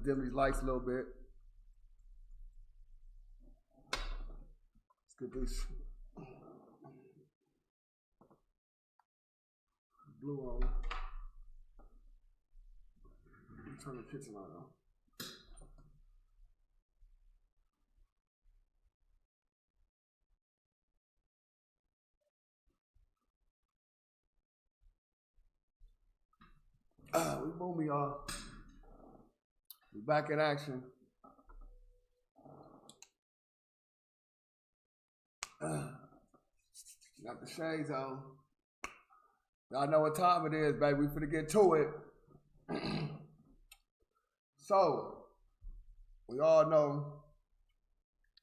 dim these lights a little bit. Let's get this blue on. Turn the kitchen light on. We boom, y'all. We back in action. Got the shades on. Y'all know what time it is, baby. We finna get to it. So, we all know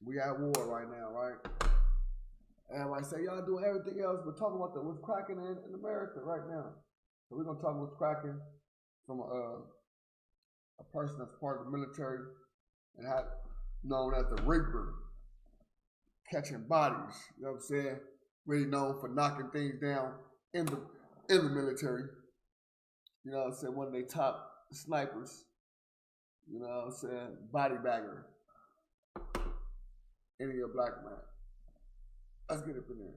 we at war right now, right? Everybody say, y'all doing everything else, but talking about what's cracking in America right now. So we're going to talk what's cracking from a person that's part of the military and known as the Reaper, catching bodies, you know what I'm saying? Really known for knocking things down in the military. You know what I'm saying? One of their top snipers. You know what I'm saying? Body bagger. Any a black man. Let's get it in there.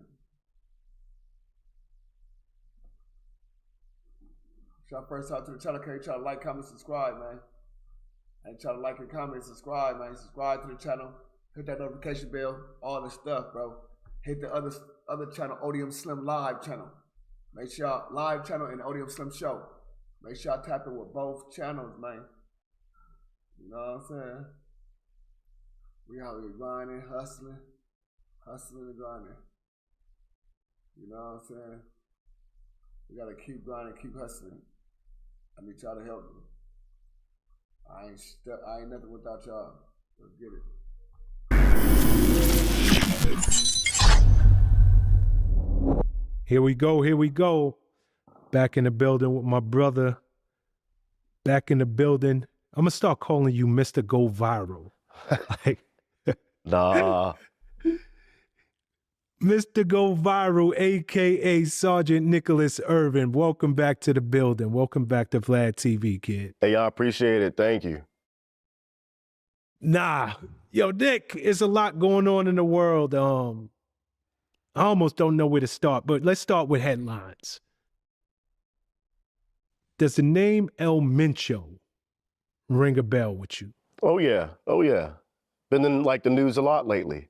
Shout first out to the channel. Can you try to like, comment, subscribe, man? And try to like and comment, subscribe, man. Subscribe to the channel. Hit that notification bell. All the stuff, bro. Hit the other channel, Odium Slim Live channel. Make sure y'all live channel and Odium Slim Show. Make sure y'all tap in with both channels, man. You know what I'm saying? We out here grinding, hustling and grinding. You know what I'm saying? We gotta keep grinding, keep hustling. I need y'all to help me. I ain't nothing without y'all. Let's get it. Here we go. Back in the building with my brother. Back in the building. I'm gonna start calling you Mr. Go Viral. Like, nah. Mr. Go Viral, aka Sergeant Nicholas Irving. Welcome back to the building. Welcome back to VladTV, kid. Hey, I appreciate it. Thank you. Nah, yo, Nick, it's a lot going on in the world. I almost don't know where to start, but let's start with headlines. Does the name El Mencho ring a bell with you? Oh yeah. Been in like the news a lot lately.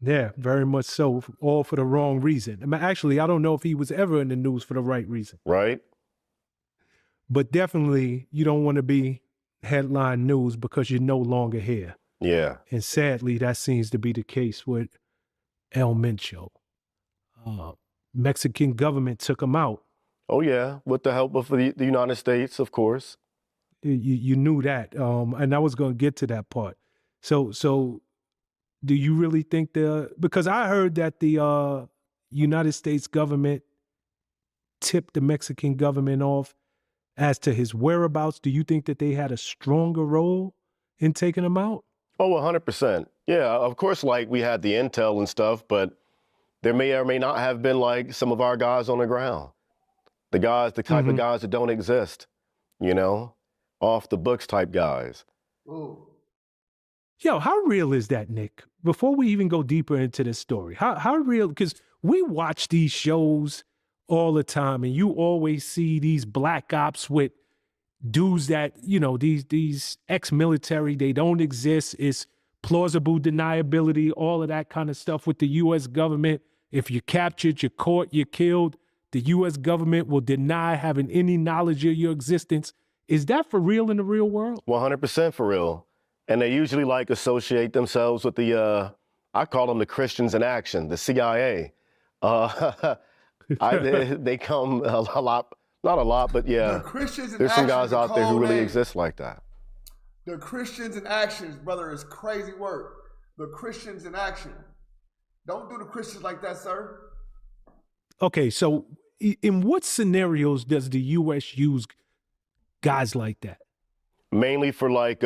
Yeah, very much so, all for the wrong reason. I mean, actually, I don't know if he was ever in the news for the right reason. Right. But definitely, you don't want to be headline news because you're no longer here. Yeah. And sadly, that seems to be the case with El Mencho. Mexican government took him out. Oh yeah, with the help of the United States, of course. You knew that, and I was going to get to that part. So do you really think because I heard that the United States government tipped the Mexican government off as to his whereabouts. Do you think that they had a stronger role in taking him out? Oh, 100%. Yeah, of course, like we had the intel and stuff, but there may or may not have been like some of our guys on the ground. The type of guys that don't exist, you know, off the books type guys. Ooh. Yo, how real is that, Nick? Before we even go deeper into this story, how real, because we watch these shows all the time and you always see these black ops with dudes that, you know, these ex-military, they don't exist. It's plausible deniability, all of that kind of stuff with the U.S. government. If you're captured, you're caught, you're killed, the U.S. government will deny having any knowledge of your existence. Is that for real in the real world? 100% for real. And they usually like associate themselves with the, I call them the Christians in action, the CIA. They come a lot, not a lot, but yeah. There's some guys out there who really exist like that. The Christians in actions, brother, is crazy word. The Christians in action. Don't do the Christians like that, sir. Okay, so in what scenarios does the U.S. use guys like that? Mainly for like,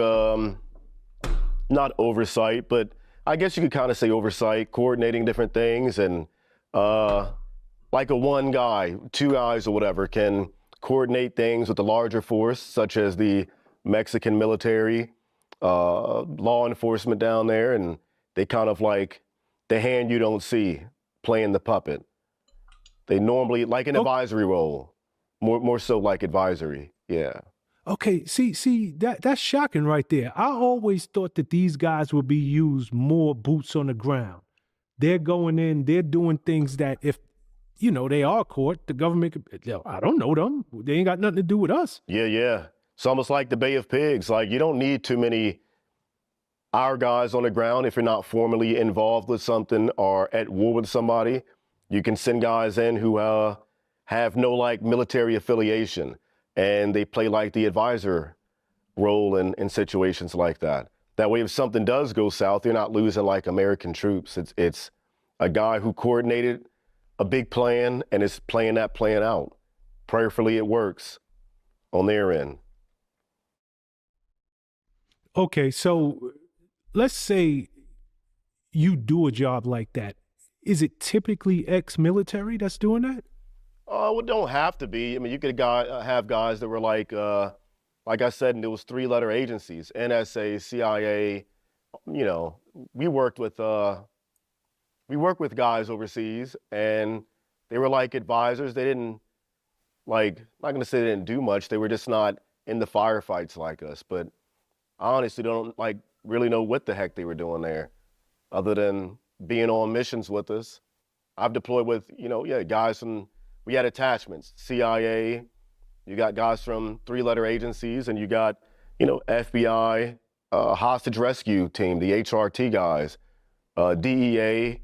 not oversight, but I guess you could kind of say oversight, coordinating different things, and like a one guy, two guys or whatever can coordinate things with the larger force, such as the Mexican military, law enforcement down there, and they kind of like the hand you don't see playing the puppet. They normally like an advisory role, more so like advisory. Yeah. Okay, see that's shocking right there. I always thought that these guys would be used more boots on the ground. They're going in, they're doing things that if they are caught, the government could, I don't know them. They ain't got nothing to do with us. Yeah. It's almost like the Bay of Pigs. Like, you don't need too many our guys on the ground if you're not formally involved with something or at war with somebody. You can send guys in who have no like military affiliation, and they play like the advisor role in situations like that. That way, if something does go south, you're not losing like American troops. It's a guy who coordinated a big plan and is playing that plan out. Prayerfully, it works on their end. Okay, so let's say you do a job like that. Is it typically ex-military that's doing that? Well, it don't have to be. I mean, you could have guys that were like I said, and there was 3-letter agencies: NSA, CIA. We worked with guys overseas, and they were like advisors. They didn't I'm not gonna say they didn't do much. They were just not in the firefights like us. But I honestly don't really know what the heck they were doing there, other than being on missions with us. I've deployed with guys from. We had attachments, CIA. You got guys from 3-letter agencies, and you got FBI, hostage rescue team, the HRT guys, DEA.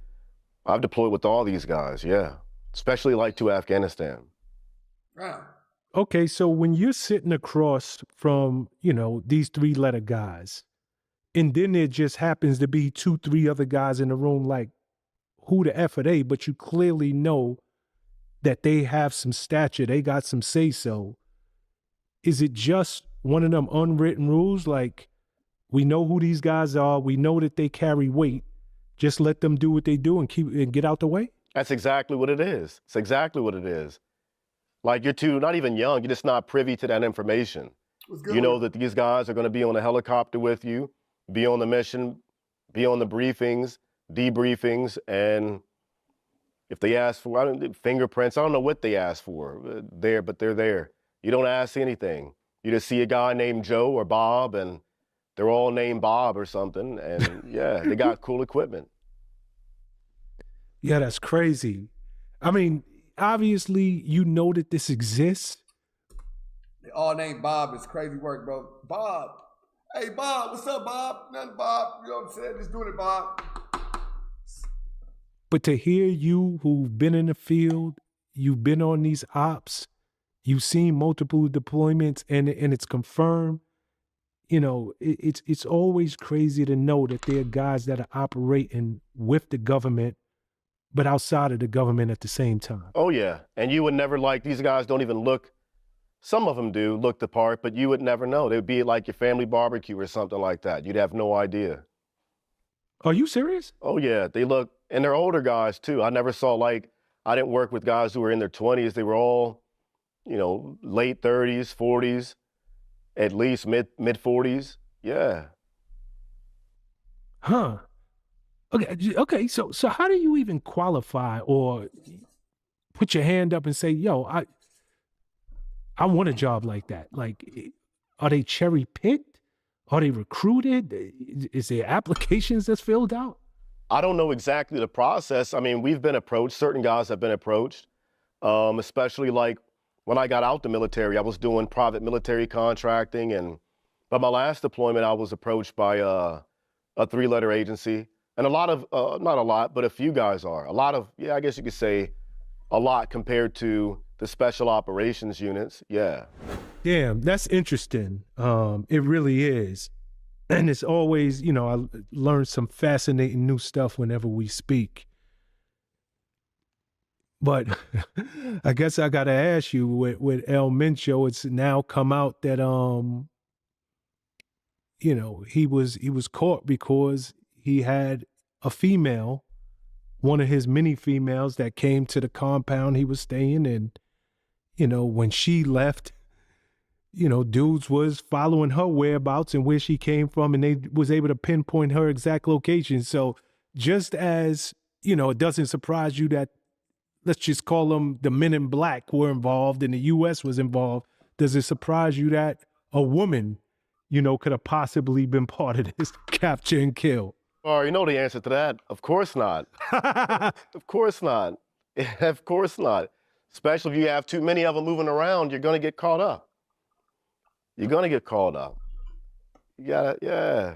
I've deployed with all these guys, yeah, especially to Afghanistan. Wow. Okay, so when you're sitting across from, these 3-letter guys, and then there just happens to be 2-3 other guys in the room, like, who the F are they? But you clearly know that they have some stature, they got some say-so. Is it just one of them unwritten rules? Like, we know who these guys are, we know that they carry weight, just let them do what they do and get out the way? That's exactly what it is. It's exactly what it is. Like, you're not even young, you're just not privy to that information. You know that these guys are going to be on a helicopter with you, be on the mission, be on the briefings, debriefings, and if they ask for fingerprints, I don't know what they ask for but they're there. You don't ask anything. You just see a guy named Joe or Bob, and they're all named Bob or something, and yeah, they got cool equipment. Yeah, that's crazy. I mean, obviously, you know that this exists. They all named Bob. It's crazy work, bro. Bob. Hey, Bob. What's up, Bob? Nothing, Bob. You know what I'm saying? Just doing it, Bob. But to hear you, who've been in the field, you've been on these ops, you've seen multiple deployments, and it's confirmed, it's always crazy to know that there are guys that are operating with the government, but outside of the government at the same time. Oh, yeah. And you would never these guys don't even look, some of them do look the part, but you would never know. They would be like your family barbecue or something like that. You'd have no idea. Are you serious? Oh, yeah. They look, and they're older guys, too. I never saw, I didn't work with guys who were in their 20s. They were all, late 30s, 40s, at least mid 40s. Yeah. Huh. Okay. So how do you even qualify or put your hand up and say, yo, I want a job like that? Like, are they cherry picked? Are they recruited? Is there applications that's filled out? I don't know exactly the process. I mean, we've been approached. Certain guys have been approached, especially when I got out the military. I was doing private military contracting, but my last deployment, I was approached by a 3-letter agency, and a lot of, not a lot, but a few guys are. A lot of, I guess you could say a lot compared to the special operations units. Yeah. Damn, that's interesting. It really is. And it's always, I learn some fascinating new stuff whenever we speak. But I guess I got to ask you, with El Mencho, it's now come out that, he was caught because he had a female, one of his many females that came to the compound he was staying in. When she left, dudes was following her whereabouts and where she came from, and they was able to pinpoint her exact location. So just as, it doesn't surprise you that, let's just call them the men in black were involved and the U.S. was involved, does it surprise you that a woman, could have possibly been part of this capture and kill? Oh, you know the answer to that. Of course not. Of course not. Of course not. Especially if you have too many of them moving around, you're going to get caught up. You're going to get caught up. You gotta, yeah.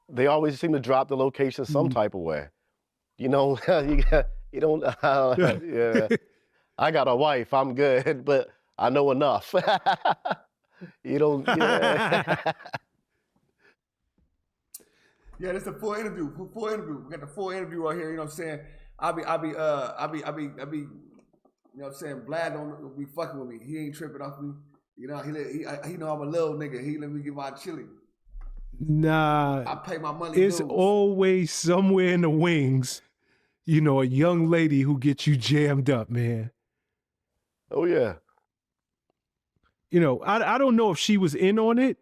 They always seem to drop the location some type of way. You don't, yeah. I got a wife, I'm good, but I know enough. You don't, yeah. Yeah, that's the full interview. Full interview. We got the full interview right here. You know what I'm saying? I be. You know what I'm saying? Vlad don't be fucking with me. He ain't tripping off me. He know I'm a little nigga. He let me get my chili. Nah. I pay my money. It's always somewhere in the wings, a young lady who gets you jammed up, man. Oh yeah. I don't know if she was in on it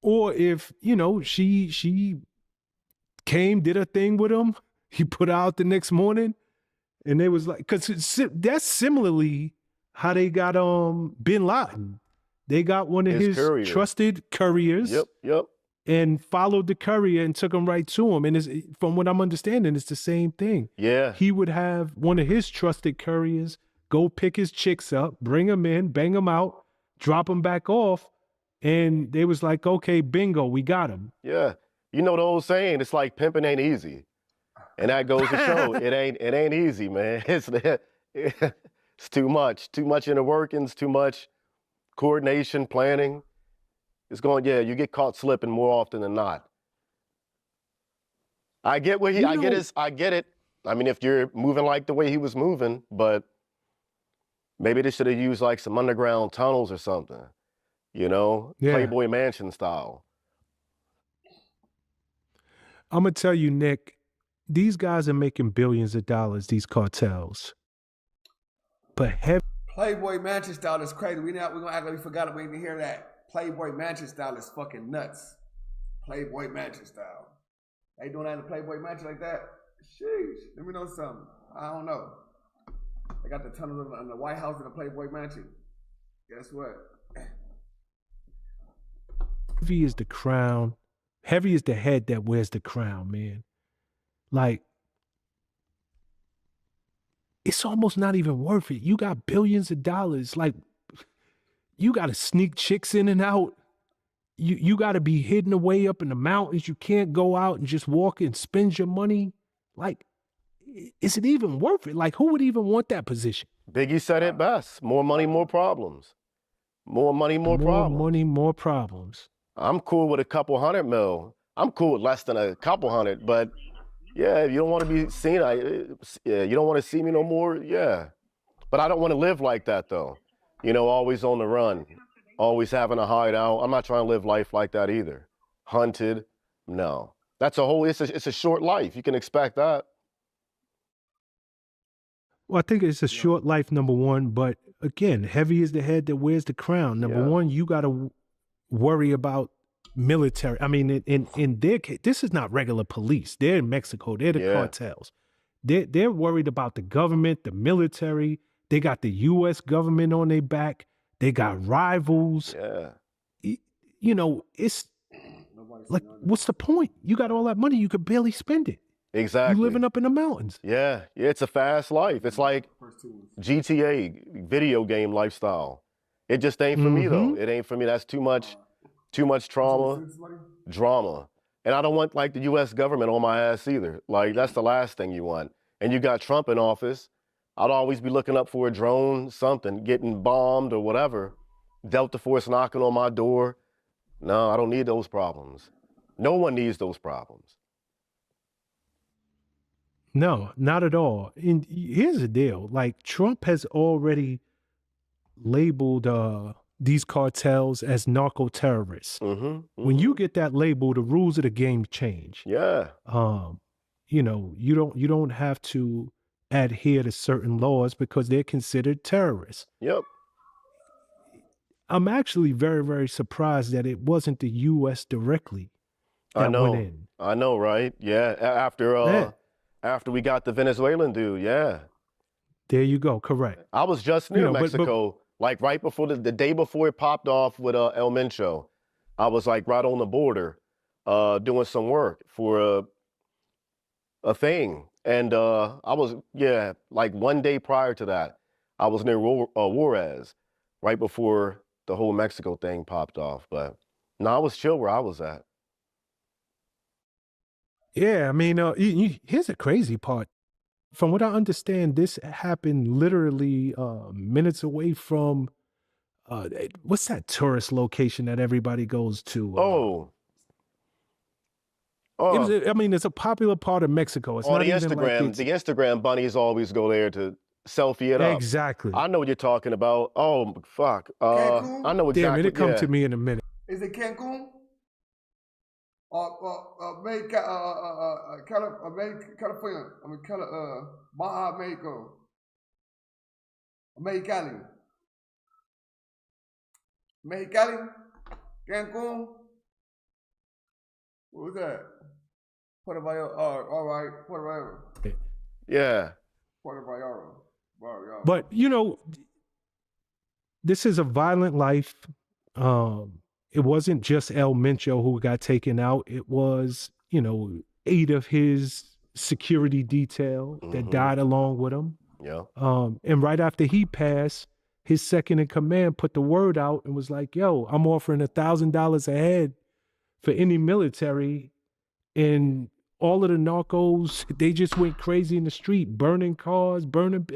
or if, she came, did a thing with him. He put out the next morning and they was like, because that's similarly how they got Bin Laden. They got one of his courier. Trusted couriers. Yep. And followed the courier and took him right to him. And from what I'm understanding, it's the same thing. Yeah. He would have one of his trusted couriers go pick his chicks up, bring them in, bang them out, drop them back off. And they was like, okay, bingo, we got him. Yeah. You know the old saying, it's like pimping ain't easy. And that goes to show it ain't easy, man. It's too much inner workings, too much coordination, planning. It's going, you get caught slipping more often than not. I get it. I mean, if you're moving like the way he was moving, but maybe they should have used like some underground tunnels or something, Playboy Mansion style. I'm going to tell you, Nick, these guys are making billions of dollars, these cartels. But Playboy Mansion style is crazy. We're going to act like we forgot it. We didn't hear that. Playboy Mansion style is fucking nuts. Playboy Mansion style. They doing that in the Playboy Mansion like that? Sheesh. Let me know something. I don't know. They got the tunnels in the White House and the Playboy Mansion. Guess what? Heavy is the crown. Heavy is the head that wears the crown, man. Like, it's almost not even worth it. You got billions of dollars. Like, you got to sneak chicks in and out. You got to be hidden away up in the mountains. You can't go out and just walk and spend your money. Like, is it even worth it? Like, who would even want that position? Biggie said it best. More money, more problems. More money, more problems. More money, more problems. I'm cool with a couple $100 million. I'm cool with less than a couple hundred, but yeah, you don't want to be seen. You don't want to see me no more. Yeah. But I don't want to live like that though. Always on the run, always having a hideout. I'm not trying to live life like that either. Hunted, no. That's it's a short life. You can expect that. Well, I think it's a short life, number one. But again, heavy is the head that wears the crown. Number one, you got to worry about military. I mean, in their case, this is not regular police. They're in Mexico. They're the cartels. They're worried about the government, the military. They got the U.S. government on their back. They got rivals. Yeah. It's like, what's the point? You got all that money, you could barely spend it. Exactly. You living up in the mountains. Yeah, it's a fast life. It's like GTA video game lifestyle. It just ain't for me though. It ain't for me. That's too much trauma, drama. And I don't want like the U.S. government on my ass either. Like that's the last thing you want. And you got Trump in office. I'd always be looking up for a drone, something, getting bombed or whatever. Delta Force knocking on my door. No, I don't need those problems. No one needs those problems. No, not at all. And here's the deal. Like Trump has already labeled these cartels as narco terrorists. When you get that label, the rules of the game change. Yeah. You don't have to adhere to certain laws because they're considered terrorists. Yep. I'm actually very, very surprised that it wasn't the U.S. directly I that went know. in. I know, right? Yeah. Yeah, After we got the Venezuelan dude, yeah. there you go. Correct. I was just You near know, but Mexico, like right before the day before it popped off with El Mencho. I was like right on the border, doing some work for a thing. And I was, yeah, like one day prior to that, I was near Juarez, right before the whole Mexico thing popped off. But no, I was chill where I was at. yeah, I mean, here's the crazy part. From what I understand, this happened literally minutes away from what's that tourist location that everybody goes to? Oh, It was. oh, I mean, it's a popular part of Mexico. It's on not even like the it's Instagram bunnies always go there to selfie it up. exactly. I know what you're talking about. Oh, fuck. Cancun? I know Damn it! exactly. It come Yeah. to me in a minute. Is it Cancun? California. I mean, Baja, Mexico. Mexicali. Mexicali? Cancun? What was that? Puerto Vallarta. All right. Puerto Vallarta. Yeah. Puerto Vallarta. But you know, this is a violent life. It wasn't just El Mencho who got taken out. It was, 8 of his security detail that died along with him. Yeah. And right after he passed, his second in command put the word out and was like, yo, I'm offering $1,000 a head for any military. And all of the narcos, they just went crazy in the street, burning cars, burning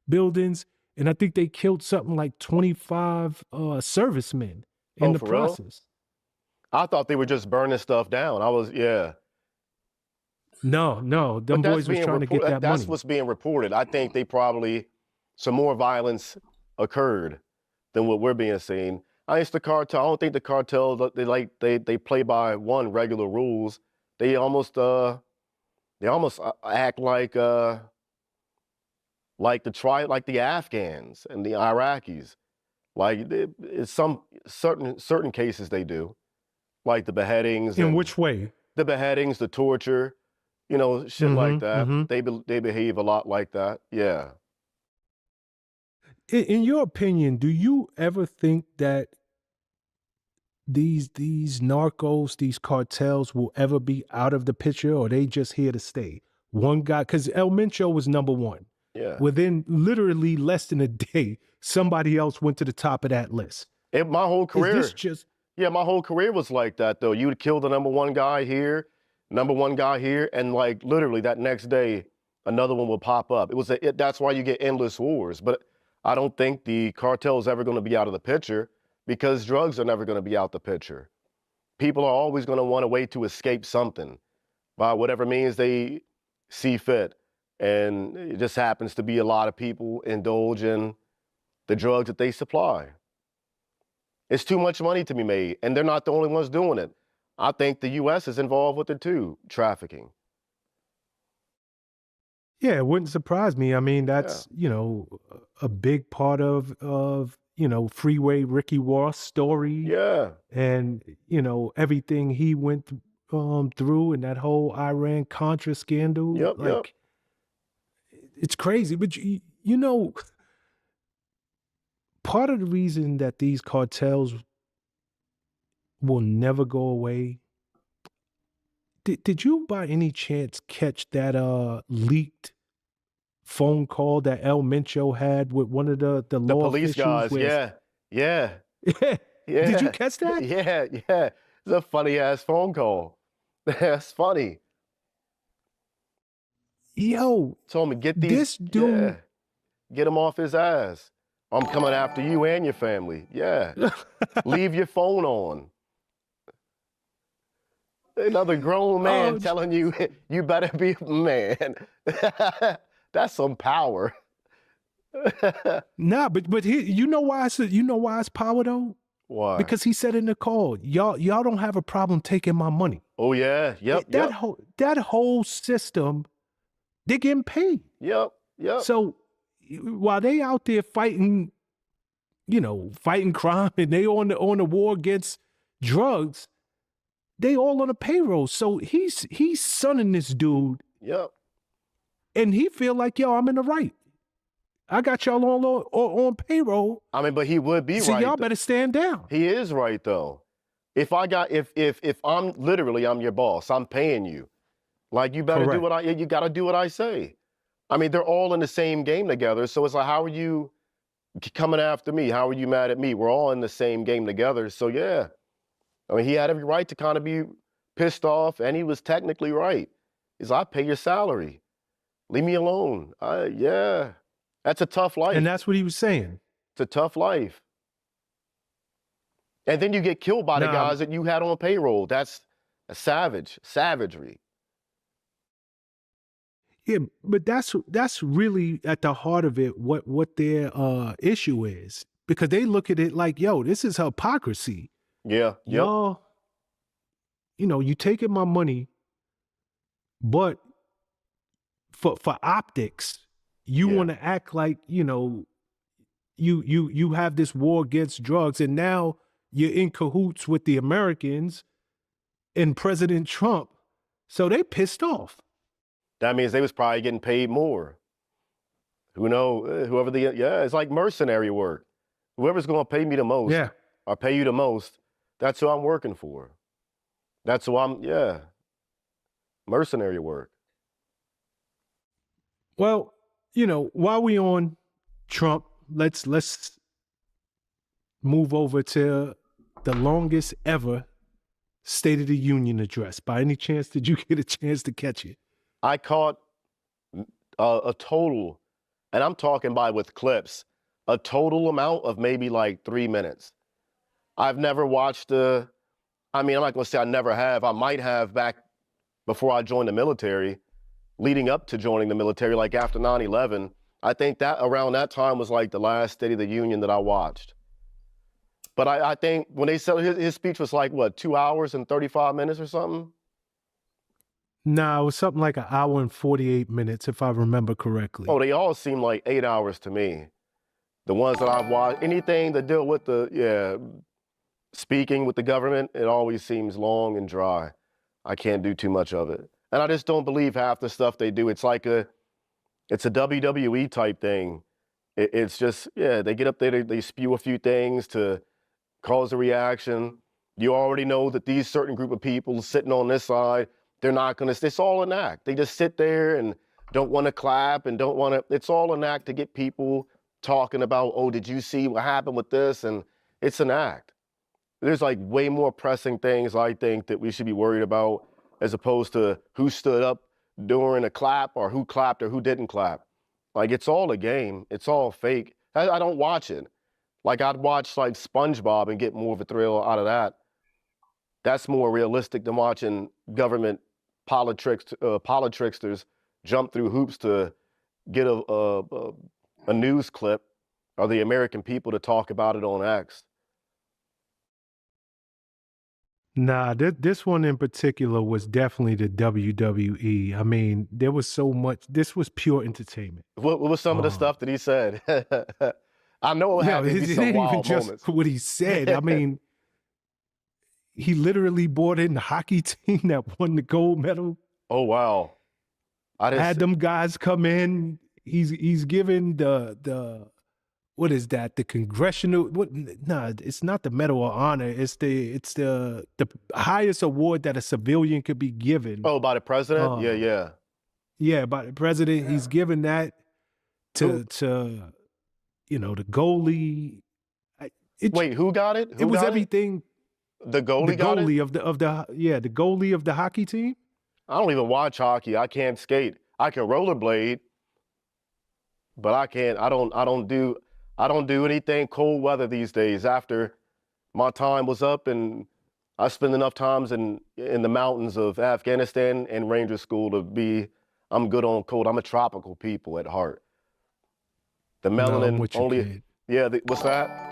buildings. And I think they killed something like 25 servicemen in the for real? process. I thought they were just burning stuff down. Yeah. No, them But that's boys was being trying to get that that's money. what's being reported. I think they probably some more violence occurred than what we're being seen. I don't think the cartel they play by one regular rules. They almost act like the Afghans and the Iraqis. Like it's some certain cases they do, like the beheadings. In which way? The beheadings, the torture, shit like that. They behave a lot like that. Yeah. In your opinion, do you ever think that these narcos, these cartels will ever be out of the picture, or are they just here to stay? One guy, because El Mencho was number one. Yeah. Within literally less than a day, somebody else went to the top of that list. My whole career. Is this just... Yeah, my whole career was like that though. You would kill the number one guy here, and like literally that next day, another one would pop up. That's why you get endless wars. But I don't think the cartel is ever going to be out of the picture because drugs are never going to be out the picture. People are always going to want a way to escape something by whatever means they see fit. And it just happens to be a lot of people indulge in the drugs that they supply. It's too much money to be made, and they're not the only ones doing it. I think the U.S. is involved with it too, trafficking. Yeah, it wouldn't surprise me. I mean, that's, a big part of Freeway Ricky Ross' story. Yeah. And, everything he went through and that whole Iran-Contra scandal. Yep. It's crazy. But, part of the reason that these cartels will never go away, did you by any chance catch that leaked phone call that El Mencho had with one of the law police officials? guys? Yeah. Did you catch that? Yeah. It's a funny ass phone call. That's funny. Yo, Told me get this dude. Get him off his ass. I'm coming after you and your family. Yeah. Leave your phone on. Another grown man telling you, you better be a man. That's some power. Nah, but you know why it's power though? Why? Because he said in the call, y'all don't have a problem taking my money. Oh yeah, yep. That whole system, they're getting paid. Yep. So while they out there fighting fighting crime, and they on the war against drugs. They all on the payroll. So he's sunning this dude. Yep. And he feel like, yo, I'm in the right. I got y'all on payroll. I mean, but he would be so right. Y'all better stand down. He is right though. If I'm literally, I'm your boss, I'm paying you. Like, you better Correct. you gotta do what I say. I mean, they're all in the same game together. So it's like, how are you coming after me? How are you mad at me? We're all in the same game together. So yeah. I mean, he had every right to kind of be pissed off, and he was technically right. He's like, I pay your salary. Leave me alone. Yeah. That's a tough life. And that's what he was saying. It's a tough life. And then you get killed by the guys that you had on payroll. That's a savagery. Yeah, but that's really at the heart of it, what their issue is. Because they look at it like, yo, this is hypocrisy. Yeah. Y'all, you taking my money, but for optics, you want to act like, you have this war against drugs, and now you're in cahoots with the Americans and President Trump. So they pissed off. That means they was probably getting paid more. Who knows? It's like mercenary work. Whoever's going to pay me the most or pay you the most, that's who I'm working for. That's who mercenary work. Well, while we on Trump, let's move over to the longest ever State of the Union address. By any chance, did you get a chance to catch it? I caught a total, and I'm talking by with clips, a total amount of maybe like 3 minutes. I've never watched I'm not going to say I never have. I might have back before I joined the military, leading up to joining the military, like after 9/11. I think that around that time was like the last State of the Union that I watched. But I think when they said his speech was like, what, 2 hours and 35 minutes or something? Nah, it was something like 1 hour and 48 minutes, if I remember correctly. Oh, they all seem like 8 hours to me. The ones that I've watched, anything that deal with speaking with the government, it always seems long and dry. I can't do too much of it. And I just don't believe half the stuff they do. It's like it's a WWE type thing. It's just, they get up there, they spew a few things to cause a reaction. You already know that these certain group of people sitting on this side, they're not going to, it's all an act. They just sit there and don't want to clap and don't want to, it's all an act to get people talking about, oh, did you see what happened with this? And it's an act. There's like way more pressing things, I think, that we should be worried about as opposed to who stood up during a clap or who clapped or who didn't clap. Like, it's all a game. It's all fake. I don't watch it. Like, I'd watch like SpongeBob and get more of a thrill out of that. That's more realistic than watching government politricksters jump through hoops to get a news clip or the American people to talk about it on X. Nah, this one in particular was definitely the WWE. I mean, there was so much. This was pure entertainment. What was some of the stuff that he said? I know it had to be some wild moments. What he said. I mean, he literally brought in the hockey team that won the gold medal. Oh wow! Had them guys come in. He's given the what is that? The congressional? It's not the Medal of Honor. It's the highest award that a civilian could be given. Oh, by the president? Yeah, by the president. He's given that to the goalie. Wait, who got it? It was everything. The goalie the got goalie it? the goalie of the hockey team. I don't even watch hockey. I can't skate. I can rollerblade, but I can't. I don't do anything cold weather these days. After my time was up, and I spend enough times in the mountains of Afghanistan and Ranger School I'm good on cold. I'm a tropical people at heart. The melanin what's that?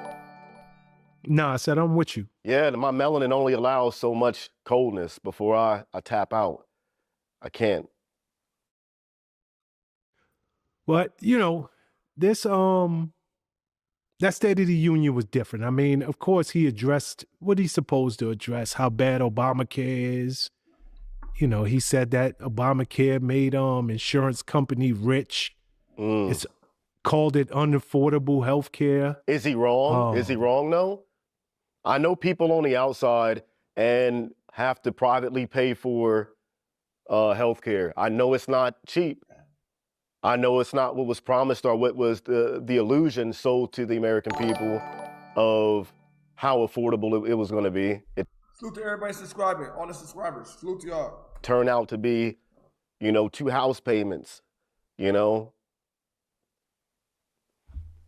No, I said I'm with you. Yeah, my melanin only allows so much coldness before I tap out. I can't. But this that State of the Union was different. I mean, of course, he addressed what he's supposed to address, how bad Obamacare is. You know, he said that Obamacare made insurance company rich. It's called it unaffordable health care. Is he wrong? Is he wrong, though? I know people on the outside and have to privately pay for health care. I know it's not cheap. I know it's not what was promised or what was the illusion sold to the American people of how affordable it was going to be. It Salute to everybody subscribing, all the subscribers. Salute to y'all. turned out to be, you know, 2 house payments, you know.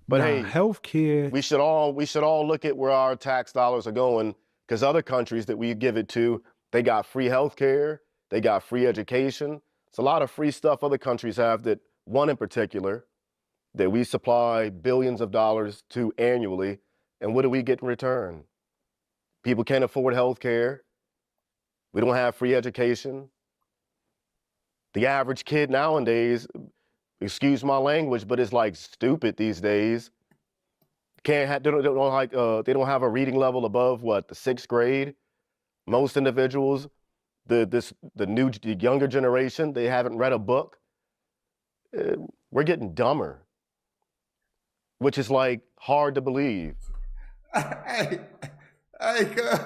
But hey, healthcare. We should all look at where our tax dollars are going, because other countries that we give it to, they got free healthcare, they got free education. It's a lot of free stuff other countries have, that one in particular that we supply billions of dollars to annually. And what do we get in return? People can't afford healthcare. We don't have free education. The average kid nowadays, excuse my language, but it's like stupid these days. They don't have a reading level above what, the 6th grade. Most individuals, the younger generation, they haven't read a book. We're getting dumber, which is like hard to believe. Hey, cuz.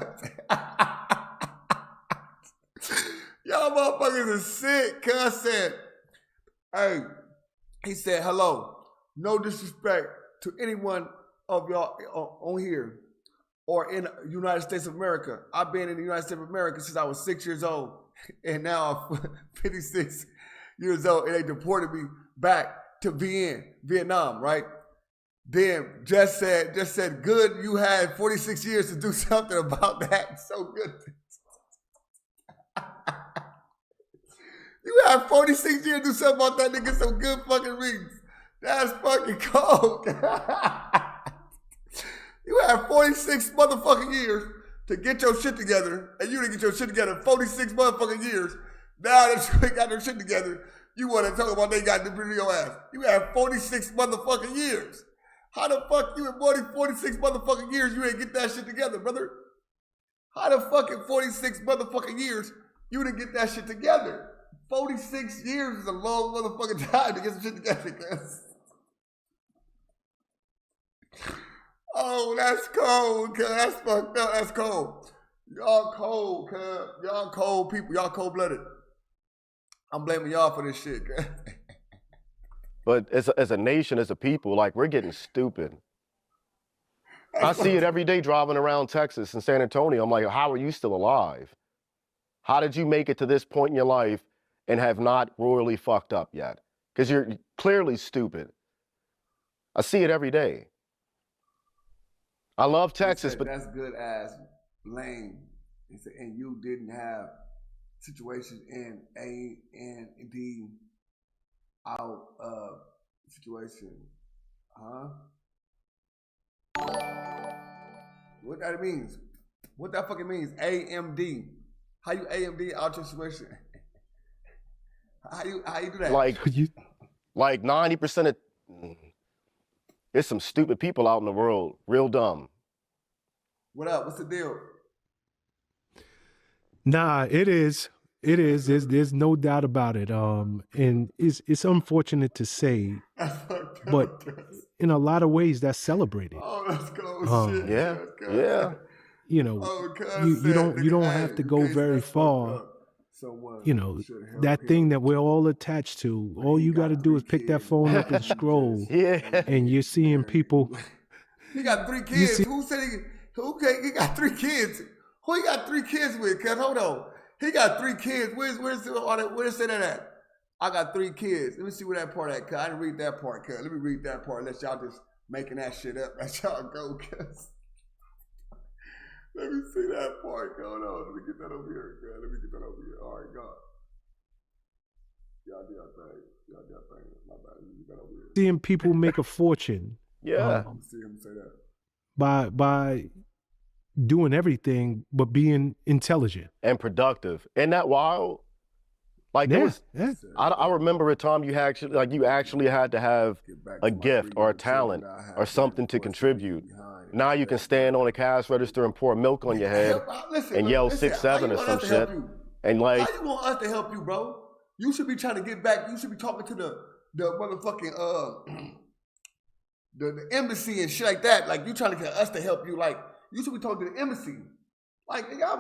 Y'all motherfuckers are sick, cuz said. Hey, he said, hello, no disrespect to anyone of y'all on here or in the United States of America. I've been in the United States of America since I was 6 years old, and now I'm 56 years old, and they deported me back to Vietnam, right? Then just said, good, you had 46 years to do something about that. So good. You have 46 years to do something about that, nigga. Some good fucking reasons. That's fucking cold. You have 46 motherfucking years to get your shit together, and you didn't get your shit together in 46 motherfucking years. Now that you ain't got their shit together, you want to talk about they got to do your ass. You have 46 motherfucking years. How the fuck you in 46 motherfucking years you ain't get that shit together, brother? How the fuck in 46 motherfucking years you didn't get that shit together? 46 years is a long motherfucking time to get some shit together, cuz. Oh, that's cold, cuz. That's fucked up. That's cold. Y'all cold, cuz. Y'all cold people. Y'all cold-blooded. I'm blaming y'all for this shit, cuz. But as a nation, as a people, like, we're getting stupid. I see it every day driving around Texas and San Antonio. I'm like, how are you still alive? How did you make it to this point in your life and have not royally fucked up yet? Because you're clearly stupid. I see it every day. I love Texas, but that's good as lame. He said, and you didn't have situations in A and D out of situation, huh? What that means? What that fucking means? AMD. How you AMD out your situation? How you do that? Like 90% of there's some stupid people out in the world, real dumb. What up? What's the deal? Nah, it is. It is. There's no doubt about it. And it's unfortunate to say, but in a lot of ways that's celebrated. Oh, that's cool. Shit. Yeah. Yeah. You know, you don't have to go very far. You know, that thing that we're all attached to, all you got to do is pick that phone up and scroll. Yeah. And you're seeing people. He got 3 kids. Who said he got 3 kids? Who he got 3 kids with, cuz? Hold on. He got 3 kids. Where's that at? I got 3 kids. Let me see where that part at, cuz. I didn't read that part, cuz. Let me read that part. Let y'all just making that shit up. Let y'all go, cuz. Let me see that part. Hold on. Let me get that over here, cuz. Let me get that over here. All right, go. Y'all do your thing. Y'all do your thing. My bad. Let me get that over here. Seeing people make a fortune. Yeah. See him say that. By doing everything but being intelligent and productive. Isn't that wild? Like Yeah, it was, yeah. I remember a time you actually had to have a gift or a talent or something to contribute. Now you can stand on a cash register and pour milk on your head and yell 6'7" or some shit. And How like, you want us to help you, bro? You should be trying to get back. You should be talking to the motherfucking the embassy and shit like that. Like you trying to get us to help you. Like you should be talking to the embassy. Like nigga, what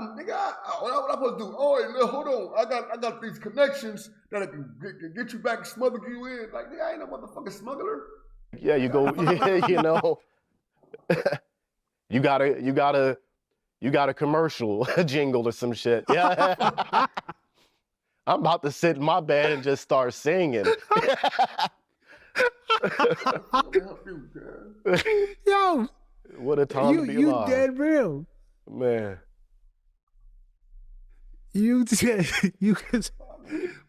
I'm supposed to do? Oh, hey, look, hold on. I got these connections that I can get you back, smuggle you in. Like nigga, I ain't no motherfucking smuggler. yeah, you go, you know, you got a commercial jingle or some shit. Yeah. I'm about to sit in my bed and just start singing. Yo, What a time to be you alive. dead real. Man. You just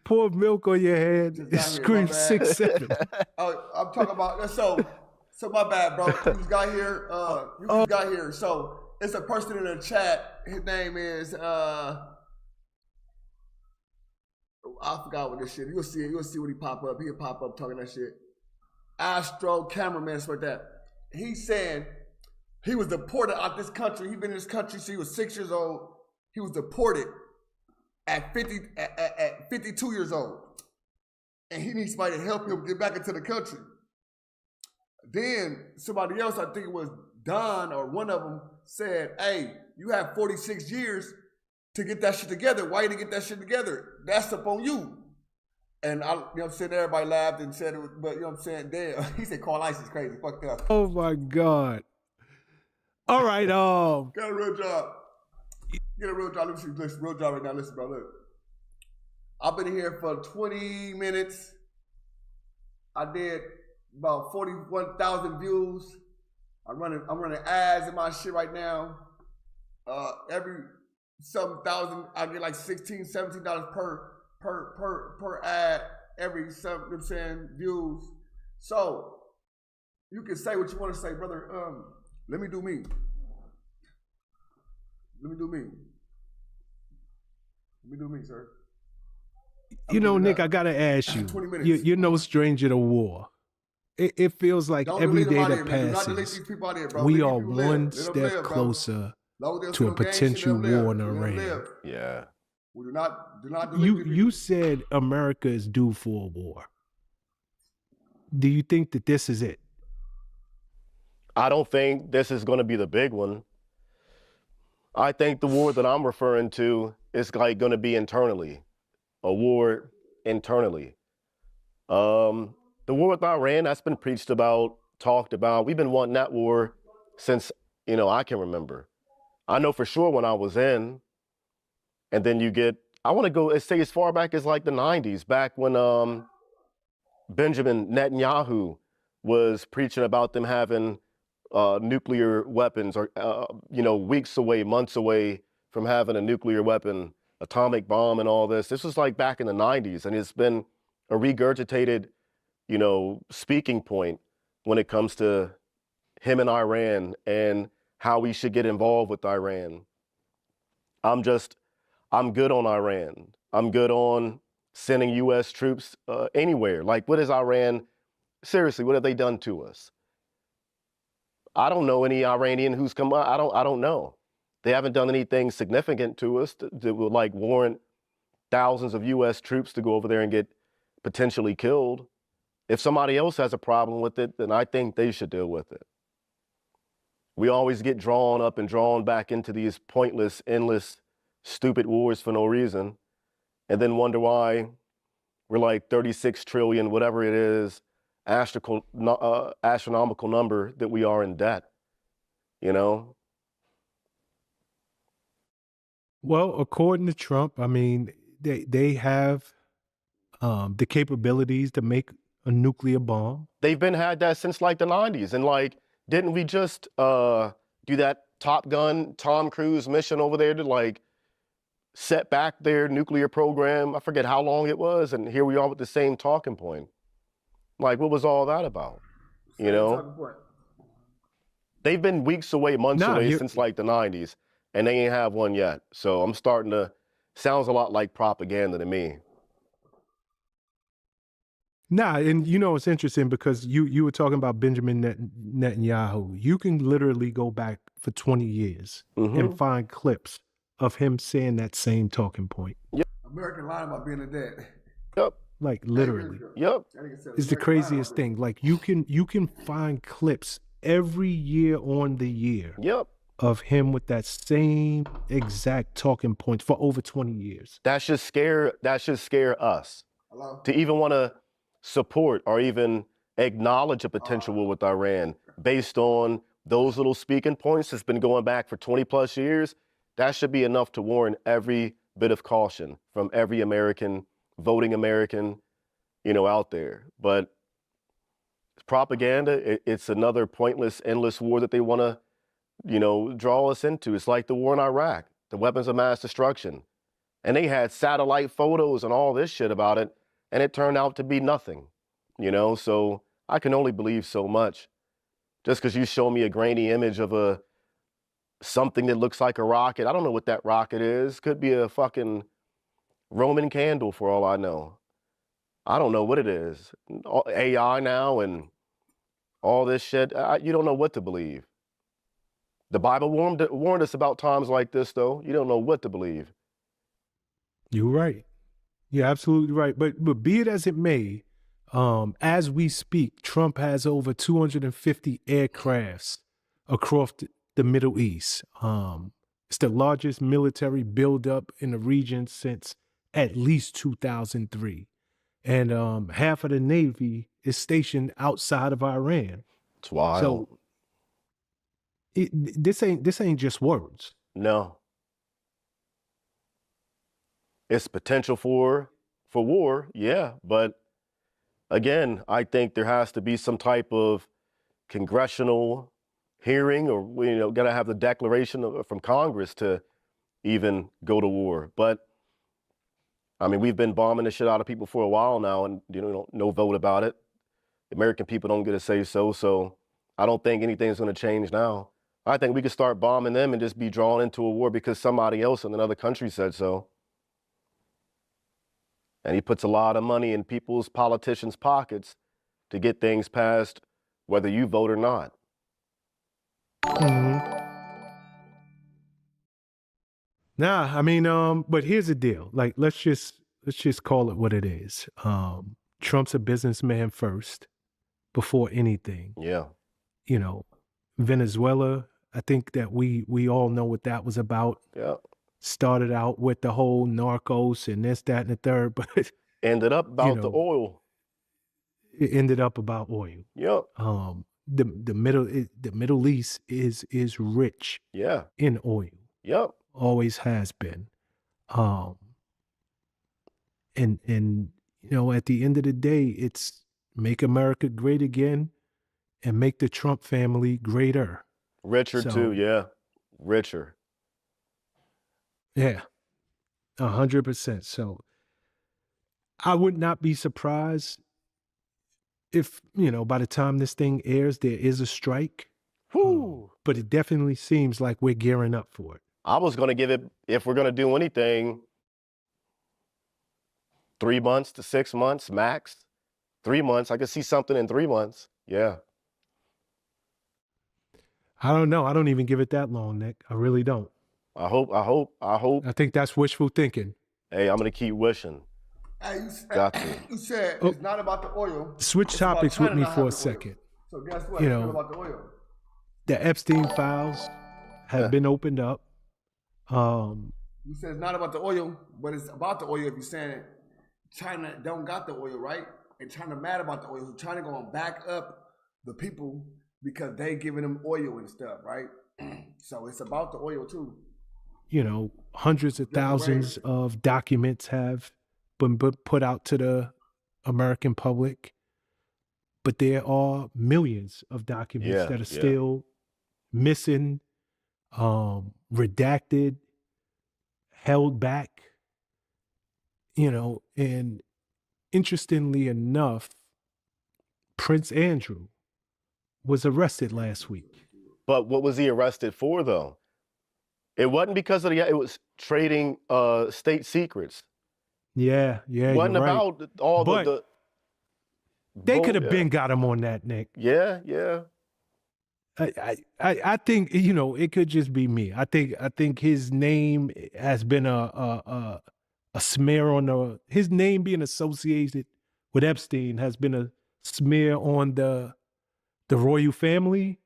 pour milk on your head and scream 6'7". Oh, I'm talking about so my bad, bro. You just got here. Got here. So it's a person in the chat. His name is I forgot what this shit. You'll see what he pop up. He'll pop up talking that shit. Astro cameraman, something like that. He's saying he was deported out this country. He been in this country since he was 6 years old. He was deported at 52 years old. And he needs somebody to help him get back into the country. Then somebody else, I think it was Don or one of them, said, hey, you have 46 years to get that shit together. Why you didn't get that shit together? That's up on you. And I, you know what I'm saying, everybody laughed and said it was, but you know what I'm saying, damn, he said Carl Ice is crazy, fucked up. Oh my God. All right, Got a real job. Get a real job. Listen, real job right now. Listen, bro, look. I've been here for 20 minutes. I did about 41,000 views. I'm running ads in my shit right now. Every some thousand, I get like $16, $17 per ad, every some, you know what I'm saying, views. So you can say what you want to say, brother. Let me do me. Let me do me. Let me do me, sir. You know, Nick, I gotta ask you. You're no stranger to war. It feels like every day that passes, we are one step closer to a potential war in Iran. Yeah. We do not you said America is due for a war. Do you think that this is it? I don't think this is going to be the big one. I think the war that I'm referring to is like going to be internally, a war internally. The war with Iran, that's been preached about, talked about. We've been wanting that war since, you know, I can remember. I know for sure when I was in, and then you get, I want to go, say as far back as like the 90s, back when Benjamin Netanyahu was preaching about them having nuclear weapons, or, you know, weeks away, months away from having a nuclear weapon, atomic bomb and all this. This was like back in the 90s, and it's been a regurgitated, you know, speaking point when it comes to him and Iran and how we should get involved with Iran. I'm good on Iran. I'm good on sending U.S. troops anywhere. Like, what is Iran, seriously, what have they done to us? I don't know any Iranian who's come, I don't know. They haven't done anything significant to us that would like warrant thousands of U.S. troops to go over there and get potentially killed. If somebody else has a problem with it, then I think they should deal with it. We always get drawn up and drawn back into these pointless, endless, stupid wars for no reason, and then wonder why we're like 36 trillion, whatever it is, astronomical number that we are in debt, you know? Well, according to Trump, I mean, they have the capabilities to make a nuclear bomb. They've been had that since like the 90s. And like, didn't we just do that Top Gun, Tom Cruise mission over there to like set back their nuclear program? I forget how long it was. And here we are with the same talking point. Like, what was all that about? You know? They've been weeks away, months away since like the 90s, and they ain't have one yet. So I'm starting to, sounds a lot like propaganda to me. Nah, and you know, it's interesting because you were talking about Benjamin Netanyahu. You can literally go back for 20 years and find clips of him saying that same talking point. American lying about being a dead. Yep. Like literally. Yep. It's the craziest thing. Like you can find clips every year on the year. Yep. Of him with that same exact talking point for over 20 years. That should scare us. Hello? To even want to support or even acknowledge a potential war with Iran based on those little speaking points that's been going back for 20 plus years. That should be enough to warrant every bit of caution from every American, voting American, you know, out there. But propaganda, it's another pointless, endless war that they want to, you know, draw us into. It's like the war in Iraq, the weapons of mass destruction. And they had satellite photos and all this shit about it, and it turned out to be nothing, you know? So I can only believe so much. Just because you show me a grainy image of something that looks like a rocket, I don't know what that rocket is. Could be a fucking Roman candle for all I know. I don't know what it is. AI now and all this shit, you don't know what to believe. The Bible warned us about times like this, though. You don't know what to believe. You're right. You're absolutely right. But be it as it may, as we speak, Trump has over 250 aircrafts across the Middle East. It's the largest military buildup in the region since at least 2003. And half of the Navy is stationed outside of Iran. It's wild. So this ain't just words. No. It's potential for war, yeah. But again, I think there has to be some type of congressional hearing, or you know, got to have the declaration from Congress to even go to war. But I mean, we've been bombing the shit out of people for a while now, and you know, no vote about it. The American people don't get to say so. So I don't think anything's going to change now. I think we could start bombing them and just be drawn into a war because somebody else in another country said so. And he puts a lot of money in people's politicians' pockets to get things passed, whether you vote or not. Mm-hmm. Nah, I mean, but here's the deal. Like, let's just call it what it is. Trump's a businessman first, before anything. Yeah. You know, Venezuela, I think that we all know what that was about. Yeah. Started out with the whole narcos and this, that, and the third, but ended up about the oil. It ended up about oil. Yep. The Middle East is rich. Yeah. In oil. Yep. Always has been. And you know, at the end of the day, it's make America great again and make the Trump family greater. Richer too, yeah. Richer. Yeah, 100%. So I would not be surprised if, you know, by the time this thing airs, there is a strike. But it definitely seems like we're gearing up for it. I was going to give it, if we're going to do anything, 3 months to 6 months max. 3 months. I could see something in 3 months. Yeah. I don't know. I don't even give it that long, Nick. I really don't. I hope. I think that's wishful thinking. Hey, I'm going to keep wishing. Hey, Got to. You said it's not about the oil. Switch topics with me for a second. So guess what? You It's not know, about the oil. the Epstein files have been opened up. You said it's not about the oil, but it's about the oil if you're saying China don't got the oil, right? And China mad about the oil. So China going to back up the people because they giving them oil and stuff, right? So it's about the oil too. You know, hundreds of thousands of documents have been put out to the American public, but there are millions of documents that are still missing, redacted, held back, you know. And interestingly enough, Prince Andrew was arrested last week. But what was he arrested for, though? It wasn't because of it was trading state secrets. Yeah, It wasn't about all the They could have yeah. been got him on that, Nick. Yeah. I think, you know, it could just be me. I think his name has been a smear on his name being associated with Epstein has been a smear on the royal family,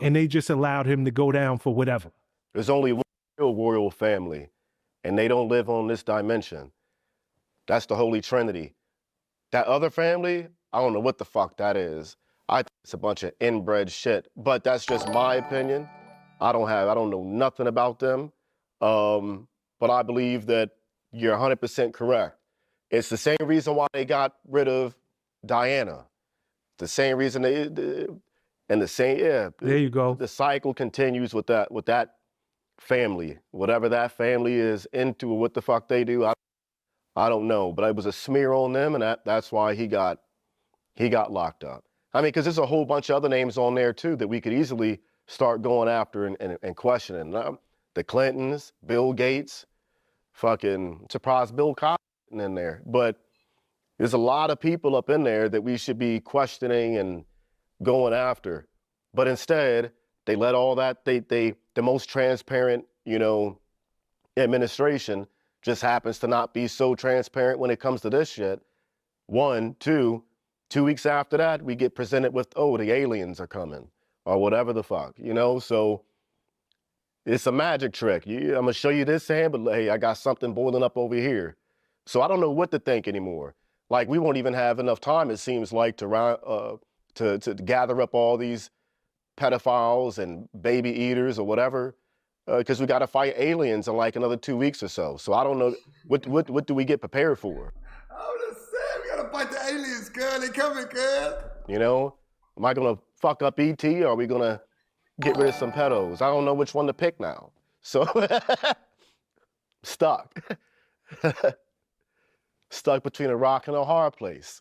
and they just allowed him to go down for whatever. There's only one real royal family, and they don't live on this dimension. That's the Holy Trinity. That other family, I don't know what the fuck that is. I think it's a bunch of inbred shit, but that's just my opinion. I don't know nothing about them. But I believe that you're 100% correct. It's the same reason why they got rid of Diana. The same reason and the same, yeah. There you go. The cycle continues with that family, whatever that family is into, what the fuck they do, I don't know. But it was a smear on them, and that's why he got locked up. I mean, because there's a whole bunch of other names on there too that we could easily start going after and questioning. The Clintons, Bill Gates, fucking surprised Bill Cosby in there. But there's a lot of people up in there that we should be questioning and going after. But instead, they let all that, the most transparent, you know, administration just happens to not be so transparent when it comes to this shit. 1, 2 weeks after that, we get presented with, oh, the aliens are coming or whatever the fuck, you know? So it's a magic trick. I'm gonna show you this hand, but hey, I got something boiling up over here. So I don't know what to think anymore. Like, we won't even have enough time, it seems like, to gather up all these pedophiles and baby eaters or whatever, because we got to fight aliens in like another 2 weeks or so. So I don't know, what do we get prepared for? I was just saying, we gotta fight the aliens, girl. They coming, girl. You know, am I gonna fuck up ET, or are we gonna get rid of some pedos? I don't know which one to pick now. So stuck. Stuck between a rock and a hard place.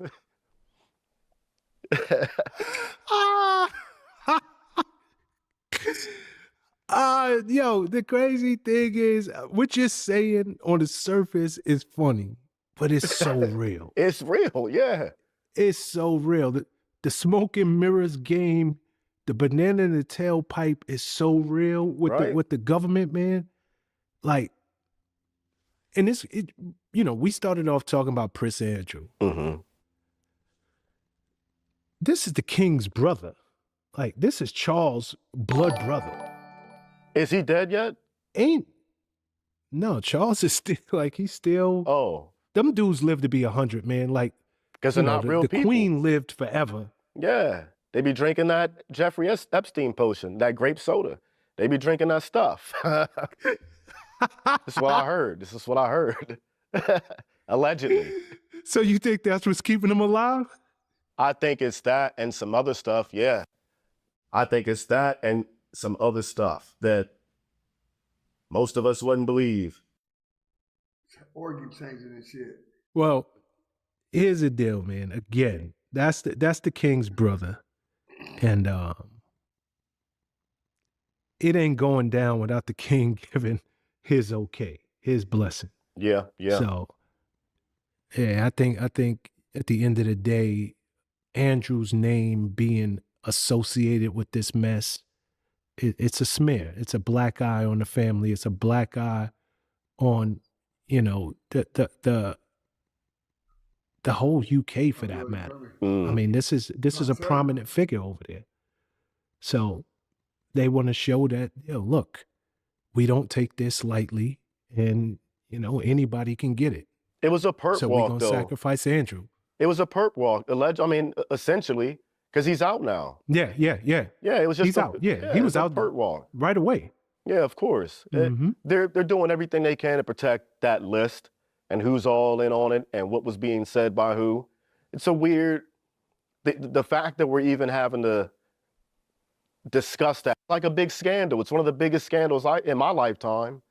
Yo, the crazy thing is, what you're saying on the surface is funny, but it's so real. It's real, yeah. It's so real. The smoke and mirrors game, the banana in the tailpipe is so real with the government, man. Like, and you know, we started off talking about Prince Andrew. Mm-hmm. This is the king's brother. Like, this is Charles' blood brother. Is he dead yet? No, Charles is still, like, he's still. Oh. Them dudes live to be 100, man. Like, because they're not real people. The queen lived forever. Yeah. They be drinking that Jeffrey Epstein potion, that grape soda. They be drinking that stuff. This is what I heard. This is what I heard. Allegedly. So you think that's what's keeping them alive? I think it's that and some other stuff, yeah. I think it's that and some other stuff that most of us wouldn't believe. Organ changing and shit. Well, here's the deal, man. Again, that's the king's brother. And it ain't going down without the king giving his okay, his blessing. Yeah. So, yeah, I think at the end of the day, Andrew's name being associated with this mess, it's a smear. It's a black eye on the family. It's a black eye on, you know, the whole UK for that matter. I mean, this is a prominent figure over there. So they want to show that, you know, look, we don't take this lightly, and, you know, anybody can get it. It was a perp so walk, we're gonna sacrifice Andrew. It was a perp walk, essentially, because he's out now. Yeah. Yeah, it was just he's out. Yeah, he was out perp walk right away. Yeah, of course. Mm-hmm. They're doing everything they can to protect that list and who's all in on it and what was being said by who. It's a weird, the fact that we're even having to discuss that, like a big scandal. It's one of the biggest scandals in my lifetime.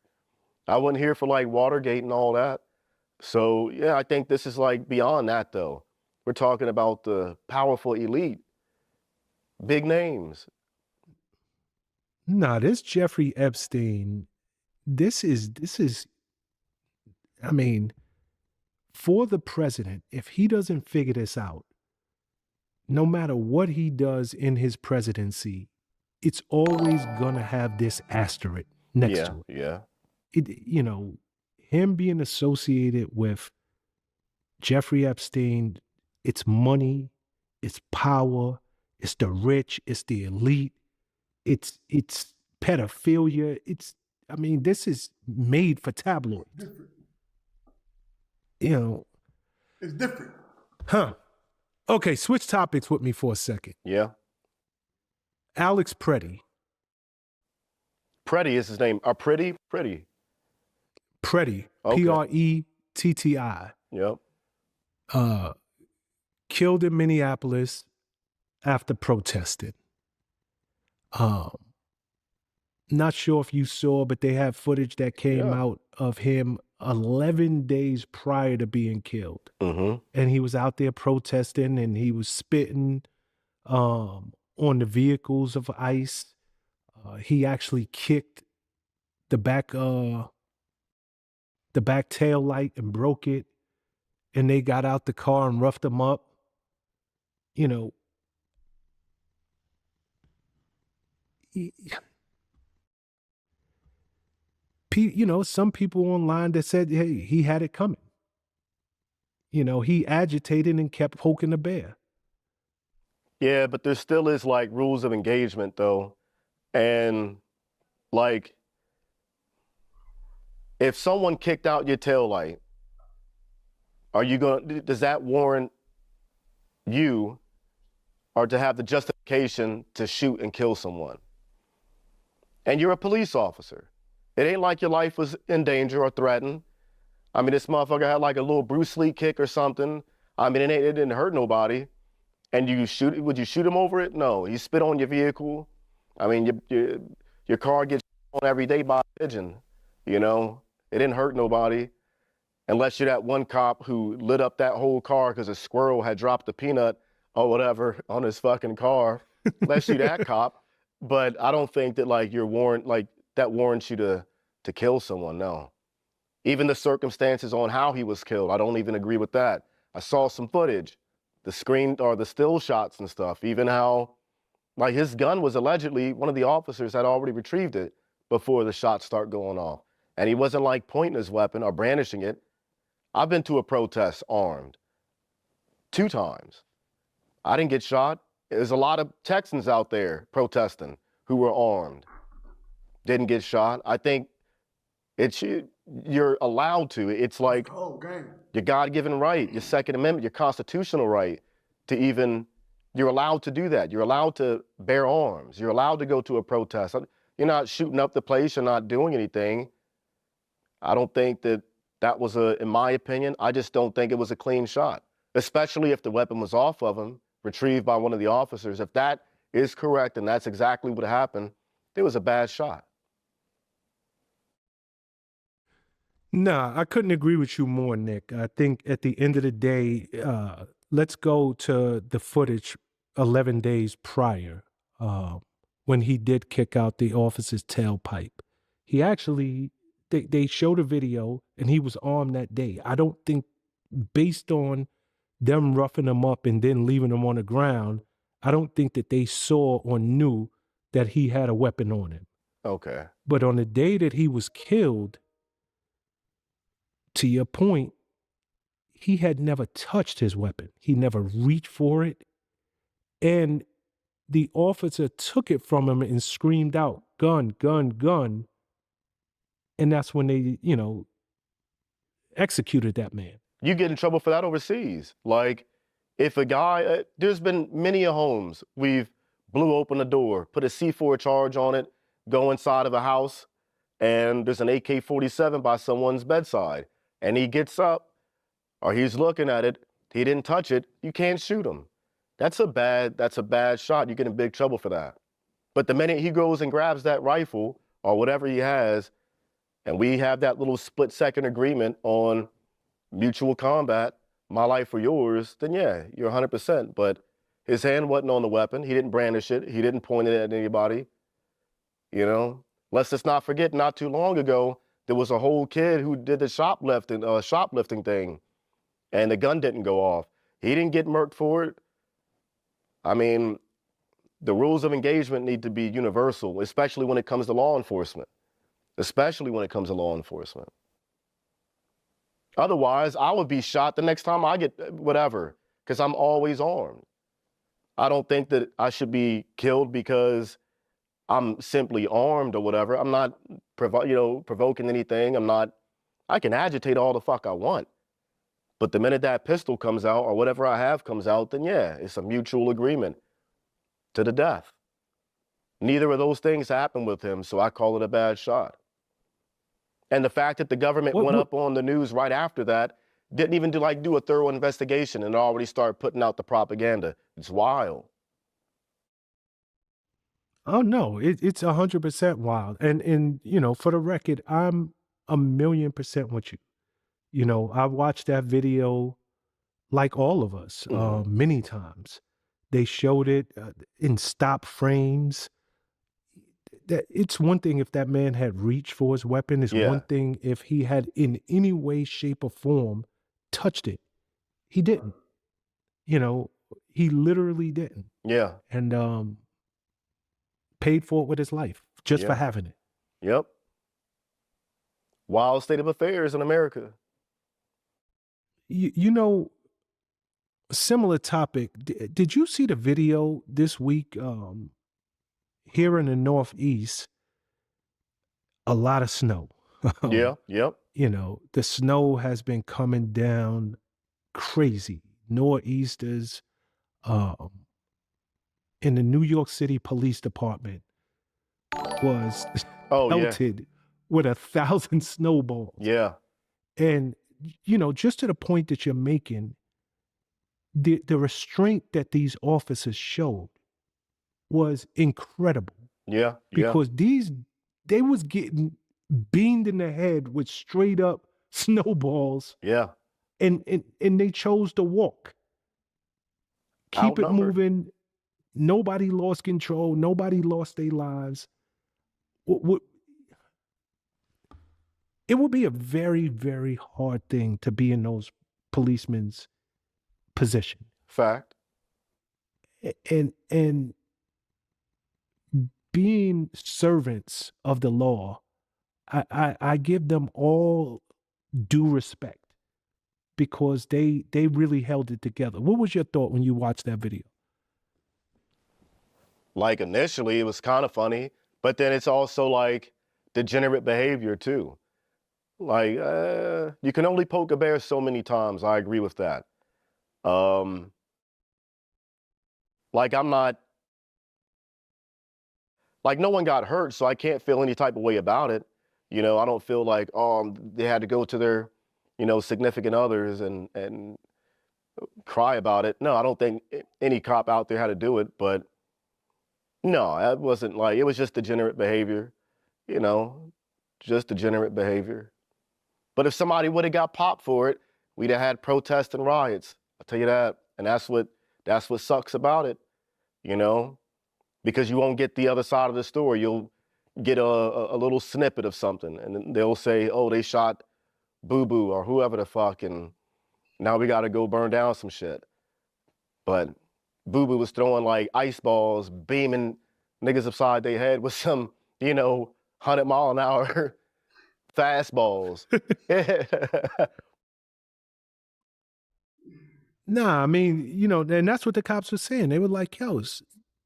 I wasn't here for like Watergate and all that. So yeah, I think this is like beyond that though. We're talking about the powerful elite, big names. Nah, this Jeffrey Epstein, this is, I mean, for the president, if he doesn't figure this out, no matter what he does in his presidency, it's always gonna have this asterisk next to it. Yeah. You know, him being associated with Jeffrey Epstein, it's money, it's power, it's the rich, it's the elite, it's pedophilia. I mean, this is made for tabloids. Different. You know. It's different. Huh. Okay, switch topics with me for a second. Yeah. Alex Pretty. Pretty is his name. Pretty? Pretty. Okay. Pretti. Yep. Killed in Minneapolis after protesting. Not sure if you saw, but they have footage that came out of him 11 days prior to being killed. Mm-hmm. And he was out there protesting, and he was spitting on the vehicles of ICE. He actually kicked the back tail light and broke it, and they got out the car and roughed him up. You know, some people online that said, hey, he had it coming. You know, he agitated and kept poking the bear. Yeah, but there still is like rules of engagement though. And like, if someone kicked out your taillight, does that warrant you or to have the justification to shoot and kill someone? And you're a police officer. It ain't like your life was in danger or threatened. I mean, this motherfucker had like a little Bruce Lee kick or something. I mean, it didn't hurt nobody. And would you shoot him over it? No. He spit on your vehicle. I mean, your car gets on every day by a pigeon, you know? It didn't hurt nobody. Unless you're that one cop who lit up that whole car because a squirrel had dropped a peanut or whatever on his fucking car. Unless you're that cop. But I don't think that like that warrants you to kill someone, no. Even the circumstances on how he was killed, I don't even agree with that. I saw some footage, the still shots and stuff, even how like his gun was allegedly, one of the officers had already retrieved it before the shots start going off. And he wasn't like pointing his weapon or brandishing it. I've been to a protest armed 2 times. I didn't get shot. There's a lot of Texans out there protesting who were armed. Didn't get shot. I think you're allowed to. It's like your God-given right, your Second Amendment, your constitutional right you're allowed to do that. You're allowed to bear arms. You're allowed to go to a protest. You're not shooting up the place. You're not doing anything. I don't think that was in my opinion, I just don't think it was a clean shot, especially if the weapon was off of him, retrieved by one of the officers. If that is correct and that's exactly what happened, it was a bad shot. Nah, I couldn't agree with you more, Nick. I think at the end of the day, let's go to the footage 11 days prior when he did kick out the officer's tailpipe. He actually, they showed a video and he was armed that day. I don't think based on them roughing him up and then leaving him on the ground, I don't think that they saw or knew that he had a weapon on him. Okay. But on the day that he was killed, to your point, he had never touched his weapon. He never reached for it. And the officer took it from him and screamed out, gun, gun, gun. And that's when they, executed that man. You get in trouble for that overseas. Like, if a guy, there's been many homes, we've blew open the door, put a C4 charge on it, go inside of a house, and there's an AK-47 by someone's bedside. And he gets up, or he's looking at it, he didn't touch it, you can't shoot him. That's a bad shot. You get in big trouble for that. But the minute he goes and grabs that rifle or whatever he has, and we have that little split-second agreement on mutual combat, my life or yours, then yeah, you're 100%. But his hand wasn't on the weapon. He didn't brandish it. He didn't point it at anybody. Let's just not forget, not too long ago, there was a whole kid who did the shoplifting thing, and the gun didn't go off. He didn't get murked for it. I mean, the rules of engagement need to be universal, especially when it comes to law enforcement. Especially when it comes to law enforcement. Otherwise, I would be shot the next time I get whatever, because I'm always armed. I don't think that I should be killed because I'm simply armed or whatever. I'm not, provoking anything. I can agitate all the fuck I want. But the minute that pistol comes out or whatever I have comes out, then yeah, it's a mutual agreement to the death. Neither of those things happened with him, so I call it a bad shot. And the fact that the government went up on the news right after that, didn't even do a thorough investigation and already start putting out the propaganda. It's wild. Oh no, it's 100% wild. And for the record, I'm 1,000,000% with you. I watched that video like all of us many times. They showed it in stop frames. That it's one thing if that man had reached for his weapon. It's one thing if he had in any way, shape, or form touched it. He didn't. He literally didn't. Yeah. And paid for it with his life just for having it. Yep. Wild state of affairs in America. Similar topic. Did you see the video this week? Here in the Northeast, a lot of snow. Yeah, yep. The snow has been coming down crazy. Nor'easters, in the New York City Police Department was pelted with 1,000 snowballs. Yeah. And, just to the point that you're making, the restraint that these officers showed was incredible. Yeah. Because they was getting beamed in the head with straight up snowballs. Yeah. And they chose to walk. Keep it moving. Nobody lost control. Nobody lost their lives. It would be a very, very hard thing to be in those policemen's position. Fact. And being servants of the law, I give them all due respect because they really held it together. What was your thought when you watched that video? Like initially it was kind of funny, but then it's also like degenerate behavior too. Like you can only poke a bear so many times. I agree with that. Like I'm not, like no one got hurt, so I can't feel any type of way about it. I don't feel like, they had to go to their, significant others and cry about it. No, I don't think any cop out there had to do it, but no, it wasn't like, it was just degenerate behavior, just degenerate behavior. But if somebody would have got popped for it, we'd have had protests and riots. I'll tell you that. And that's what sucks about it, because you won't get the other side of the story. You'll get a little snippet of something and they'll say, oh, they shot Boo Boo or whoever the fuck, and now we got to go burn down some shit. But Boo Boo was throwing like ice balls, beaming niggas upside their head with some, 100-mile-an-hour fastballs. Nah, I mean, and that's what the cops were saying. They were like, yo,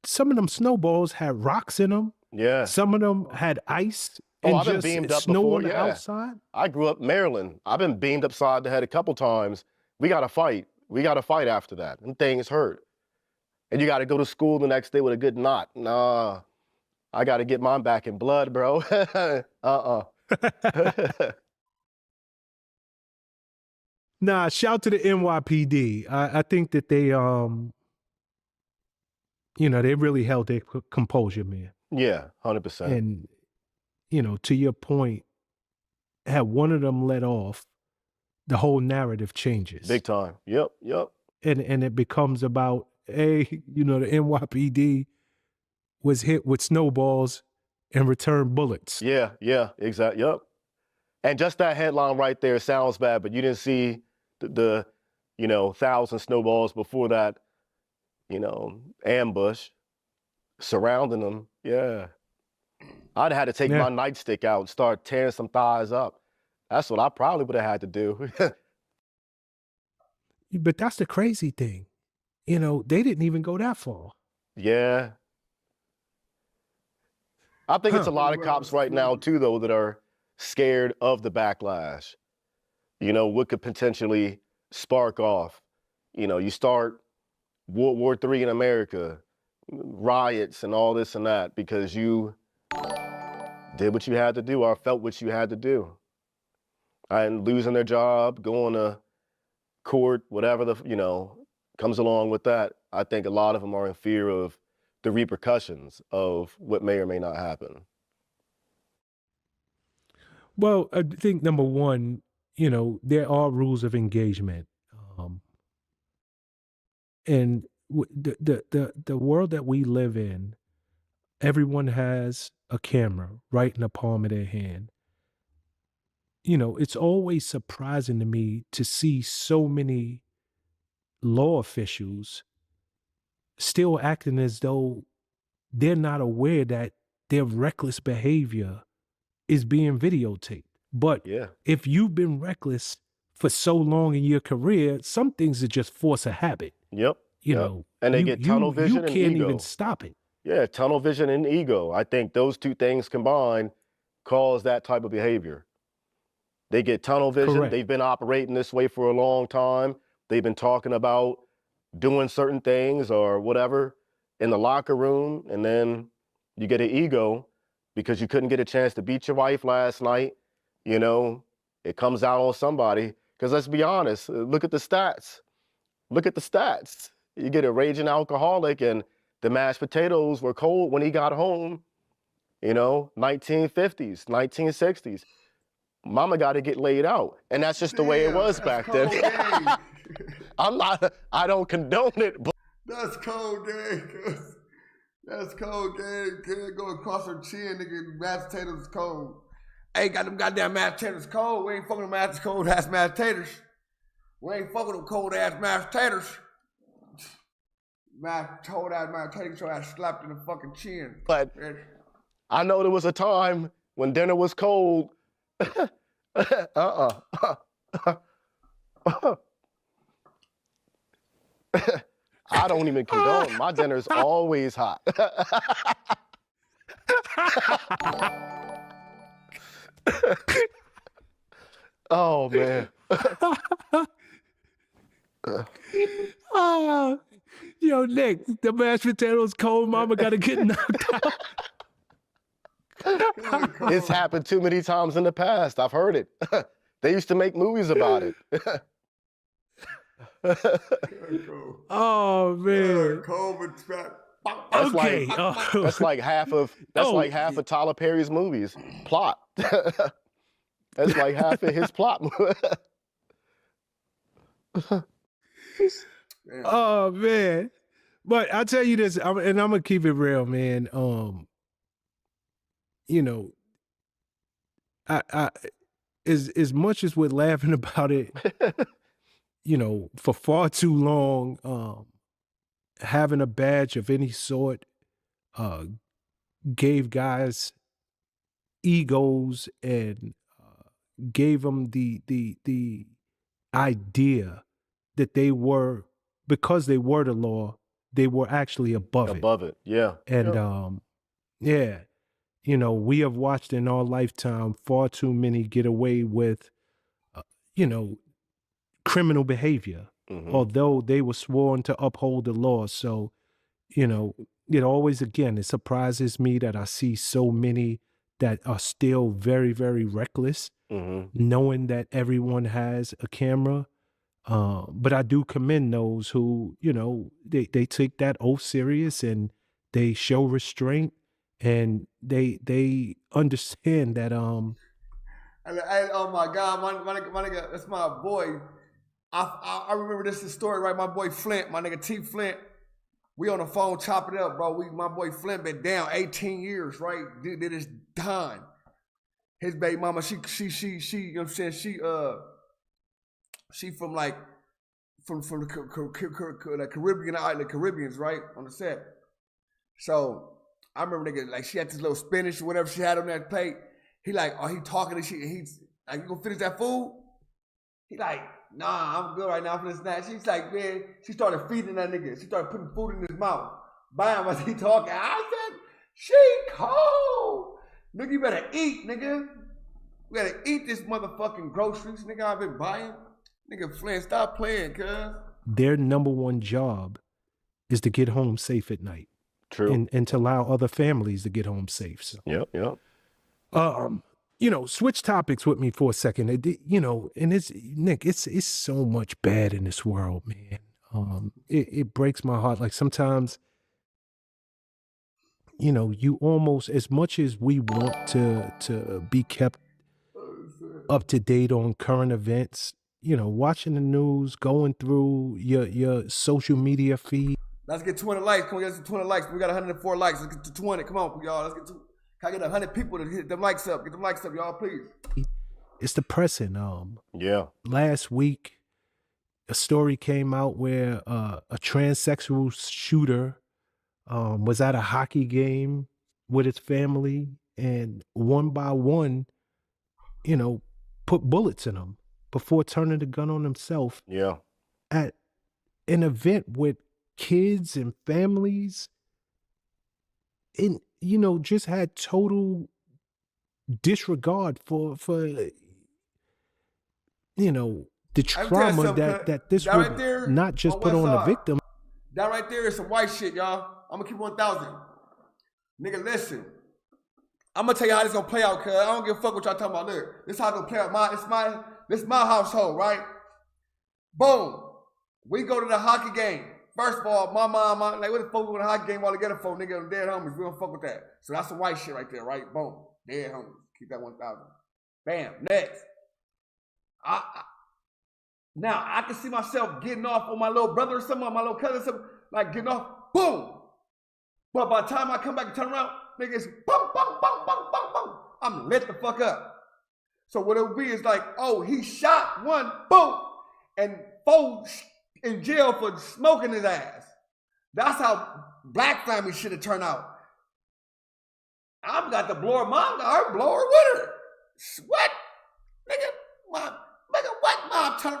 some of them snowballs had rocks in them. Yeah. Some of them had ice and I've been just beamed up snow before, on the outside. I grew up in Maryland. I've been beamed upside the head a couple times. We got to fight. We got to fight after that. And things hurt. And you got to go to school the next day with a good knot. Nah, I got to get mine back in blood, bro. Nah, shout to the NYPD. I think that they, they really held their composure, man. Yeah, 100%. And, to your point, had one of them let off, the whole narrative changes. Big time. Yep. And it becomes about, hey, the NYPD was hit with snowballs and returned bullets. Yeah, exactly. Yep. And just that headline right there sounds bad, but you didn't see the 1,000 snowballs before that ambush surrounding them. Yeah. I'd have had to take my nightstick out and start tearing some thighs up. That's what I probably would have had to do. But that's the crazy thing. They didn't even go that far. Yeah. I think it's a lot of cops right now, too, though, that are scared of the backlash. What could potentially spark off. You start World War III in America, riots and all this and that because you did what you had to do or felt what you had to do. And losing their job, going to court, whatever comes along with that. I think a lot of them are in fear of the repercussions of what may or may not happen. Well, I think number one, there are rules of engagement. And the world that we live in, everyone has a camera right in the palm of their hand. It's always surprising to me to see so many law officials still acting as though they're not aware that their reckless behavior is being videotaped. But if you've been reckless for so long in your career, some things are just force of habit. Yep. And they get tunnel vision and ego. You can't even stop it. Yeah, tunnel vision and ego. I think those two things combined cause that type of behavior. They get tunnel vision. Correct. They've been operating this way for a long time. They've been talking about doing certain things or whatever in the locker room, and then you get an ego because you couldn't get a chance to beat your wife last night. It comes out on somebody. Because let's be honest, look at the stats. Look at the stats. You get a raging alcoholic and the mashed potatoes were cold when he got home, 1950s, 1960s. Mama got to get laid out. And that's just the way it was back then. I don't condone it, but. That's cold game. That's cold game. Kid go across her chin, nigga, mashed potatoes cold. Hey, got them goddamn mashed potatoes cold. We ain't fucking with mashed cold ass mashed potatoes. We ain't fucking with cold ass mashed potatoes. Cold ass mashed potatoes, your ass slapped in the fucking chin. But I know there was a time when dinner was cold. I don't even condone. My dinner's always hot. Oh, man. Yo, Nick, the mashed potatoes cold, mama got to get knocked out. It's happened too many times in the past. I've heard it. They used to make movies about it. Oh, man. That's like half of Tyler Perry's movies. Plot. That's like half of his plot. Oh, man. But I'll tell you this, and I'm going to keep it real, man. I as much as we're laughing about it, for far too long, having a badge of any sort gave guys egos and gave them the idea that they were, because they were the law, they were actually above it. Yeah. And we have watched in our lifetime far too many get away with, criminal behavior, although they were sworn to uphold the law. So, it always, again, it surprises me that I see so many that are still very, very reckless, knowing that everyone has a camera. But I do commend those who, they take that oath serious and they show restraint and they understand that. Oh my God, my nigga, that's my boy. I remember this story, right? My boy Flint, my nigga T Flint. We on the phone chopping it up, bro. My boy Flint been down 18 years, right? Did his time. His baby mama, she, you know what I'm saying? She from like from the Caribbean island, the Caribbeans, right, on the set. So I remember nigga, like she had this little spinach or whatever she had on that plate. He like, oh, he talking and shit. And he's like, you gonna finish that food? He like, nah, I'm good right now for this snack. She's like, man, she started feeding that nigga. She started putting food in his mouth. Bam, as he talking. I said, she cold. Nigga, you better eat, nigga. We gotta eat this motherfucking groceries, nigga. I've been buying. Nigga, Flynn, stop playing, cuz. Their number one job is to get home safe at night. True. And to allow other families to get home safe. So, Yep. you know, switch topics with me for a second. You know, and it's Nick, it's so much bad in this world, man. It breaks my heart. Like sometimes, you know, you almost, as much as we want to be kept up to date on current events, you know, watching the news, going through your social media feed. Let's get 200 likes. Come on, get us to 200 likes. We got 104 likes. Let's get to 20. Come on, y'all. Let's get to. Can I get 100 people to hit them likes up? Get them likes up, y'all, please. It's depressing. Yeah. Last week, a story came out where a transsexual shooter was at a hockey game with his family, and one by one, you know, put bullets in them before turning the gun on himself. Yeah. At an event with kids and families, and you know, just had total disregard for you know, the trauma that this would right there, not just put on the victim. That right there is some white shit, y'all. I'm gonna keep 1,000. Nigga, listen. I'm gonna tell you how this gonna play out, cuz I don't give a fuck what y'all talking about. Look, this is how it's gonna play out. This is my household, right? Boom. We go to the hockey game. First of all, my mom, like, what the fuck we going to hockey game all together for, nigga? Them dead homies. We don't fuck with that. So that's some white shit right there, right? Boom. Dead homies. Keep that 1,000. Bam. Next. Now, I can see myself getting off on my little brother or something, my little cousin or something, like getting off. Boom. But by the time I come back and turn around, nigga, it's boom, boom, boom, boom, boom, boom. I'm lit the fuck up. So what it'll be is like, oh, he shot one, boom, and four in jail for smoking his ass. That's how black family should have turned out. I've got the blower, mom got her blower with her. What? Nigga, what? Mom turn, boom,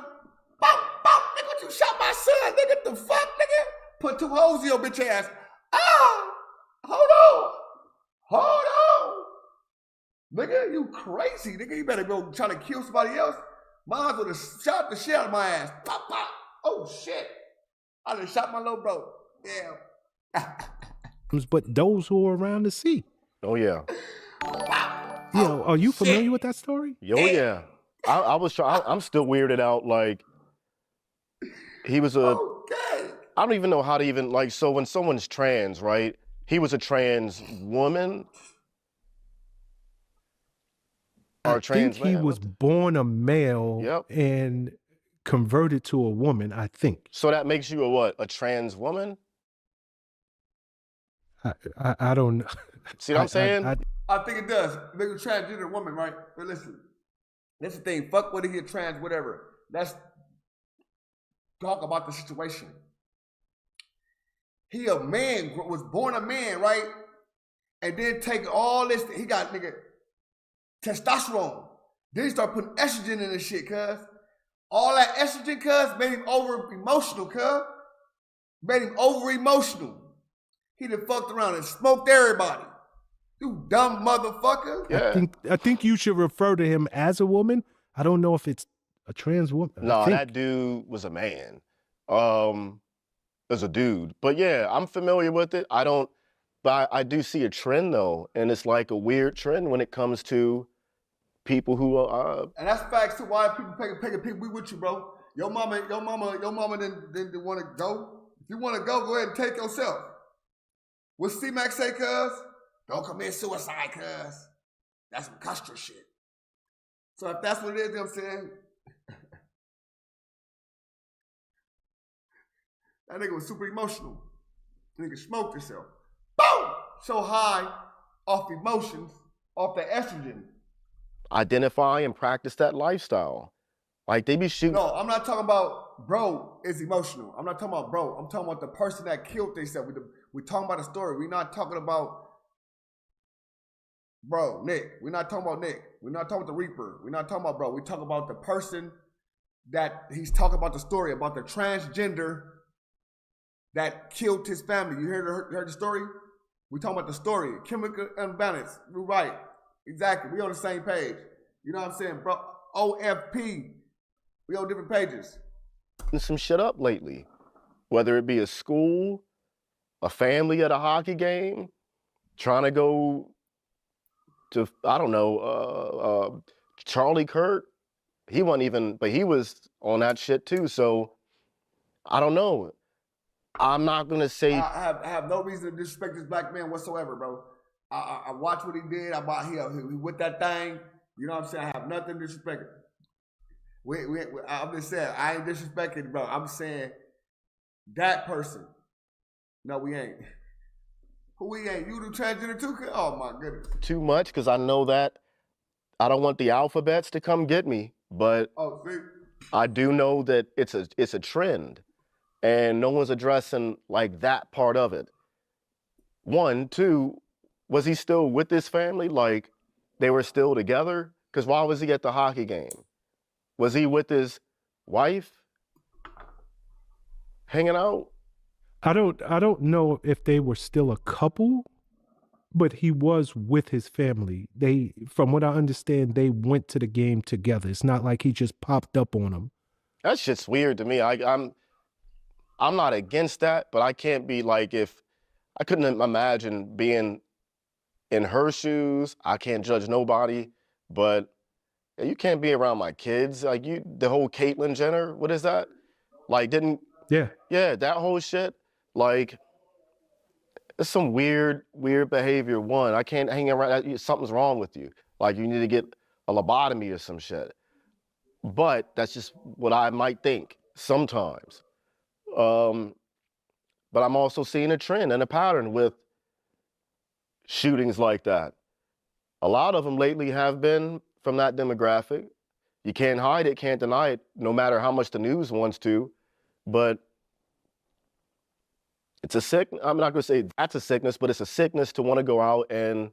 boom, nigga, what you shot my son, nigga, the fuck, nigga? Put 2 holes in your bitch ass. Ah, hold on. Nigga, you crazy, nigga, you better go try to kill somebody else. Mom would have shot the shit out of my ass. Pop, pop. Oh, shit. I done shot my little bro. Yeah. But those who are around to see. Oh, yeah. You know, are you familiar with that story? Oh, yeah. I'm still weirded out. Like, he was Okay. I don't even know how to even, like, so when someone's trans, right? He was a trans woman or a trans man. He was born a male and converted to a woman, I think. So that makes you a what? A trans woman? I don't know. See what I'm saying? I think it does. Make a transgender woman, right? But listen, that's the thing. Fuck whether he a trans, whatever. Let's talk about the situation. He a man, was born a man, right? And then take all this, he got nigga testosterone. Then he start putting estrogen in this shit, cuz. All that estrogen, cuz, made him over emotional, cuz. Made him over emotional. He done fucked around and smoked everybody. You dumb motherfucker. Yeah. I think you should refer to him as a woman. I don't know if it's a trans woman. No, that dude was a man. As a dude. But yeah, I'm familiar with it. But I do see a trend though, and it's like a weird trend when it comes to people who are. And that's facts too. Why people pay people be with you, bro? Your mama didn't want to go. If you want to go ahead and take yourself. What C-Mac say, cuz? Don't commit suicide, cuz. That's some Castro shit. So if that's what it is, you know what I'm saying? That nigga was super emotional. Nigga smoked himself. Boom! So high off emotions, off the estrogen. Identify and practice that lifestyle. Like they be shooting. No, I'm not talking about bro is emotional. I'm not talking about bro. I'm talking about the person that killed themselves. We're talking about a story. We're not talking about bro, Nick. We're not talking about Nick. We're not talking about the Reaper. We're not talking about bro. We're talking about the person that he's talking about the story, about the transgender that killed his family. You heard the story? We're talking about the story. Chemical imbalance. We're right. Exactly. We on the same page. You know what I'm saying, bro? OFP. We on different pages. Some shit up lately, whether it be a school, a family at a hockey game, trying to go to, I don't know, Charlie Kirk. He wasn't even, but he was on that shit too. So I don't know. I'm not gonna say I have no reason to disrespect this black man whatsoever, bro. I watched what he did. He with that thing. You know what I'm saying? I have nothing to disrespect. I'm just saying, I ain't disrespecting, bro. I'm saying that person. No, we ain't. Who we ain't? You do transgender too? Oh my goodness. Too much, because I know that I don't want the alphabets to come get me, but I do know that it's a trend, and no one's addressing like that part of it. One, two, was he still with his family? Like they were still together? Because why was he at the hockey game? Was he with his wife hanging out? I don't know if they were still a couple, but he was with his family. They, from what I understand, they went to the game together. It's not like he just popped up on them. That shit's weird to me. I'm not against that, but I can't be like, if I couldn't imagine being in her shoes. I can't judge nobody, but you can't be around my kids. Like the whole Caitlyn Jenner, what is that? Like yeah, that whole shit. Like it's some weird behavior. One, I can't hang around. Something's wrong with you. Like you need to get a lobotomy or some shit. But that's just what I might think sometimes. But I'm also seeing a trend and a pattern with shootings like that. A lot of them lately have been from that demographic. You can't hide it, can't deny it, no matter how much the news wants to. But it's a sickness. I'm not going to say that's a sickness, but it's a sickness to want to go out and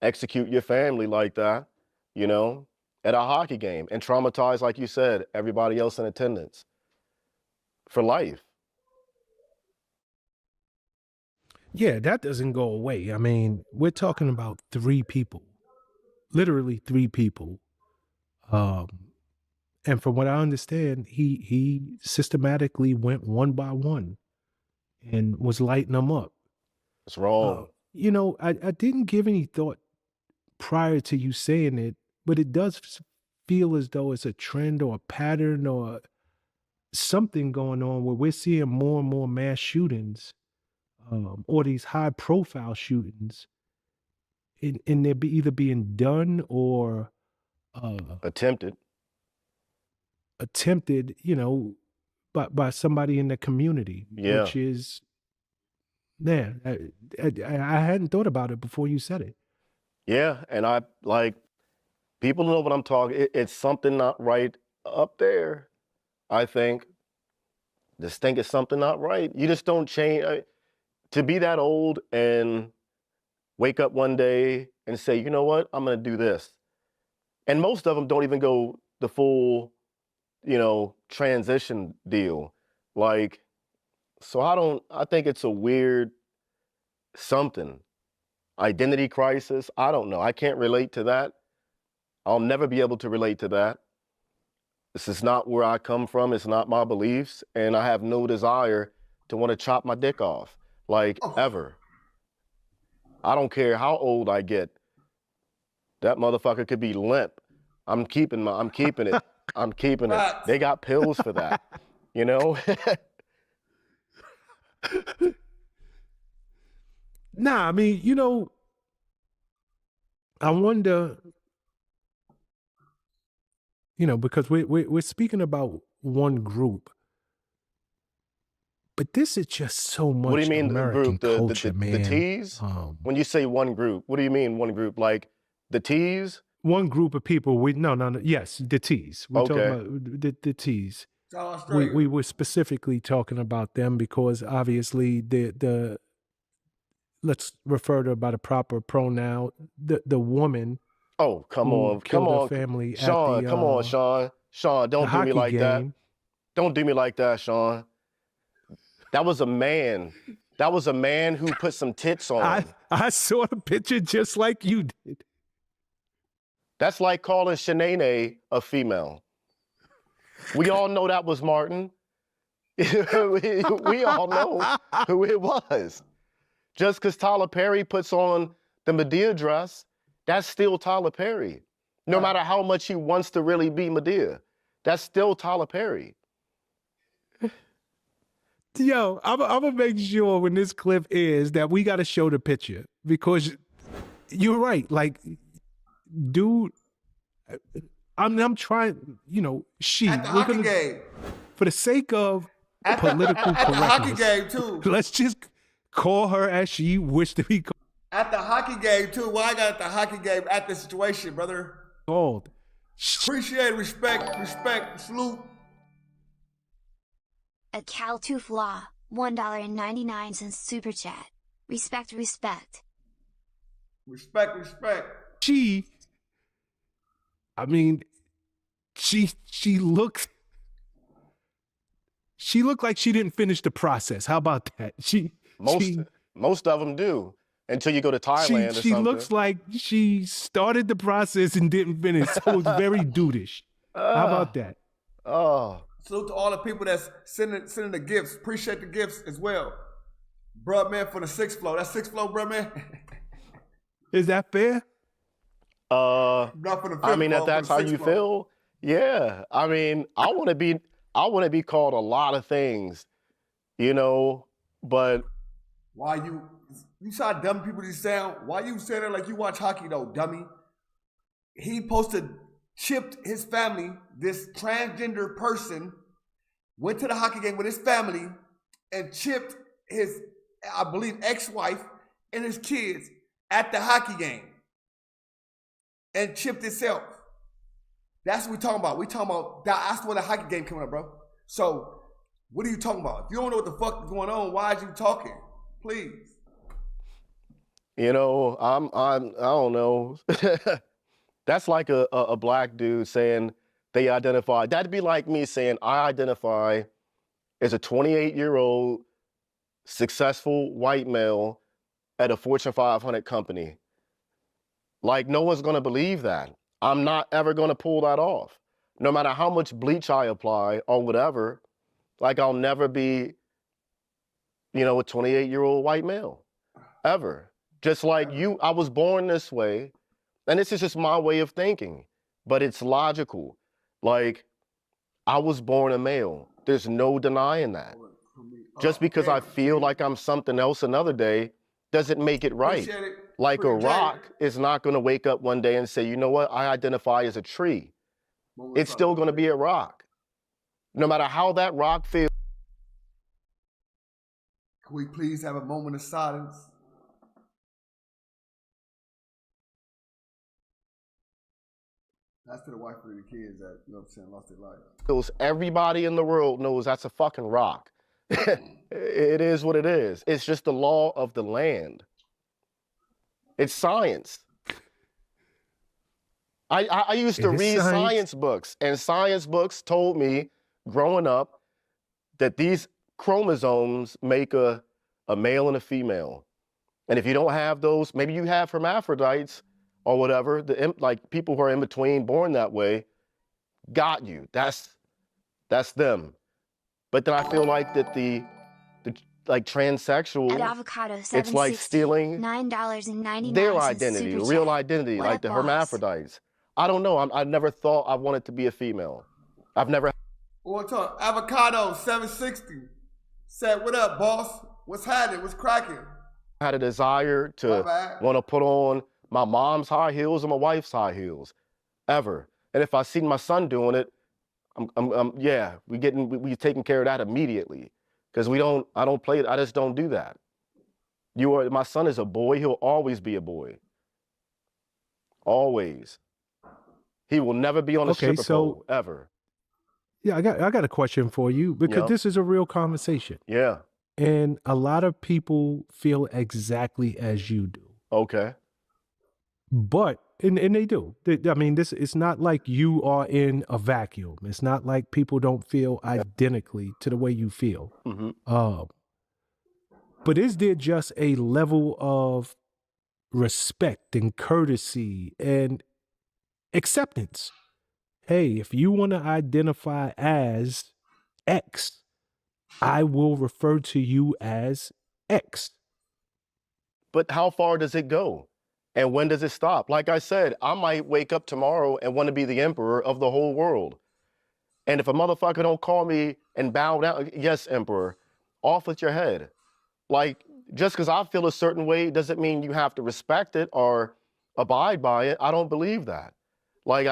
execute your family like that, you know, at a hockey game and traumatize, like you said, everybody else in attendance for life. Yeah, that doesn't go away. I mean, we're talking about 3 people, literally 3 people. And from what I understand, he systematically went one by one and was lighting them up. It's wrong. You know, I didn't give any thought prior to you saying it, but it does feel as though it's a trend or a pattern or something going on where we're seeing more and more mass shootings, or these high profile shootings, and they're either being done or attempted, you know, by somebody in the community, yeah. Which is, man, I hadn't thought about it before you said it. Yeah, and I like, people know what I'm talking. It's something not right up there, I think. Just think it's something not right. You just don't change. To be that old and wake up one day and say, you know what, I'm going to do this. And most of them don't even go the full, you know, transition deal. Like, so I think it's a weird something. Identity crisis, I don't know. I can't relate to that. I'll never be able to relate to that. This is not where I come from. It's not my beliefs. And I have no desire to want to chop my dick off, like, ever. I don't care how old I get. That motherfucker could be limp. I'm keeping it. I'm keeping it. They got pills for that, you know? Nah, I mean, you know, I wonder, you know, because we're speaking about one group, but this is just so much. What do you mean, American group? culture, man. The T's? When you say one group, what do you mean one group? Like the T's? One group of people. No. Yes, the T's. We're talking about the T's. South Australia. We were specifically talking about them because obviously the let's refer to by the proper pronoun, the woman. Oh, come who on, killed come her on, family Sean, at the come on, Sean. Sean, don't do me hockey like that. game. Don't do me like that, Sean. That was a man. That was a man who put some tits on. I saw the picture just like you did. That's like calling Shanae a female. We all know that was Martin. we all know who it was. Just because Tyler Perry puts on the Madea dress, that's still Tyler Perry. No matter how much he wants to really be Madea, that's still Tyler Perry. Yo, I'm gonna make sure when this clip is that we got to show the picture because you're right. Like, dude, I'm trying. You know, at the hockey game. For the sake of political at the hockey correctness, game too. let's just call her as she wished to be at the hockey game too. Why I got at the hockey game at the situation, brother? called. Appreciate, respect, salute. At Cal2Flaw, $1.99 super chat. Respect. Respect. I mean, she looked like she didn't finish the process. How about that? Most of them do until you go to Thailand or something. She looks like she started the process and didn't finish. So it was very dudeish. How about that? Oh. Salute to all the people that's sending the gifts. Appreciate the gifts as well. Bruh, man, for the 6th floor. That's 6th floor, bruh, man. Is that fair? Not for the 5th I mean, floor, if that's how you floor. feel, yeah. I mean, I want to be called a lot of things, you know, but why you saw dumb people just sound? Why you saying that like you watch hockey though, dummy? He posted, chipped his family. This transgender person went to the hockey game with his family and chipped his, I believe, ex-wife and his kids at the hockey game and chipped himself. That's what we're talking about. We talking about that's where the hockey game coming up, bro. So what are you talking about? If you don't know what the fuck is going on, why are you talking? Please. You know, I don't know. That's like a black dude saying they identify. That'd be like me saying I identify as a 28-year-old successful white male at a Fortune 500 company. Like, no one's gonna believe that. I'm not ever gonna pull that off. No matter how much bleach I apply or whatever, like I'll never be, you know, a 28-year-old white male, ever. Just like you, I was born this way, and this is just my way of thinking, but it's logical. Like, I was born a male. There's no denying that. Just because I feel like I'm something else another day doesn't make it right. Like a rock is not gonna wake up one day and say, you know what, I identify as a tree. It's still gonna be a rock. No matter how that rock feels. Can we please have a moment of silence? That's to the wife and the kids that, you know what I'm saying, lost their life. Everybody in the world knows that's a fucking rock. It is what it is. It's just the law of the land. It's science. I used to read science books, and science books told me growing up that these chromosomes make a male and a female. And if you don't have those, maybe you have hermaphrodites or whatever, like people who are in between, born that way, got you. That's them. But then I feel like that the like transsexual, it's like stealing their identity, the real identity, like the hermaphrodites. I don't know. I never thought I wanted to be a female. I've never. What's up? Avocado 760 said, "What up, boss? What's happening? What's cracking?" I had a desire to want to put on my mom's high heels or my wife's high heels, ever. And if I seen my son doing it, yeah, we taking care of that immediately, because I don't play it. I just don't do that. My son is a boy. He'll always be a boy. Always. He will never be on a stripper pole, ever. Yeah, I got a question for you because Yep. this is a real conversation. Yeah. And a lot of people feel exactly as you do. Okay. But and they do. I mean, this it's not like you are in a vacuum. It's not like people don't feel identically to the way you feel. Mm-hmm. But is there just a level of respect and courtesy and acceptance? Hey, if you want to identify as X, I will refer to you as X. But how far does it go? And when does it stop? Like I said, I might wake up tomorrow and want to be the emperor of the whole world. And if a motherfucker don't call me and bow down, yes, emperor, off with your head. Like, just because I feel a certain way doesn't mean you have to respect it or abide by it. I don't believe that. Like,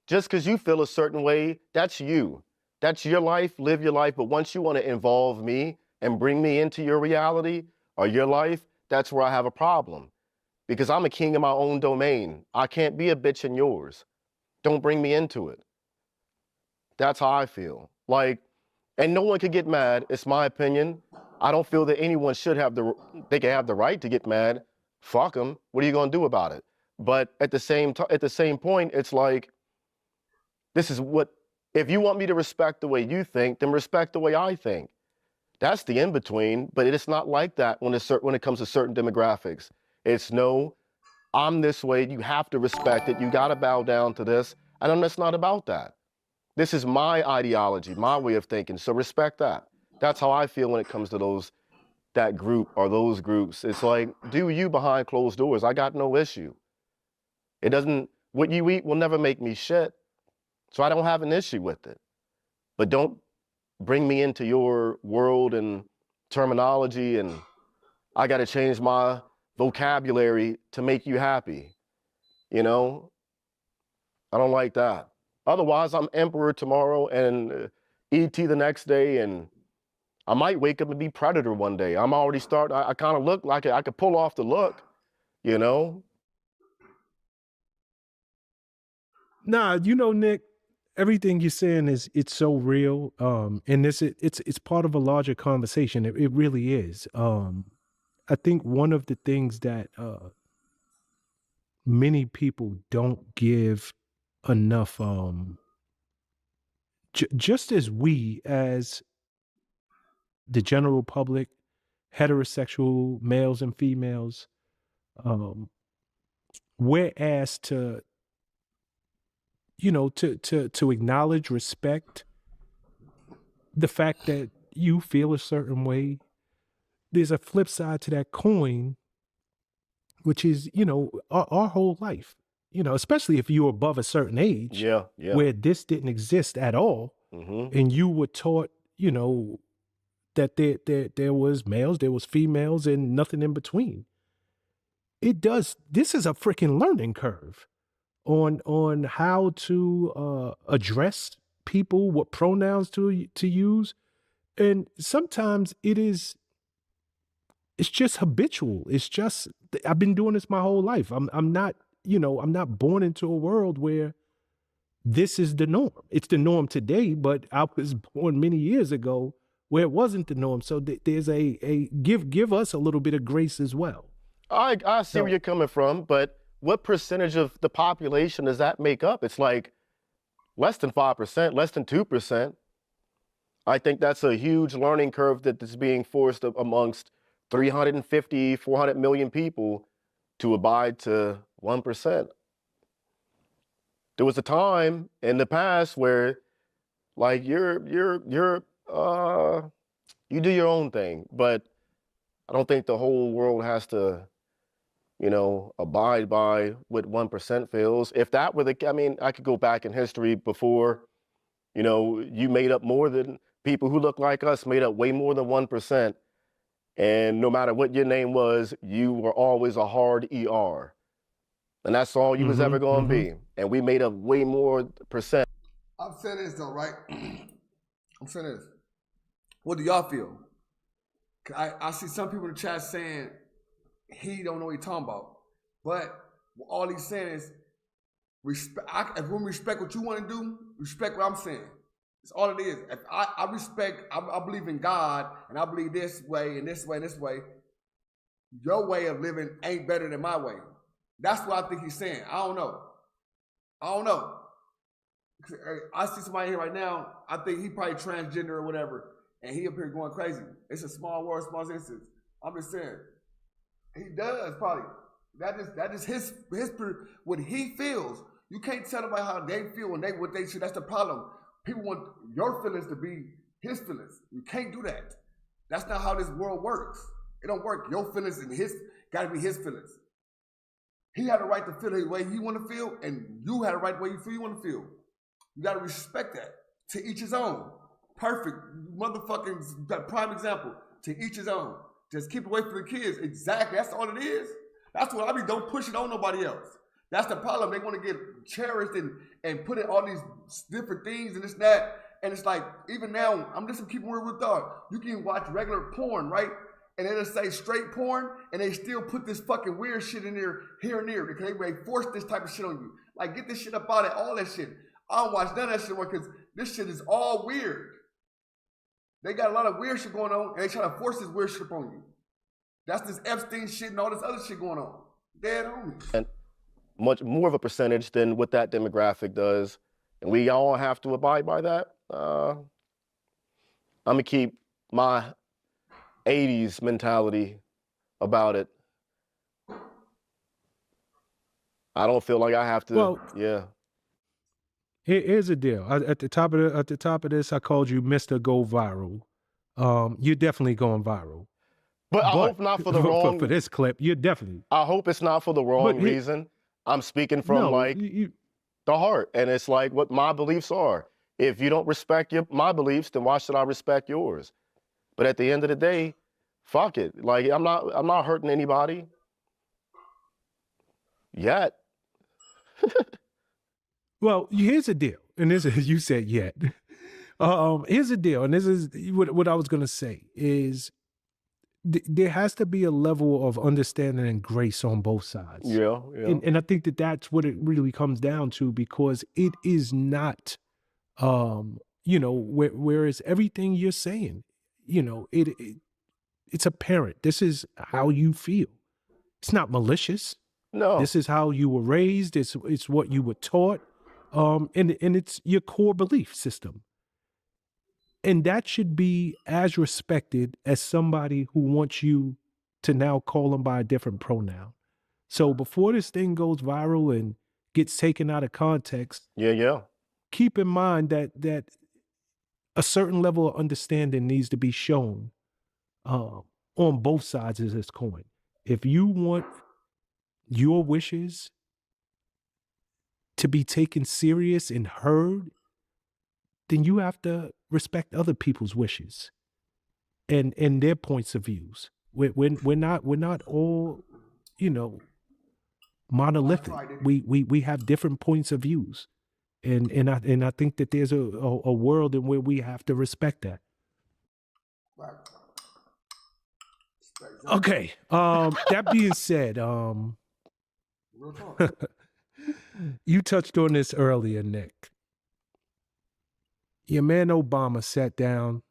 just because you feel a certain way, that's you. That's your life, live your life. But once you want to involve me and bring me into your reality or your life, that's where I have a problem. Because I'm a king in my own domain. I can't be a bitch in yours. Don't bring me into it. That's how I feel. Like, and no one could get mad. It's my opinion. I don't feel that anyone should have they can have the right to get mad. Fuck them. What are you gonna do about it? But at the same point, it's like, this is what, if you want me to respect the way you think, then respect the way I think. That's the in-between, but it's not like that when it comes to certain demographics. It's no, I'm this way, you have to respect it, you gotta bow down to this, and it's not about that. This is my ideology, my way of thinking, so respect that. That's how I feel when it comes to that group or those groups. It's like, do you behind closed doors, I got no issue. What you eat will never make me shit, so I don't have an issue with it. But don't bring me into your world and terminology, and I got to change my vocabulary to make you happy. You know, I don't like that. Otherwise, I'm emperor tomorrow and ET the next day, and I might wake up and be predator one day. I'm already starting. I kind of look like I could pull off the look, you know. Nah, Nick, everything you're saying it's so real. And it's part of a larger conversation. It really is. I think one of the things that many people don't give enough just as we as the general public, heterosexual males and females, we're asked to to acknowledge, respect the fact that you feel a certain way. There's a flip side to that coin, which is, our whole life, especially if you're above a certain age, Yeah. where this didn't exist at all. Mm-hmm. And you were taught, that there was males, there was females, and nothing in between. This is a freaking learning curve on how to address people, what pronouns to use. And sometimes it's just habitual. It's just, I've been doing this my whole life. I'm not born into a world where this is the norm. It's the norm today, but I was born many years ago where it wasn't the norm. So there's a give us a little bit of grace as well. I see where you're coming from, but what percentage of the population does that make up? It's like less than 5%, less than 2%. I think that's a huge learning curve that is being forced amongst 350, 400 million people to abide to 1%. There was a time in the past where, like, you do your own thing, but I don't think the whole world has to, abide by what 1% feels. If that were I could go back in history before, you made up more than people who look like us made up way more than 1%. And no matter what your name was, you were always a hard ER. And that's all you was ever going to be. And we made up way more percent. I'm saying this though, right? I'm saying this. What do y'all feel? I see some people in the chat saying he don't know what he's talking about. But all he's saying is, respect. If we respect what you want to do, respect what I'm saying. It's all it is. If I respect, I believe in God, and I believe this way and this way and this way. Your way of living ain't better than my way. That's what I think he's saying. I don't know. I see somebody here right now. I think he probably transgender or whatever, and he up here going crazy. It's a small world, small instance. I'm just saying, he does probably. That is his what he feels. You can't tell them how they feel and what they should. That's the problem. People want your feelings to be his feelings. You can't do that. That's not how this world works. It don't work. Your feelings and his got to be his feelings. He had a right to feel the way he want to feel, and you had a right the way you feel you want to feel. You got to respect that. To each his own. Perfect. Motherfucking prime example. To each his own. Just keep it away from the kids. Exactly. That's all it is. That's what I mean. Don't push it on nobody else. That's the problem. They want to get cherished and put in all these different things and this and that. And it's like, even now, I'm just keeping real with thought. You can watch regular porn, right? And it'll say straight porn, and they still put this fucking weird shit in there here and there because they force this type of shit on you. Like, get this shit up out of all that shit. I don't watch none of that shit because this shit is all weird. They got a lot of weird shit going on, and they try to force this weird shit on you. That's this Epstein shit and all this other shit going on. Dead on me. And much more of a percentage than what that demographic does. And we all have to abide by that. I'm going to keep my 80s mentality about it. I don't feel like I have to, Well, yeah. Here's the deal. At the top of this, I called you Mr. Go Viral. You're definitely going viral. But I hope not for the wrong... For this clip, you're definitely... I hope it's not for the wrong reason. I'm speaking from the heart. And it's like what my beliefs are. If you don't respect my beliefs, then why should I respect yours? But at the end of the day, fuck it. Like, I'm not hurting anybody yet. Well, here's the deal. And this is, you said yet. Here's the deal. And this is what I was going to say is there has to be a level of understanding and grace on both sides. Yeah. And I think that's what it really comes down to, because it is not, whereas everything you're saying, it's apparent. This is how you feel. It's not malicious. No. This is how you were raised. It's what you were taught. And it's your core belief system. And that should be as respected as somebody who wants you to now call them by a different pronoun. So before this thing goes viral and gets taken out of context, keep in mind that a certain level of understanding needs to be shown on both sides of this coin. If you want your wishes to be taken serious and heard, then you have to respect other people's wishes and their points of views. We're not all, monolithic. We have different points of views, and I think that there's a world in where we have to respect that. Okay. That being said, you touched on this earlier, Nick. Your man Obama sat down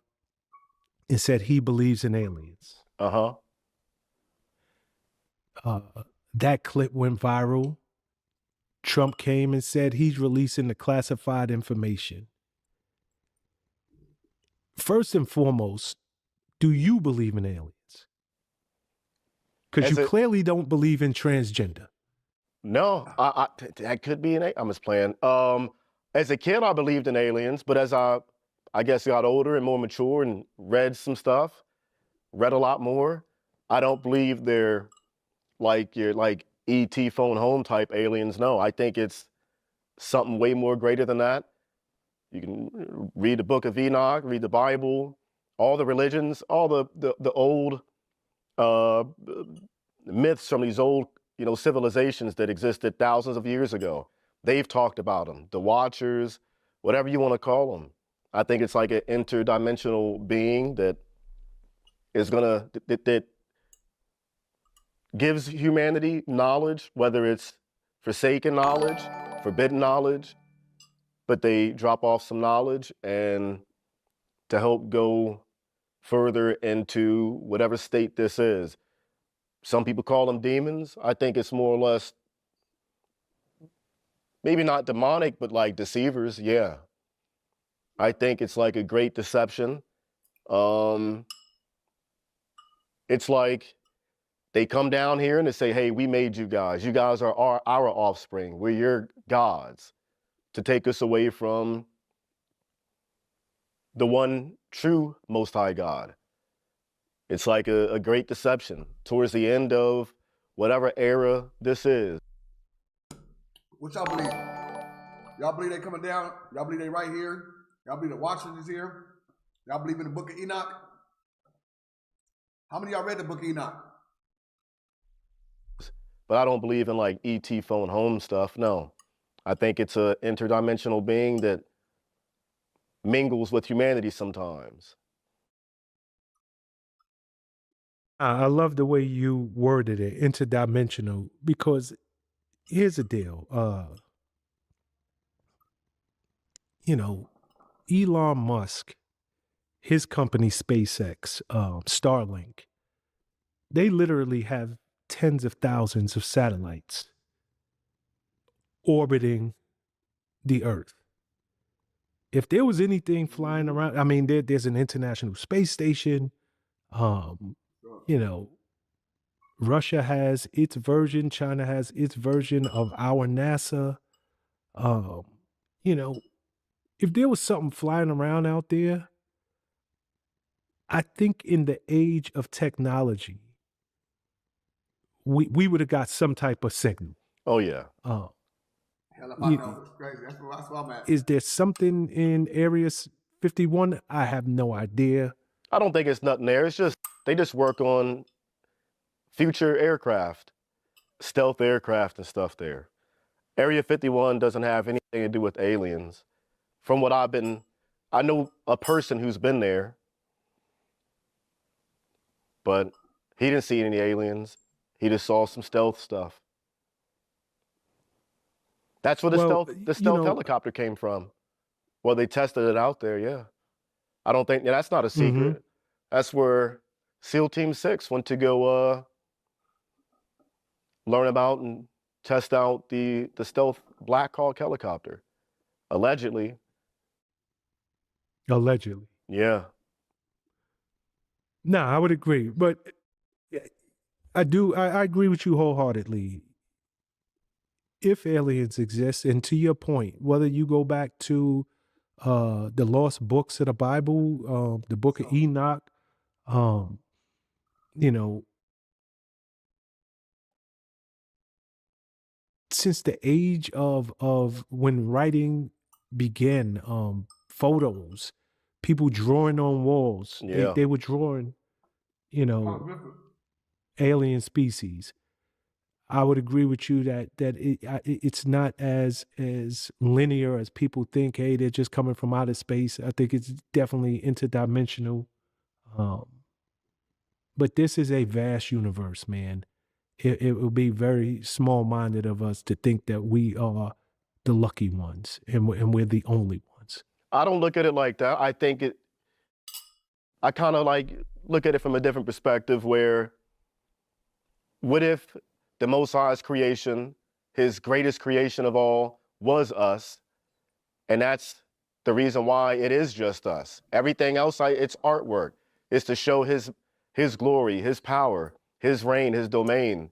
and said he believes in aliens. That clip went viral. Trump came and said he's releasing the classified information. First and foremost, do you believe in aliens? Because you clearly don't believe in transgender. No, that could be I'm just playing. As a kid, I believed in aliens, but as I guess got older and more mature and read some stuff, read a lot more, I don't believe they're like your E.T. phone home type aliens. No, I think it's something way more greater than that. You can read the Book of Enoch, read the Bible, all the religions, all the old myths from these old civilizations that existed thousands of years ago. They've talked about them, the Watchers, whatever you want to call them. I think it's like an interdimensional being that is that gives humanity knowledge, whether it's forsaken knowledge, forbidden knowledge, but they drop off some knowledge and to help go further into whatever state this is. Some people call them demons. I think it's more or less, maybe not demonic, but like deceivers, yeah. I think it's like a great deception. It's like they come down here and they say, hey, we made you guys. You guys are our offspring. We're your gods, to take us away from the one true Most High God. It's like a great deception towards the end of whatever era this is. What y'all believe? Y'all believe they coming down? Y'all believe they right here? Y'all believe the Watchers is here? Y'all believe in the Book of Enoch? How many of y'all read the Book of Enoch? But I don't believe in like ET phone home stuff, no. I think it's an interdimensional being that mingles with humanity sometimes. I love the way you worded it, interdimensional, because here's the deal. Elon Musk, his company SpaceX, Starlink, they literally have tens of thousands of satellites orbiting the Earth. If there was anything flying around, I mean, there's an International Space Station. Russia has its version. China has its version of our NASA. If there was something flying around out there, I think in the age of technology, we would have got some type of signal. Oh, yeah. Hell if I know. It's crazy. That's where I'm at. Is there something in Area 51? I have no idea. I don't think it's nothing there. It's just, they just work on future aircraft, stealth aircraft and stuff there. Area 51 doesn't have anything to do with aliens. From what I know a person who's been there, but he didn't see any aliens. He just saw some stealth stuff. That's where the stealth helicopter came from. Well, they tested it out there, yeah. I don't think, that's not a secret. Mm-hmm. That's where SEAL Team 6 went to go learn about and test out the stealth Black Hawk helicopter. Allegedly. Allegedly. Yeah. No, I would agree. But I agree with you wholeheartedly. If aliens exist, and to your point, whether you go back to the lost books of the Bible, the Book of Enoch, since the age of when writing began, photos, people drawing on walls, yeah. they were drawing, alien species. I would agree with you that it's not as linear as people think. Hey, they're just coming from outer space. I think it's definitely interdimensional. But this is a vast universe, man. It would be very small-minded of us to think that we are the lucky ones and we're the only ones. I don't look at it like that. I kind of like look at it from a different perspective where, what if the Most High's creation, his greatest creation of all, was us, and that's the reason why it is just us. Everything else, it's artwork. It's to show his glory, his power, his reign, his domain,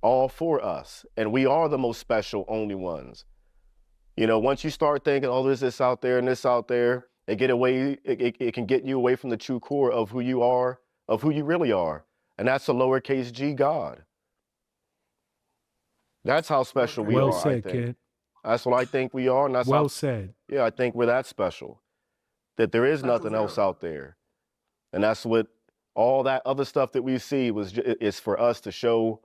all for us. And we are the most special, only ones. Once you start thinking, oh, there's this out there and this out there, it can get you away from the true core of who you are, of who you really are. And that's a lowercase g God. That's how special we are, well said, I think. Kid. That's what I think we are. And that's well said. Yeah, I think we're that special. That there is nothing else out there. And that's what all that other stuff that we see is for us to show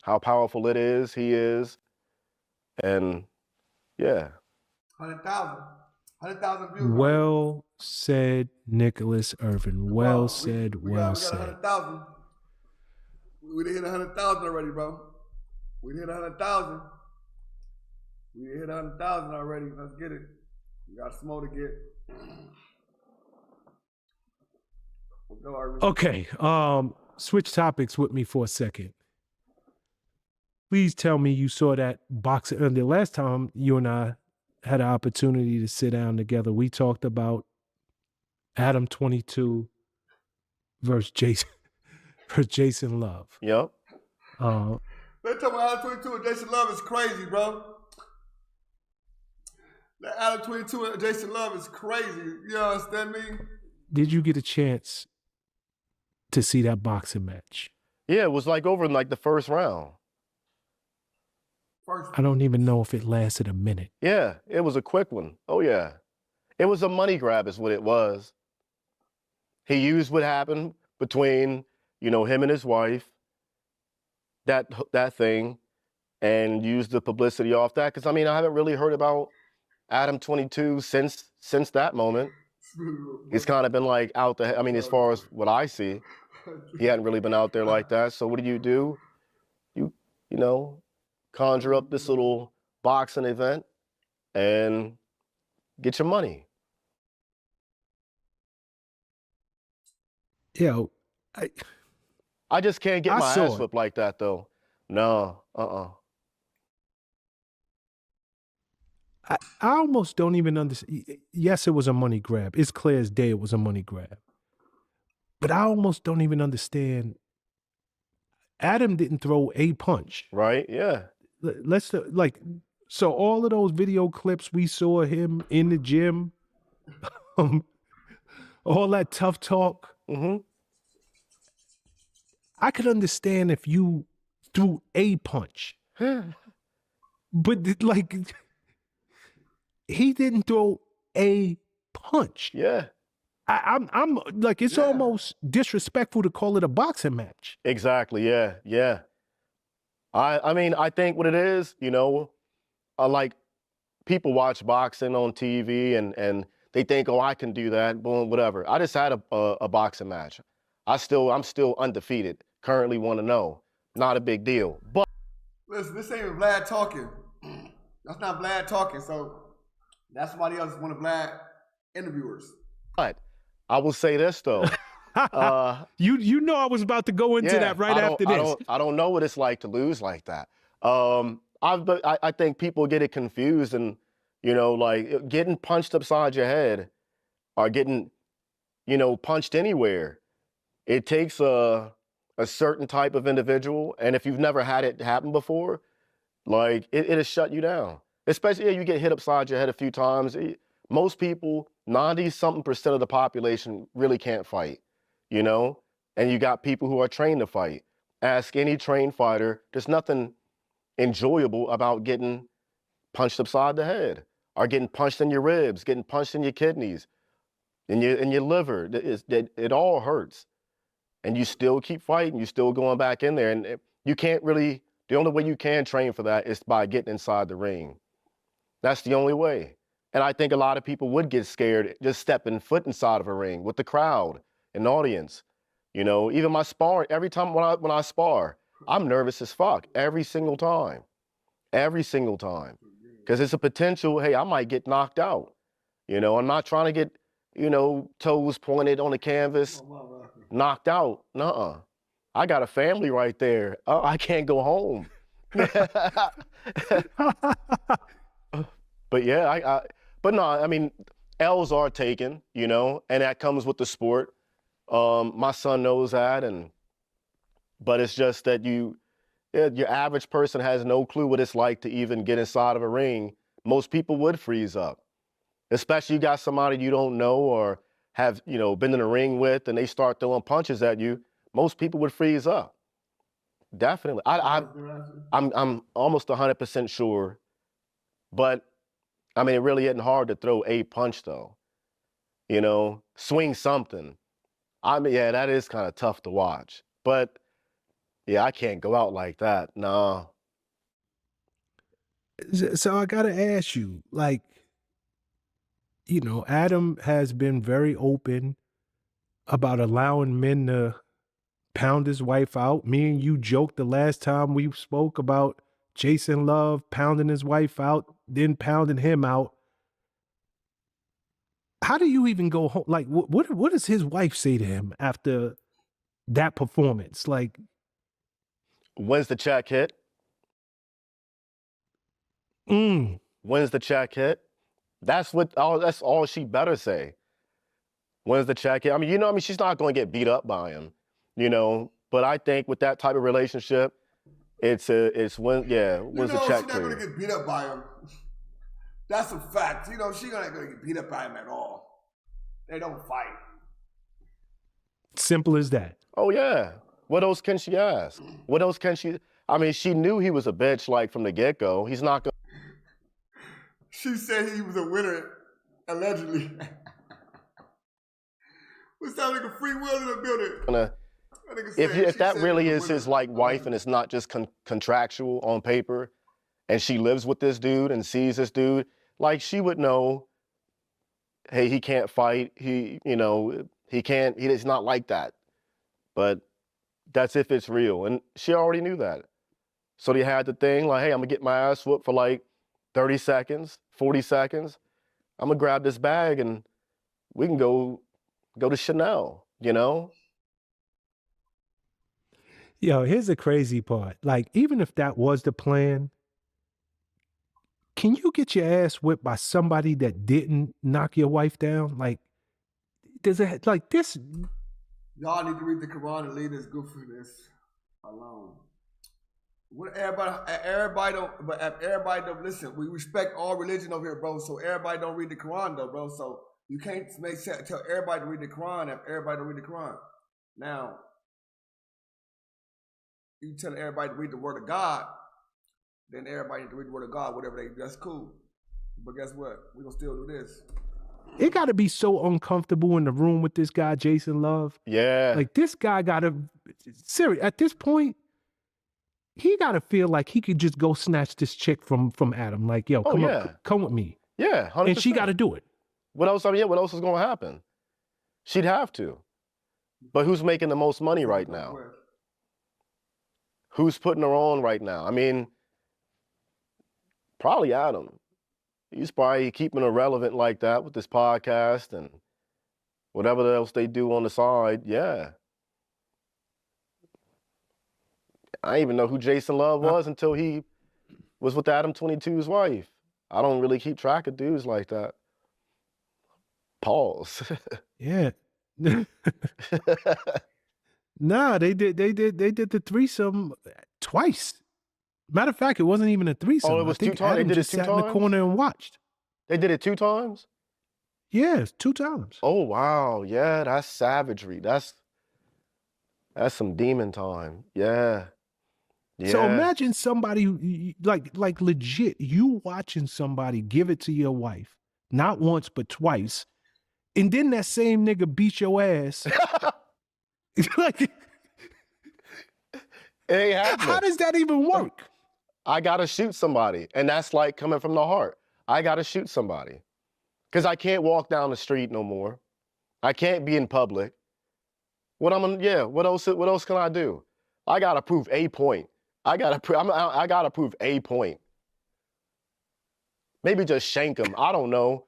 how powerful it is, he is. And yeah. 100,000 views. Well said, Nicholas Irving. Well said. We got 100,000. We done hit 100,000 already, bro. We hit 100,000. We hit 100,000 already. Let's get it. You got smoke to get. Okay, switch topics with me for a second. Please tell me you saw that boxing. The last time you and I had an opportunity to sit down together, we talked about Adam 22 versus Jason Love. Yep. They talking about Adam 22 and Jason Love is crazy, bro. That Adam 22 and Jason Love is crazy. You understand me? Did you get a chance to see that boxing match? Yeah, it was like over in like the first round. I don't even know if it lasted a minute. Yeah, it was a quick one. Oh, yeah. It was a money grab is what it was. He used what happened between, him and his wife, that thing, and used the publicity off that. Because, I haven't really heard about Adam 22 since that moment. He's kind of been like out there. As far as what I see, he hadn't really been out there like that. So what do? You conjure up this little boxing event and get your money. Yo, I just can't get my ass whipped like that though. No, I almost don't even understand. Yes, it was a money grab. It's clear as day it was a money grab. But I almost don't even understand. Adam didn't throw a punch. Right, yeah. So all of those video clips we saw him in the gym, all that tough talk, I could understand if you threw a punch. But he didn't throw a punch. Yeah. I'm like, it's almost disrespectful to call it a boxing match. Exactly, yeah. I think what it is, like people watch boxing on TV and they think, oh, I can do that, boom, whatever. I just had a boxing match. I'm still undefeated. Currently 1-0. Not a big deal. But listen, this ain't Vlad talking. That's not Vlad talking. So that's somebody else, one of Vlad interviewers. But I will say this though. You know I was about to go into that right after this. I don't know what it's like to lose like that. I think people get it confused and, like getting punched upside your head or getting, punched anywhere. It takes a certain type of individual. And if you've never had it happen before, like it'll shut you down. Especially if you get hit upside your head a few times. Most people, 90-something% of the population really can't fight, and you got people who are trained to fight. Ask any trained fighter, there's nothing enjoyable about getting punched upside the head or getting punched in your ribs, getting punched in your kidneys, in your liver. It all hurts. And you still keep fighting, you still going back in there. And you can't really, the only way you can train for that is by getting inside the ring. That's the only way. And I think a lot of people would get scared just stepping foot inside of a ring with the crowd and audience. Even my sparring, every time when I spar, I'm nervous as fuck every single time. Every single time. Because it's a potential, hey, I might get knocked out. I'm not trying to get, toes pointed on the canvas, knocked out. Nuh-uh. I got a family right there. I can't go home. But yeah, but no, L's are taken, and that comes with the sport. My son knows that, but it's just that your average person has no clue what it's like to even get inside of a ring. Most people would freeze up, especially you got somebody you don't know or have, been in a ring with, and they start throwing punches at you. Most people would freeze up. Definitely. I'm almost 100% sure, but it really isn't hard to throw a punch though. Swing something. Yeah, that is kind of tough to watch. But yeah, I can't go out like that. No. So I gotta ask you, Adam has been very open about allowing men to pound his wife out. Me and you joked the last time we spoke about Jason Love pounding his wife out, then pounding him out. How do you even go home? Like, what does his wife say to him after that performance? Like, When's the check hit? When's the check hit? That's all she better say. When's the check hit? I mean, she's not going to get beat up by him, but I think with that type of relationship, it's when's the check she's not going to get beat up by him. That's a fact. She's not going to get beat up by him at all. They don't fight. Simple as that. Oh, yeah. What else can she ask? What else can she? I mean, she knew he was a bitch, like, from the get-go. He's not going to. She said he was a winner, allegedly. What's that like a free will in the building? If that really is his, like, wife and it's not just contractual on paper, and she lives with this dude and sees this dude, like, she would know, hey, he can't fight. He can't, he's not like that. But that's if it's real. And she already knew that. So they had the thing like, hey, I'm gonna get my ass whooped for like 30 seconds, 40 seconds. I'm gonna grab this bag and we can go to Chanel, Yo, here's the crazy part. Like, even if that was the plan, can you get your ass whipped by somebody that didn't knock your wife down? Like, does it like this? Y'all need to read the Quran and leave this goofiness alone. What everybody don't listen. We respect all religion over here, bro. So everybody don't read the Quran though, bro. So you can't tell everybody to read the Quran if everybody don't read the Quran. Now, you tell everybody to read the Word of God, then everybody need to read the Word of God, whatever that's cool. But guess what? We're gonna still do this. It got to be so uncomfortable in the room with this guy, Jason Love. Yeah. Like, this guy got to, seriously, at this point, he got to feel like he could just go snatch this chick from Adam. Like, yo, come with me. Yeah, 100%. And she got to do it. What else? What else is going to happen? She'd have to. But who's making the most money right now? Who's putting her on right now? I mean, probably Adam. He's probably keeping her relevant like that with this podcast and whatever else they do on the side. Yeah. I didn't even know who Jason Love was until he was with Adam 22's wife. I don't really keep track of dudes like that. Pause. Yeah. Nah, they did the threesome twice. Matter of fact, it wasn't even a threesome. Oh, it was 2 times? They did it 2 times? Sat in the corner and watched. They did it 2 times? Yes, 2 times. Oh, wow. Yeah, that's savagery. That's some demon time. Yeah. Yeah. So imagine somebody like legit, you watching somebody give it to your wife, not once but twice, and then that same nigga beat your ass. Like, it ain't happening. How does that even work? I gotta shoot somebody, and that's like coming from the heart. I gotta shoot somebody, because I can't walk down the street no more. I can't be in public. What else can I do? I gotta prove a point. I gotta prove a point. Maybe just shank him. I don't know.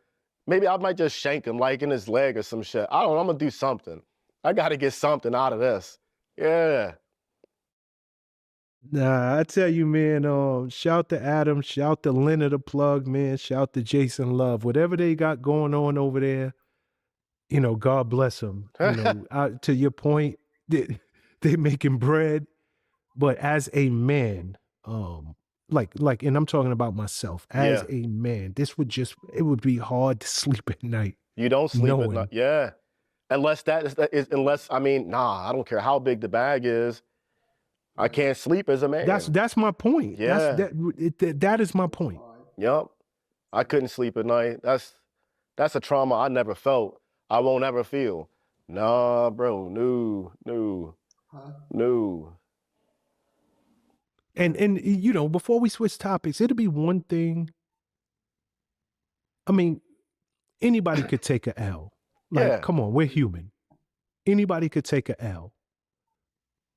Maybe I might just shank him, like in his leg or some shit. I don't know. I'm gonna do something. I gotta get something out of this. Yeah. Nah, I tell you, man, shout to Adam, shout to Leonard the Plug, man, shout to Jason Love. Whatever they got going on over there, God bless them. To your point, they're making bread. But as a man, and I'm talking about myself, as a man, it would be hard to sleep at night. You don't sleep at night. Yeah. Unless I don't care how big the bag is. I can't sleep as a man. That's my point. Yeah. That is my point. Yep. I couldn't sleep at night. That's a trauma I never felt. I won't ever feel. Nah, bro. No. No. And before we switch topics, it'll be one thing. I mean, anybody could take a L. Come on, we're human. Anybody could take a L.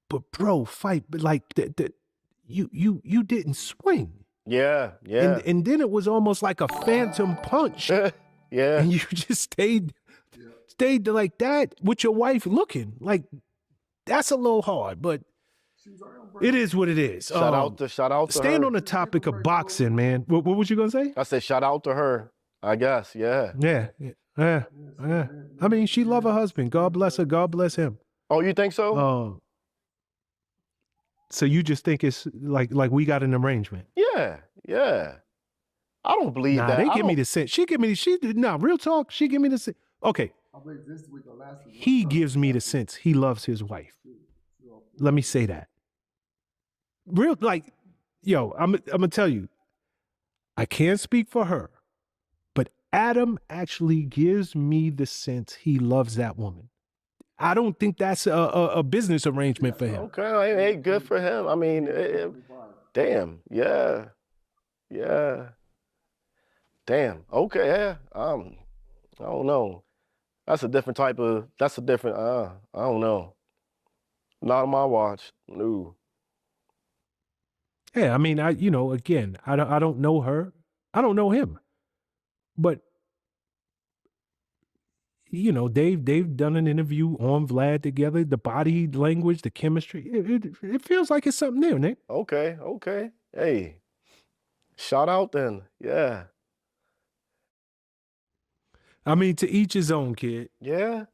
But bro, fight, but like you didn't swing. Yeah. And then it was almost like a phantom punch. Yeah. And you just stayed like that with your wife looking. Like, that's a little hard, but it is what it is. Shout out to staying her. on the topic of boxing, man. What was you gonna say? I said shout out to her, I guess. Yeah. Yeah. I mean, she love her husband. God bless her. God bless him. Oh, you think so? So you just think it's like we got an arrangement? Yeah. I don't believe that. They give me the sense. Real talk. She give me the sense. Okay. He gives me the sense he loves his wife. Let me say that. Real, like, yo, I'm gonna tell you, I can't speak for her, but Adam actually gives me the sense he loves that woman. I don't think that's a business arrangement for him. Okay, hey, good for him. I mean, damn, yeah. Damn, okay, yeah. I don't know. I don't know. Not on my watch, no. Yeah, I mean, again, I don't know her. I don't know him. But they've done an interview on Vlad together. The body language, the chemistry, it feels like it's something new, Nick. Okay. Hey, shout out then. Yeah. I mean, to each his own, kid. Yeah.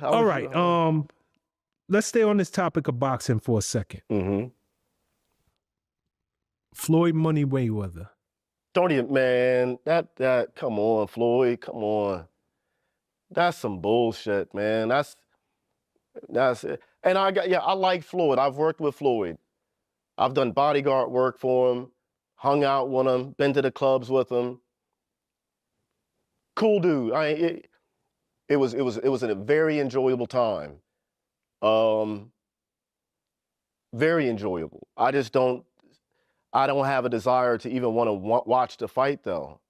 All right. Let's stay on this topic of boxing for a second. Mm-hmm. Floyd Money Mayweather. Don't even, man, that, come on, Floyd, come on. That's some bullshit, man. That's it. And I like Floyd. I've worked with Floyd. I've done bodyguard work for him, hung out with him, been to the clubs with him. Cool dude. It was a very enjoyable time. Very enjoyable. I don't have a desire to even want to watch the fight, though.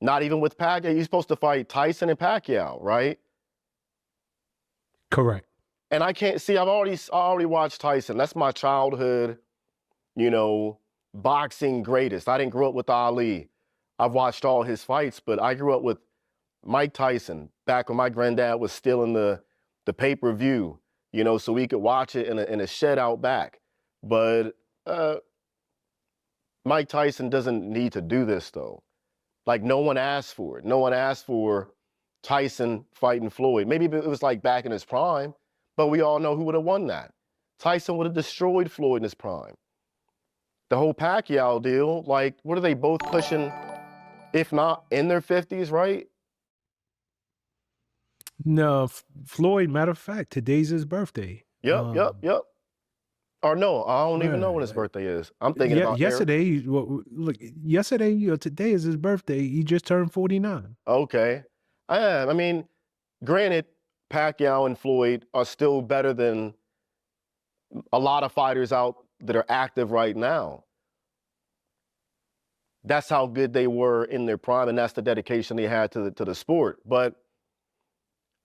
Not even with Pacquiao. You're supposed to fight Tyson and Pacquiao, right? Correct. And I can't see. I already watched Tyson. That's my childhood, boxing greatest. I didn't grow up with Ali. I've watched all his fights, but I grew up with Mike Tyson back when my granddad was still in the pay-per-view, so we could watch it in a shed out back. But Mike Tyson doesn't need to do this, though. Like, no one asked for it. No one asked for Tyson fighting Floyd. Maybe it was like back in his prime, but we all know who would have won that. Tyson would have destroyed Floyd in his prime. The whole Pacquiao deal, like, what are they both pushing, if not in their 50s, right? No, Floyd, matter of fact, today's his birthday. Yep. Or no, I don't even know when his birthday is. I'm thinking about yesterday. Yesterday, today is his birthday. He just turned 49. Okay. I mean, granted, Pacquiao and Floyd are still better than a lot of fighters out that are active right now. That's how good they were in their prime, and that's the dedication they had to the sport. But,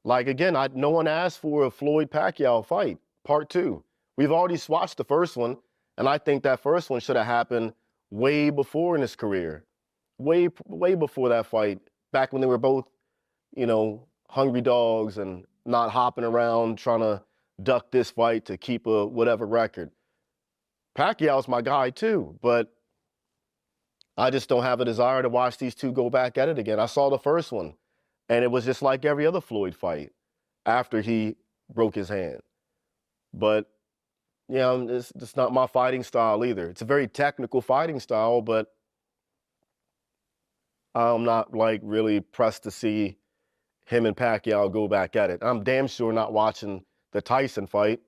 like, again, no one asked for a Floyd-Pacquiao fight, part 2. We've already watched the first one, and I think that first one should have happened way before in his career. Way before that fight, back when they were both, hungry dogs and not hopping around trying to duck this fight to keep a whatever record. Pacquiao's my guy too, but I just don't have a desire to watch these two go back at it again. I saw the first one, and it was just like every other Floyd fight after he broke his hand. But it's not my fighting style either. It's a very technical fighting style, but I'm not really pressed to see him and Pacquiao go back at it. I'm damn sure not watching the Tyson fight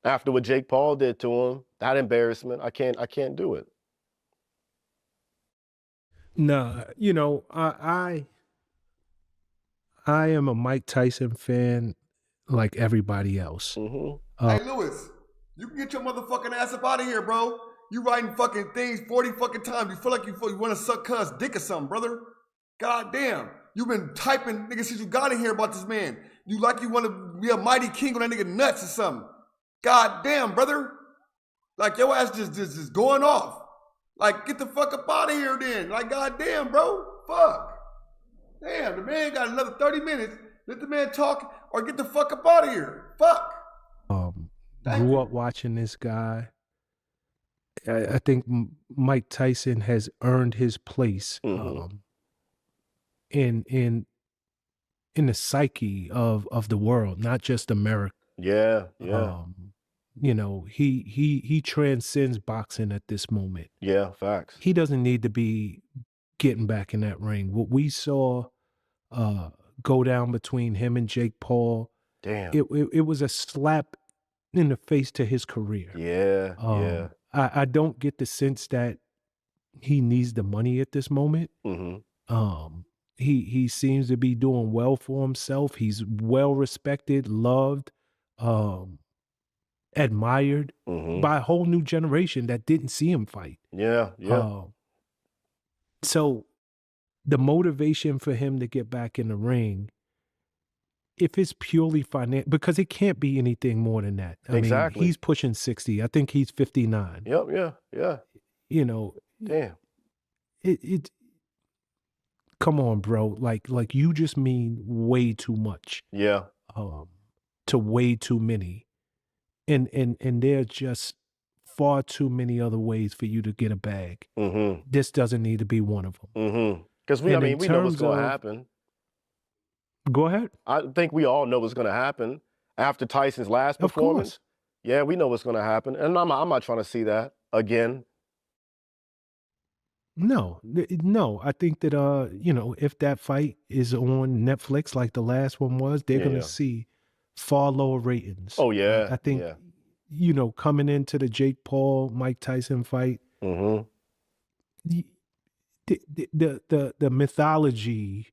after what Jake Paul did to him. That embarrassment, I can't do it. No, I am a Mike Tyson fan like everybody else. Mm-hmm. Hey, Lewis, you can get your motherfucking ass up out of here, bro. You writing fucking things 40 fucking times. You feel like you want to suck cuz dick or something, brother. God damn. You've been typing, nigga, since you got in here about this man. You like you want to be a mighty king on that nigga nuts or something. God damn, brother. Like, your ass just going off. Like, get the fuck up out of here then. Like, god damn, bro. Fuck. Damn, the man got another 30 minutes. Let the man talk or get the fuck up out of here. Fuck. Grew up watching this guy. I think Mike Tyson has earned his place in the psyche of the world, not just America. Yeah. You know, he transcends boxing at this moment. Yeah, facts. He doesn't need to be getting back in that ring. What we saw go down between him and Jake Paul, damn, it was a slap in the face to his career. Yeah. I don't get the sense that he needs the money at this moment. He seems to be doing well for himself. He's well respected, loved, admired by a whole new generation that didn't see him fight. Yeah. So the motivation for him to get back in the ring, if it's purely financial, because it can't be anything more than that. I mean, he's pushing 60. I think he's 59. Yep. Yeah. You know, damn. It come on, bro. Like you just mean way too much. Yeah. To way too many. And there are just far too many other ways for you to get a bag. This doesn't need to be one of them. Because we know what's going to happen. Go ahead. I think we all know what's going to happen after Tyson's last performance. Of course. Yeah, we know what's going to happen. And I'm not trying to see that again. No. I think that, you know, if that fight is on Netflix like the last one was, they're going to see far lower ratings. Oh, yeah. I think, you know, coming into the Jake Paul, Mike Tyson fight, the mythology,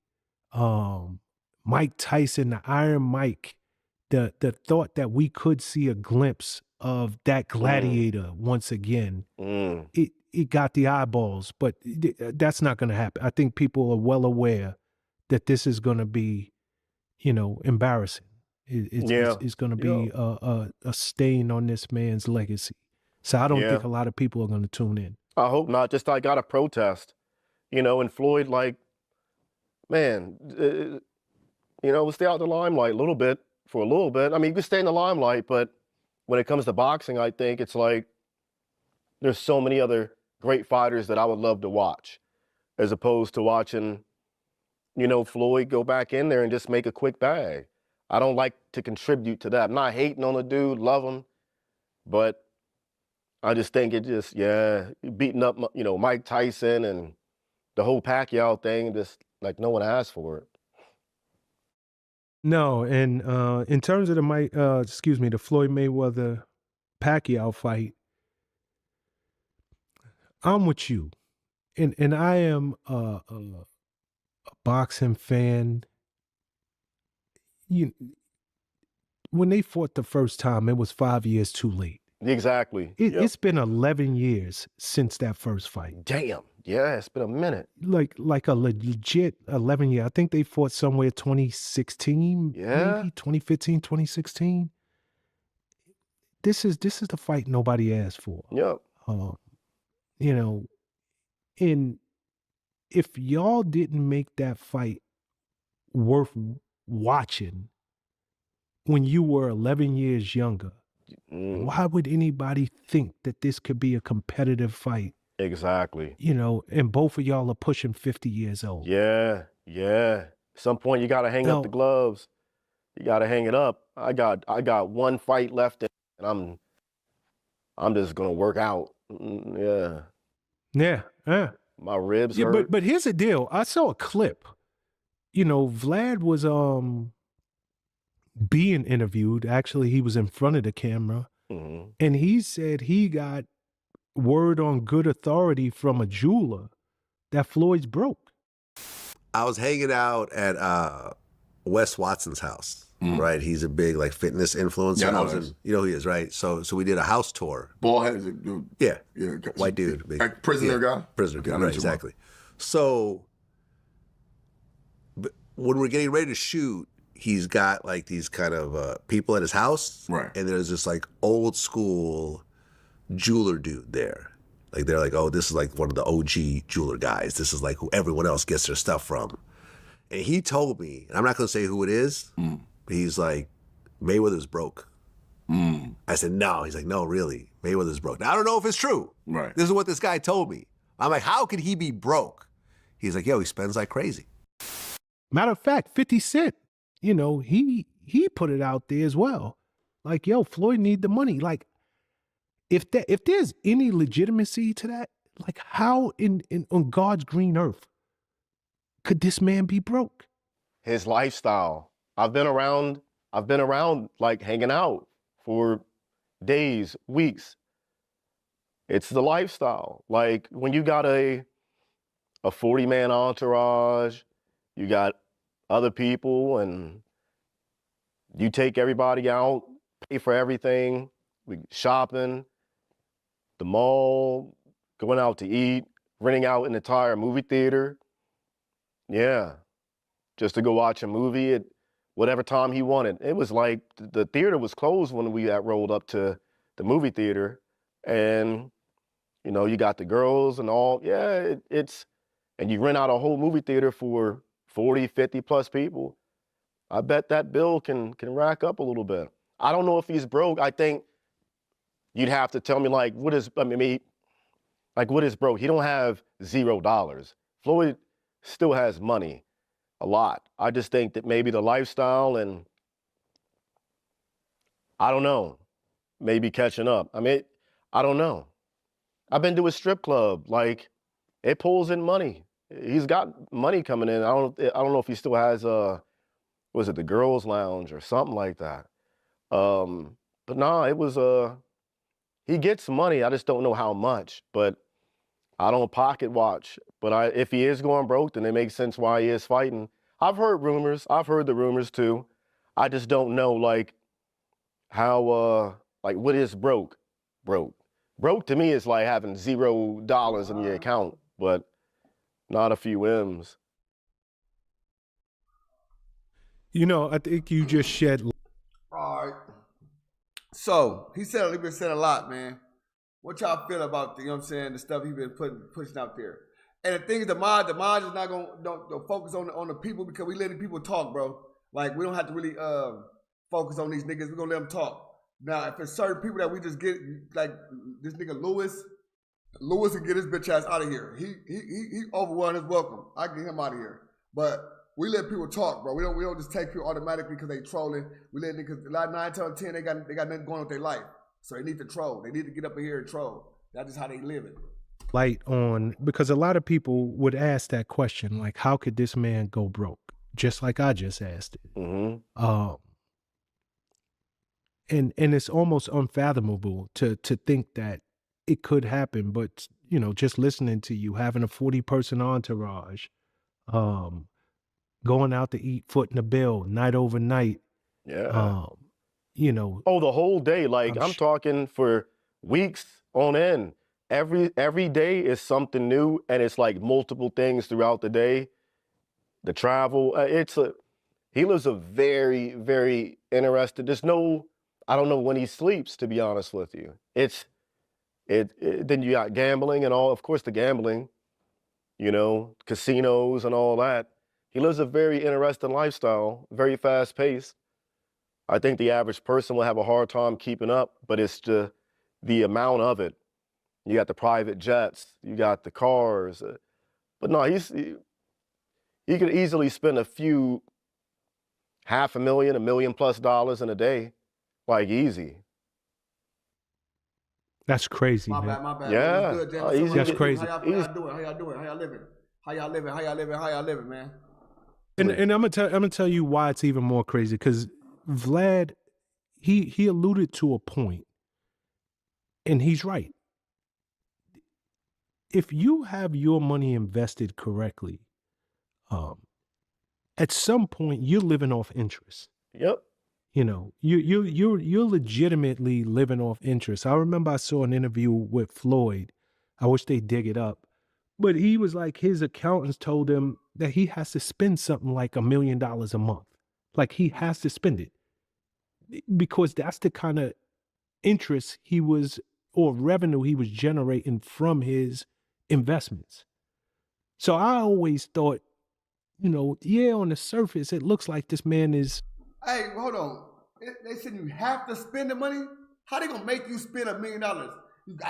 Mike Tyson, the Iron Mike, the thought that we could see a glimpse of that gladiator once again, it got the eyeballs, but that's not going to happen. I think people are well aware that this is going to be, you know, embarrassing. It's going to be a stain on this man's legacy. So I don't think a lot of people are going to tune in. I hope not. Just I got to protest, you know, and Floyd, like, man, you know, stay out the limelight for a little bit. I mean, you can stay in the limelight, but when it comes to boxing, I think it's like there's so many other great fighters that I would love to watch, as opposed to watching, you know, Floyd go back in there and just make a quick bag. I don't like to contribute to that. I'm not hating on the dude, love him, but I just think it just, beating up, you know, Mike Tyson and the whole Pacquiao thing, just like no one asked for it. No, and in terms of the Floyd Mayweather Pacquiao fight, I'm with you, and I am a boxing fan. When they fought the first time, it was 5 years too late. Exactly. It's been 11 years since that first fight. Damn. Yeah, it's been a minute. Like a legit 11 year. I think they fought somewhere 2016, maybe 2015, 2016. This is the fight nobody asked for. Yep. You know, and if y'all didn't make that fight worth watching when you were 11 years younger, why would anybody think that this could be a competitive fight? Exactly. You know, and both of y'all are pushing 50 years old. Yeah. At some point you got to hang up the gloves. You got to hang it up. I got one fight left and I'm just going to work out. Yeah. My ribs hurt. But here's the deal. I saw a clip. You know, Vlad was being interviewed. Actually, he was in front of the camera. And he said he got word on good authority from a jeweler that Floyd's broke. I was hanging out at Wes Watson's house, right? He's a big like fitness influencer. Yeah, I know you know who he is, right? So we did a house tour. Bald-headed dude. Yeah. White dude. Big, like prisoner guy? Prisoner guy, right, exactly. So when we're getting ready to shoot, he's got like these kind of people at his house. Right. And there's this like old school jeweler dude there. Like they're like, oh, this is like one of the OG jeweler guys. This is like who everyone else gets their stuff from. And he told me, and I'm not going to say who it is, but he's like, Mayweather's broke. I said, no. He's like, no, really. Mayweather's broke. Now, I don't know if it's true. Right. This is what this guy told me. I'm like, how could he be broke? He's like, yo, he spends like crazy. Matter of fact, 50 Cent, you know, he put it out there as well. Like, yo, Floyd need the money. Like, if there's any legitimacy to that, like, how on God's green earth could this man be broke? His lifestyle. I've been around like hanging out for days, weeks. It's the lifestyle. Like when you got a 40-man entourage, you got other people and you take everybody out, pay for everything, shopping, the mall, going out to eat, renting out an entire movie theater. Yeah, just to go watch a movie at whatever time he wanted. It was like the theater was closed when we rolled up to the movie theater. And, you know, you got the girls and all. Yeah, and you rent out a whole movie theater for 40, 50 plus people. I bet that bill can rack up a little bit. I don't know if he's broke. I think you'd have to tell me, like, what is broke? He don't have $0. Floyd still has money, a lot. I just think that maybe the lifestyle and, I don't know, maybe catching up. I mean, I don't know. I've been to a strip club. Like, it pulls in money. He's got money coming in. I don't know if he still has was it the girls' lounge or something like that. But no, it was he gets money. I just don't know how much. But I don't pocket watch. But if he is going broke, then it makes sense why he is fighting. I've heard rumors. I've heard the rumors too. I just don't know, like, how, like, what is broke? Broke to me is like having $0 in your account, but not a few M's. You know, I think you just shed. All right. So he been saying a lot, man. What y'all feel about the, you know what I'm saying, the stuff he been pushing out there? And the thing is, the mod is not don't focus on the people, because we letting people talk, bro. Like, we don't have to really focus on these niggas. We're gonna let them talk. Now, if it's certain people that we just get, like this nigga Lewis can get his bitch ass out of here. He overrun his welcome. I get him out of here. But we let people talk, bro. We don't just take people automatically because they trolling. We let niggas, like 9 out of 10, they got nothing going on with their life. So they need to troll. They need to get up in here and troll. That's just how they live it. Light on, because a lot of people would ask that question, like, how could this man go broke? Just like I just asked it. Mm-hmm. And it's almost unfathomable to think that it could happen. But, you know, just listening to you, having a 40-person entourage, going out to eat, footing the bill, night over night. Yeah. You know. Oh, the whole day. Like, I'm talking for weeks on end. Every day is something new, and it's like multiple things throughout the day. The travel, he lives a very, very interesting. I don't know when he sleeps, to be honest with you. Then you got gambling and all, of course, the gambling, you know, casinos and all that. He lives a very interesting lifestyle, very fast paced. I think the average person will have a hard time keeping up, but it's the amount of it. You got the private jets, you got the cars, but no, he could easily spend a few $500,000, $1 million plus in a day, like easy. That's crazy, my man. bad. Yeah, Good, that's crazy. How y'all doing? How y'all living, man? And I'm gonna tell you why it's even more crazy, because Vlad, he alluded to a point, and he's right. If you have your money invested correctly, at some point you're living off interest. Yep. You know, you're legitimately living off interest. I remember I saw an interview with Floyd. I wish they dig it up, but he was like, his accountants told him that he has to spend something like $1 million a month. Like, he has to spend it because that's the kind of interest or revenue he was generating from his investments. So I always thought yeah, on the surface, it looks like this man is. Hey, hold on. They said you have to spend the money? How they gonna make you spend $1 million?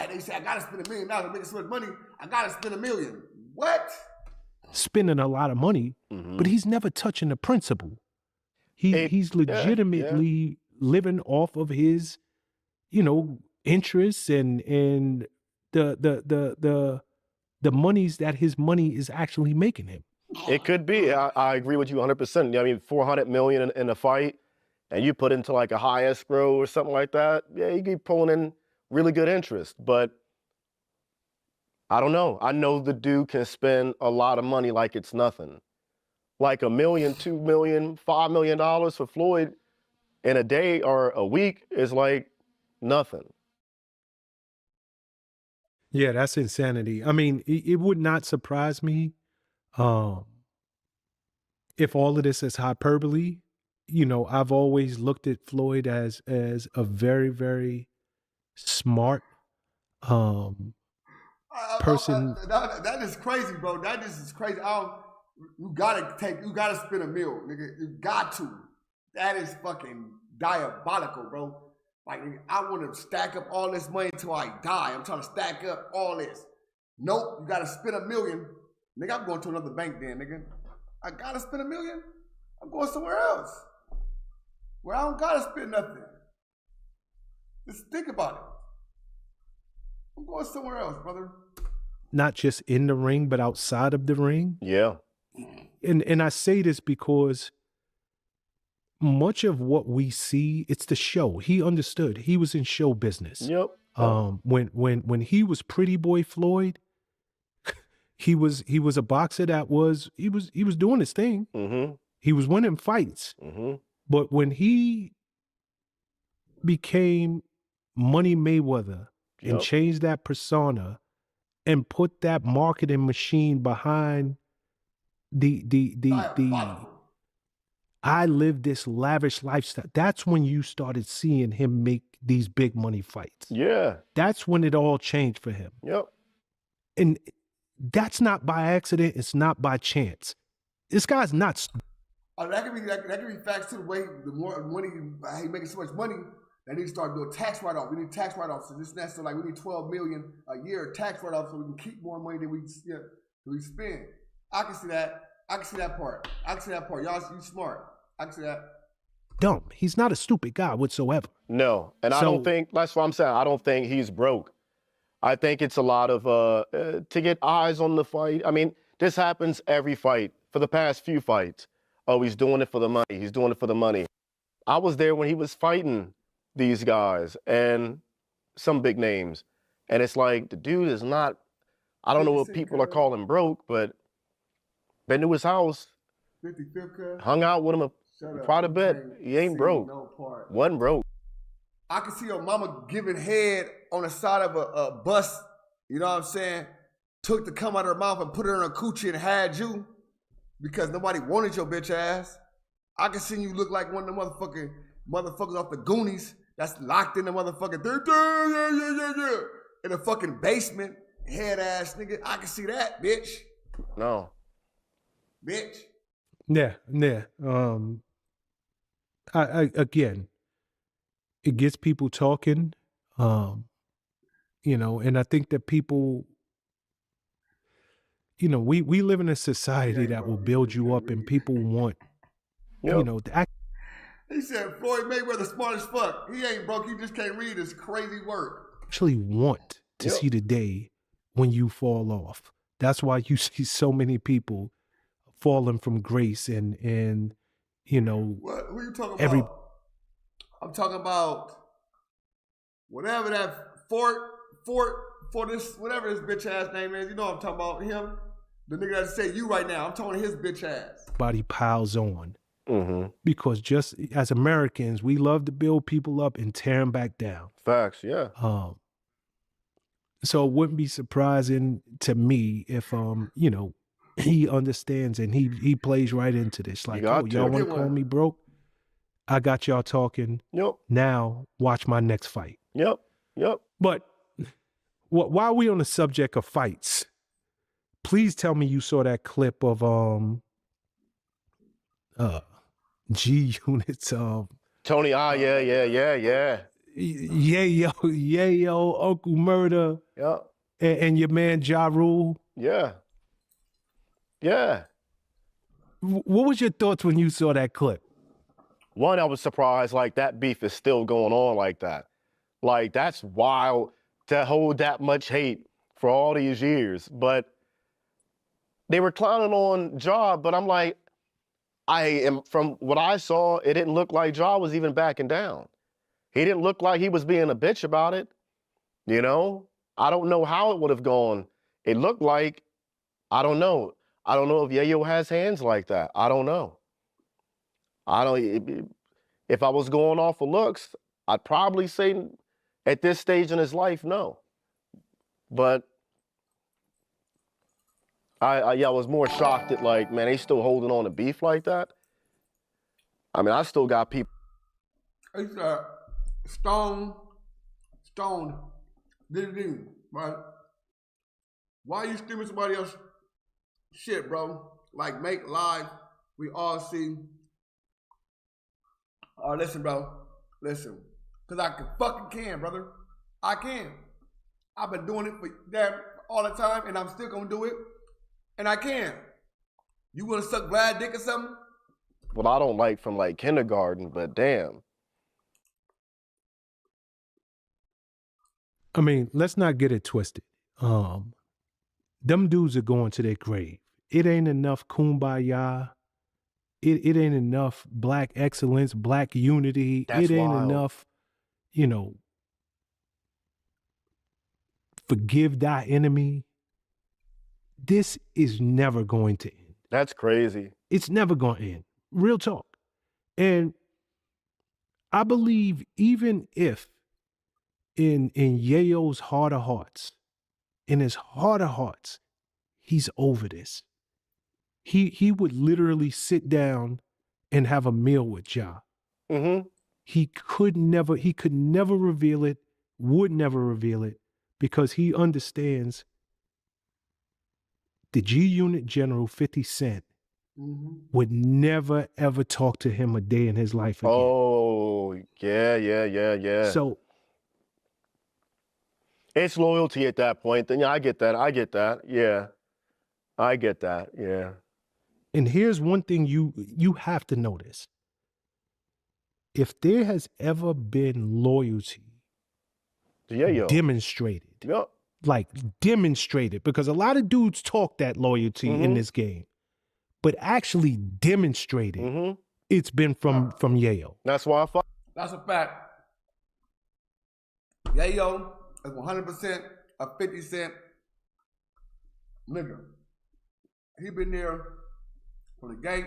They say I gotta spend $1 million to make so much money. I gotta spend $1 million. What? Spending a lot of money, but he's never touching the principle. He's legitimately living off of his, interests and the monies that his money is actually making him. It could be. I agree with you 100%. I mean, 400 million in a fight, and you put into like a high escrow or something like that. Yeah, you keep pulling in really good interest. But I don't know. I know the dude can spend a lot of money like it's nothing. Like $1 million, $2 million, $5 million for Floyd in a day or a week is like nothing. Yeah, that's insanity. I mean, it would not surprise me if all of this is hyperbole. I've always looked at Floyd as a very, very smart person. That is crazy, bro. That is crazy. You gotta spend $1 million, nigga. You got to. That is fucking diabolical, bro. Like, I want to stack up all this money until I die. I'm trying to stack up all this. Nope, you gotta spend $1 million. Nigga, I'm going to another bank then, nigga. I gotta spend $1 million? I'm going somewhere else. Where I don't gotta spend nothing. Just think about it. I'm going somewhere else, brother. Not just in the ring, but outside of the ring. Yeah. And I say this because much of what we see, it's the show. He understood. He was in show business. Yep. When he was Pretty Boy Floyd, he was a boxer that was doing his thing. Mm-hmm. He was winning fights. Mm-hmm. But when he became Money Mayweather and changed that persona and put that marketing machine behind the I live this lavish lifestyle, that's when you started seeing him make these big money fights. Yeah. That's when it all changed for him. Yep. And that's not by accident. It's not by chance. This guy's not. That could be facts to the way the more money he making so much money, they need to start doing tax write-off. We need tax write-offs. So this and that. So like we need $12 million a year tax write-off so we can keep more money than we spend. I can see that. I can see that part. Y'all, you smart. I can see that. Dumb. He's not a stupid guy whatsoever. No, and I don't think that's what I'm saying. I don't think he's broke. I think it's a lot of to get eyes on the fight. I mean, this happens every fight for the past few fights. Oh, he's doing it for the money. He's doing it for the money. I was there when he was fighting these guys and some big names. And it's like, the dude is not, I don't know what people are calling broke, but been to his house, 55th hung out with him quite a bit. He ain't broke. Wasn't broke. I can see your mama giving head on the side of a bus, you know what I'm saying? Took the cum out of her mouth and put her in a coochie and had you because nobody wanted your bitch ass. I can see you look like one of the motherfuckers off the Goonies that's locked in the motherfucking in the fucking basement, head ass nigga. I can see that, bitch. No. Bitch. Yeah. I again, it gets people talking, and I think that people, we live in a society that will build you up, and people want, He said Floyd Mayweather smart as fuck. He ain't broke. He just can't read his crazy work. Actually want to see the day when you fall off. That's why you see so many people falling from grace and What? Who are you talking about? I'm talking about whatever that Fort this whatever his bitch ass name is. You know what I'm talking about him. The nigga that say you right now. I'm talking his bitch ass. Body piles on. Mm-hmm. Because just as Americans, we love to build people up and tear them back down. Facts, yeah. So it wouldn't be surprising to me if he understands and he plays right into this. Like, y'all want to call me broke? I got y'all talking. Yep. Now watch my next fight. Yep. But while we on the subject of fights, please tell me you saw that clip of G Unit's Tony, yeah. Yayo, Uncle Murder, Yeah. and your man Ja Rule. Yeah. Yeah. What was your thoughts when you saw that clip? One, I was surprised, like, that beef is still going on like that. Like, that's wild to hold that much hate for all these years. But they were clowning on Ja, but I'm like, from what I saw, it didn't look like Ja was even backing down. He didn't look like he was being a bitch about it, you know? I don't know how it would have gone. It looked like, I don't know. I don't know if Yayo has hands like that. I don't know. If I was going off of looks, I'd probably say at this stage in his life, no. But I was more shocked at, like, man, they still holding on to beef like that. I mean, I still got people. It's Stone, right? Why you streaming somebody else shit, bro? Like, make live, we all see. Oh, listen, bro, listen. Cause I can, brother. I can. I've been doing it for that all the time, and I'm still gonna do it. And I can. You wanna suck Vlad dick or something? Well, I don't like from like kindergarten, but damn. I mean, let's not get it twisted. Them dudes are going to their grave. It ain't enough kumbaya. It ain't enough black excellence, black unity. That's it ain't wild. enough, forgive thy enemy. This is never going to end. That's crazy. It's never going to end. Real talk. And I believe even if in Yayo's heart of hearts, in his heart of hearts, he's over this. He would literally sit down and have a meal with Ja. Mm-hmm. He could never reveal it, would never reveal it, because he understands the G Unit General 50 Cent would never, ever talk to him a day in his life again. Oh, yeah. So it's loyalty at that point. Then yeah, I get that. Yeah. I get that. Yeah. and here's one thing you have to notice. If there has ever been loyalty demonstrated, Yep. like demonstrated, because a lot of dudes talk that loyalty in this game, but actually demonstrated, it's been from Yayo. That's why I fought. That's a fact. Yayo is 100% a 50 Cent nigga. He been there from the gate.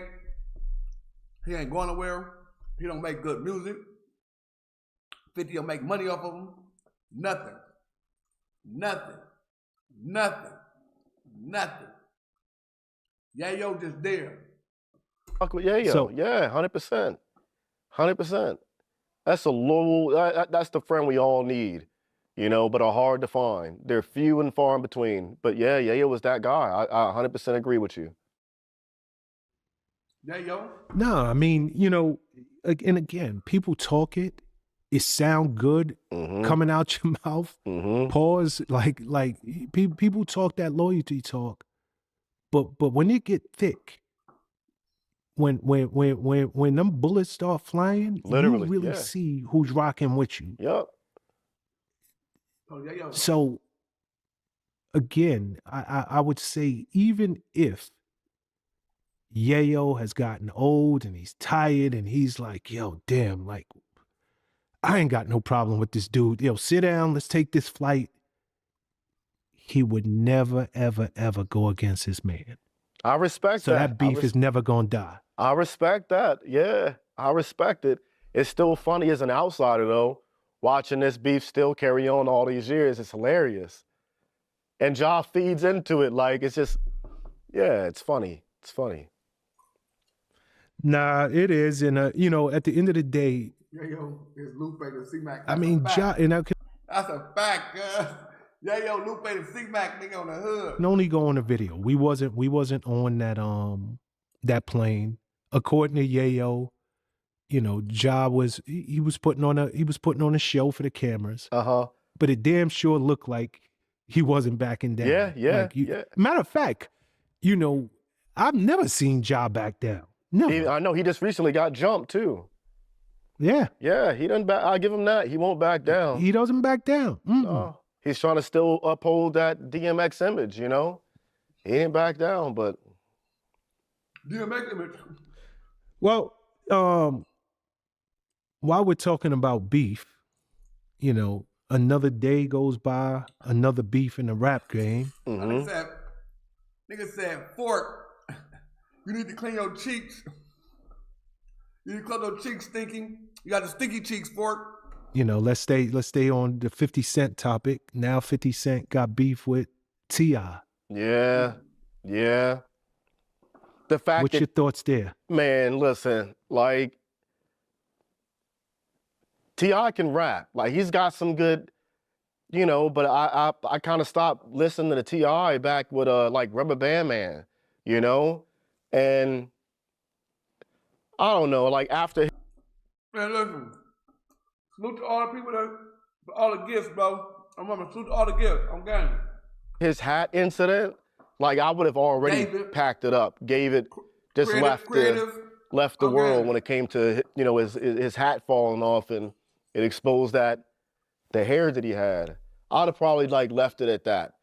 He ain't going nowhere. He don't make good music. 50 don't make money off of him. Nothing. Yayo just there. Fuck with Yayo. So- Yeah, 100%. 100%. That's a loyal, that's the friend we all need, but are hard to find. They're few and far in between. But yeah, Yayo was that guy. I 100% agree with you. Yayo. No, I mean, and again, people talk it sound good coming out your mouth. Pause, like people talk that loyalty talk, but when it get thick, when them bullets start flying, Literally, you really yeah. see who's rocking with you. Yep. Oh, Yayo. So again, I would say, even if Yayo has gotten old and he's tired and he's like, yo, damn, like, I ain't got no problem with this dude. Yo, sit down, let's take this flight. He would never, ever, ever go against his man. I respect So that beef is never gonna die. I respect that. Yeah, I respect it. It's still funny as an outsider, though, watching this beef still carry on all these years. It's hilarious. And Ja feeds into it. Like, it's just, yeah, it's funny. It's funny. Nah, it is. And, at the end of the day, Yayo is Lupe the C-Mac. I mean, That's a fact, cuz. Yayo Lupe the C-Mac nigga on the hood. can only go on a video. We wasn't on that plane. according to Yayo, you know, Ja was he was putting on a show for the cameras. But it damn sure looked like he wasn't backing down. Yeah. Matter of fact, you know, I've never seen Ja back down. No. I know he just recently got jumped too. Yeah. Yeah, he doesn't back. I'll give him that. He won't back down. He doesn't back down. No. He's trying to still uphold that DMX image, you know? He ain't back down, but DMX image. Well, while we're talking about beef, you know, another day goes by, another beef in the rap game. Nigga said, Fork, you need to clean your cheeks. You need to clean your cheeks stinking. You got the stinky cheeks, Fork. You know, let's stay on the 50 Cent topic. Now 50 Cent got beef with T.I. Yeah. The fact What's your thoughts there? Man, listen, like, T.I. can rap. Like, he's got some good, you know, but I kind of stopped listening to T.I. back with, like, Rubber Band Man, you know? And I don't know, like, after... Man, listen. Salute to all the people all the gifts, bro. I'm gonna salute to all the gifts. I'm game. His hat incident, like, I would have already packed it up, gave it, just left the world when it came to, you know, his hat falling off and it exposed the hair that he had. I'd have probably, like, left it at that.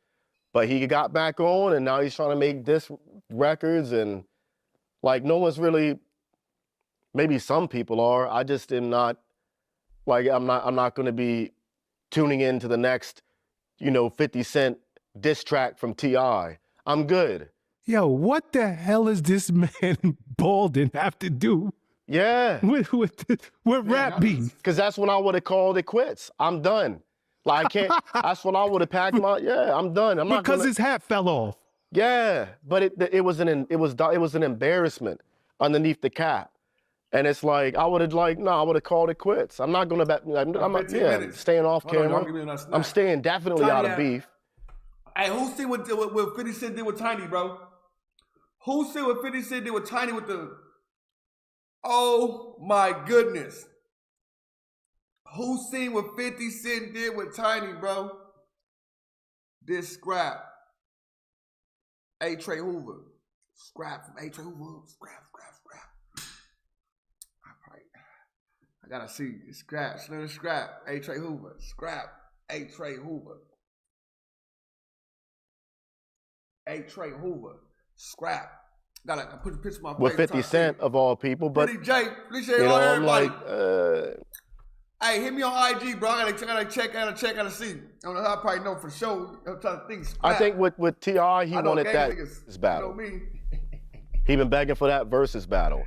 But he got back on and now he's trying to make diss records and, like, no one's really, maybe some people are. I just am not, like, I'm not going to be tuning into the next, you know, 50 Cent diss track from T.I. I'm good. Yo, what the hell is this man Baldwin have to do? Yeah. With rap beef? Because that's when I would have called it quits. I'm done. Like, I can't, that's when I would have packed I'm done. I'm not because his hat fell off. Yeah, but it was an embarrassment underneath the cap. And it's like, I would have called it quits. I'm not going to, I'm staying off camera. I'm staying definitely out of beef. Hey, who see what 50 Cent did with Tiny, bro? Who see what 50 Cent did with Tiny with the... Oh, my goodness. Who seen what 50 Cent did with Tiny, bro? This scrap. A. Trey Hoover. Scrap from A. Trey Hoover. Scrap. I gotta see. Scrap. A. Trey Hoover. Scrap. A. Trey Hoover. A. Trey Hoover. Scrap. Gotta put the picture of my face. With 50 Cent of all people, but Pretty J, appreciate you know, everybody. I'm like, hey, hit me on IG, bro. I gotta check, gotta see. I don't know how I probably know for sure. I'm trying to think. Scrap. I think with T.I., he wanted that battle. You know me. He been begging for that versus battle.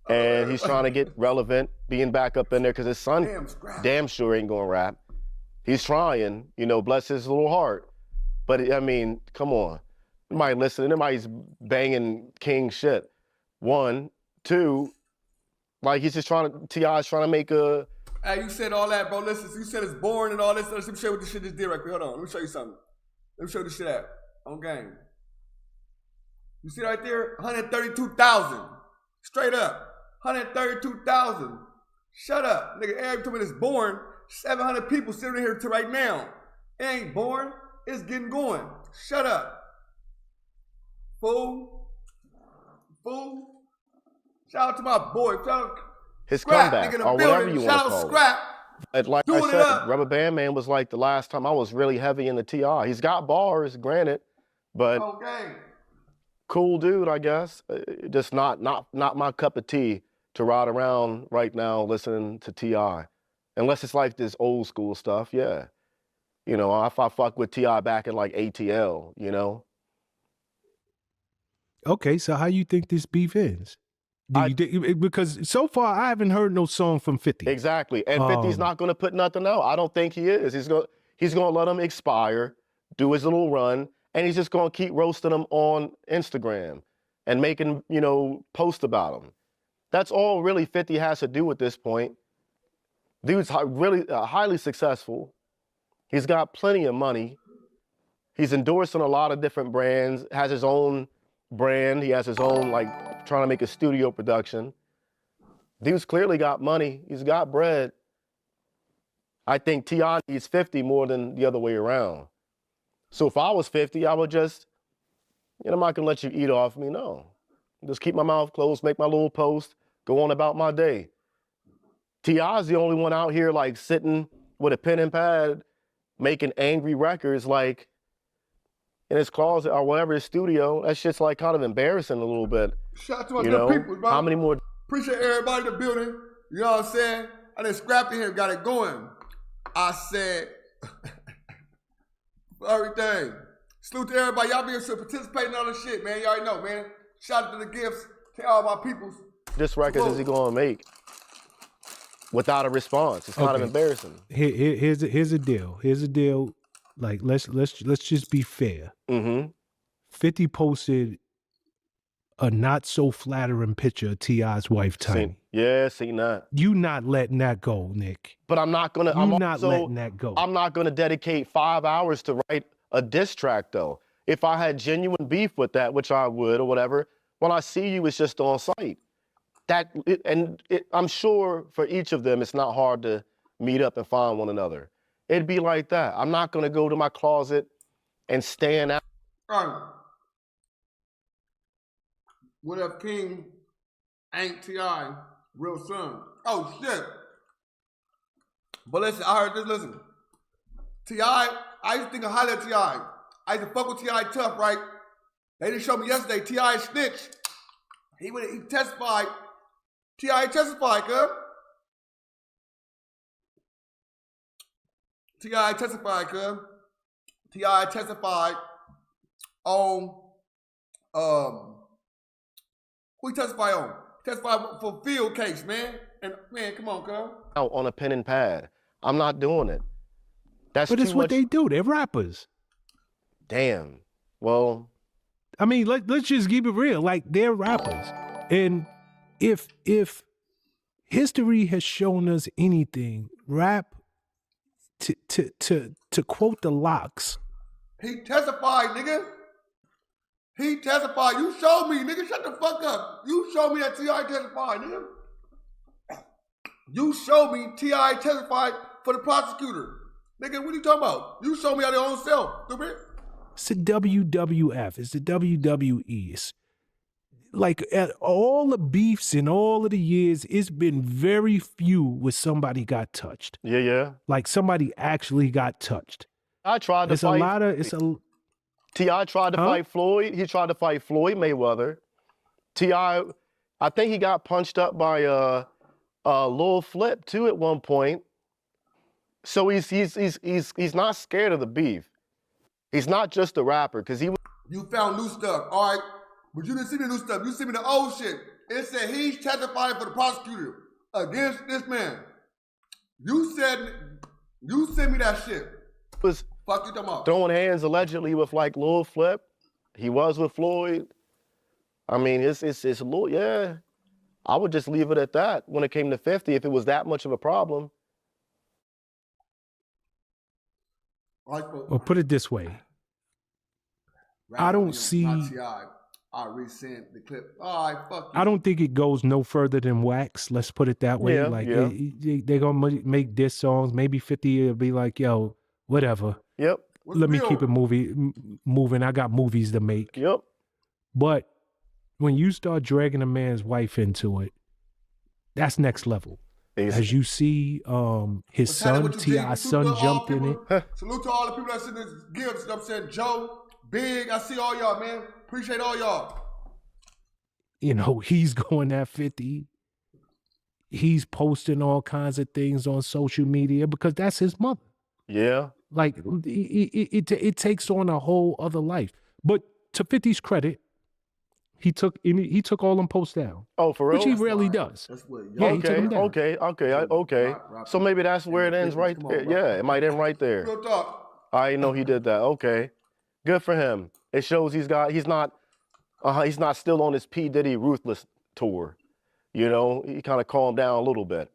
And he's trying to get relevant, being back up in there, because his son damn sure ain't gonna rap. He's trying, you know, bless his little heart. But I mean, come on. Nobody listening, nobody's banging King shit. 1, 2, like he's just T.I.'s trying to make a... Hey, you said all that, bro. Listen, you said it's boring and all this. Let me show you what this shit just did right quick. Hold on, let me show you something. Let me show you this shit out. On game. You see right there? 132,000. Straight up. 132,000. Shut up. Nigga, every time it's boring, 700 people sitting here to right now. It ain't boring. It's getting going. Shut up. Fool. Shout out to my boy. Shout out his Scrap, comeback, nigga, or whatever you want to call Scrap. it. Like I said, Rubber Band Man was like the last time I was really heavy into T.I. He's got bars, granted, but cool dude, I guess. Just not my cup of tea to ride around right now listening to T.I. Unless it's like this old school stuff, yeah. You know, if I fuck with T.I. back in like ATL, you know. Okay, so how you think this beef is? Because so far I haven't heard no song from 50. Exactly, and 50's not going to put nothing out. I don't think he is. He's going to let him expire, do his little run, and he's just going to keep roasting them on Instagram and making, you know, posts about them. That's all really 50 has to do at this point. Dude's really highly successful. He's got plenty of money. He's endorsing a lot of different brands, has his own brand. He has his own, like, trying to make a studio production. Dude's clearly got money. He's got bread. I think T.I. needs 50 more than the other way around. So if I was 50, I would just, I'm not going to let you eat off me, no. Just keep my mouth closed, make my little post, go on about my day. T.I.'s the only one out here like sitting with a pen and pad, making angry records like in his closet or whatever, his studio. That shit's like kind of embarrassing a little bit. Shout out to my good people, bro. How many more? Appreciate everybody in the building. You know what I'm saying? I done scrapped in here, got it going. I said everything. Salute to everybody. Y'all being so participating on this shit, man. You already know, man. Shout out to the gifts to all my peoples. This record is he gonna make without a response? It's kind of embarrassing. Here's a deal. Here's a deal. Like let's just be fair. 50 posted a not so flattering picture of T.I.'s wife, Tiny. Seen that. You not letting that go, Nick. But I'm not gonna. letting that go. I'm not gonna dedicate 5 hours to write a diss track though. If I had genuine beef with that, which I would or whatever, when I see you, it's just on sight. I'm sure for each of them, it's not hard to meet up and find one another. It'd be like that. I'm not gonna go to my closet and stand out. What if King ain't T.I. real son? Oh shit. But listen, I heard this, listen. T.I., I used to think of highly of T.I. I used to fuck with T.I. tough, right? They didn't show me yesterday, T.I. snitched. He testified. T.I. testified, cuz. T.I. testified, cuz. T.I. testified on, who he testified on? He testified for field case, man. And man, come on, cuz. Out on a pen and pad. I'm not doing it. But it's what they do. They're rappers. Damn. Well, I mean, let's just keep it real. Like, they're rappers. And if history has shown us anything, rap, to quote the Locks. He testified, nigga. He testified. You showed me, nigga. Shut the fuck up. You showed me that T.I. testified, nigga. You showed me T.I. testified for the prosecutor. Nigga, what are you talking about? You showed me out your own self, stupid. It's the WWF. It's the WWE. It's like at all the beefs in all of the years, it's been very few where somebody got touched. Yeah. Like somebody actually got touched. I tried to It's fight. a lot of. T.I. tried to fight Floyd. He tried to fight Floyd Mayweather. T.I., I think he got punched up by Lil Flip too at one point. So he's not scared of the beef. He's not just a rapper because he. You found new stuff, all right, but you didn't see the new stuff. You see me the old shit. It said he's testifying for the prosecutor against this man. You sent me that shit. Was fuck you talking about? Throwing hands allegedly with like Lil Flip. He was with Floyd. I mean, it's Lil, yeah. I would just leave it at that when it came to 50 if it was that much of a problem. Well, put it this way. I don't see. I resent the clip. All right, fuck you. I don't think it goes no further than Wax. Let's put it that way. They're gonna make diss songs. Maybe 50 will be like, yo, whatever. Yep. Let me keep it moving. I got movies to make. Yep. But when you start dragging a man's wife into it, that's next level. As you see, his son, T.I.'s son, jumped in it. Salute to all the people that sent this gifts. You know what I'm saying? Joe, Big, I see all y'all, man. Appreciate all y'all. You know, he's going at 50. He's posting all kinds of things on social media because that's his mother. Yeah. Like, it takes on a whole other life. But to 50's credit, he took all them posts down. Oh, for real? Which he rarely does. That's what, yeah, he took them down. Okay. So maybe that's where it ends right there. Yeah, it might end right there. Real talk. I didn't know he did that. Okay. Good for him. It shows he's not still on his P. Diddy Ruthless tour. You know, he kind of calmed down a little bit.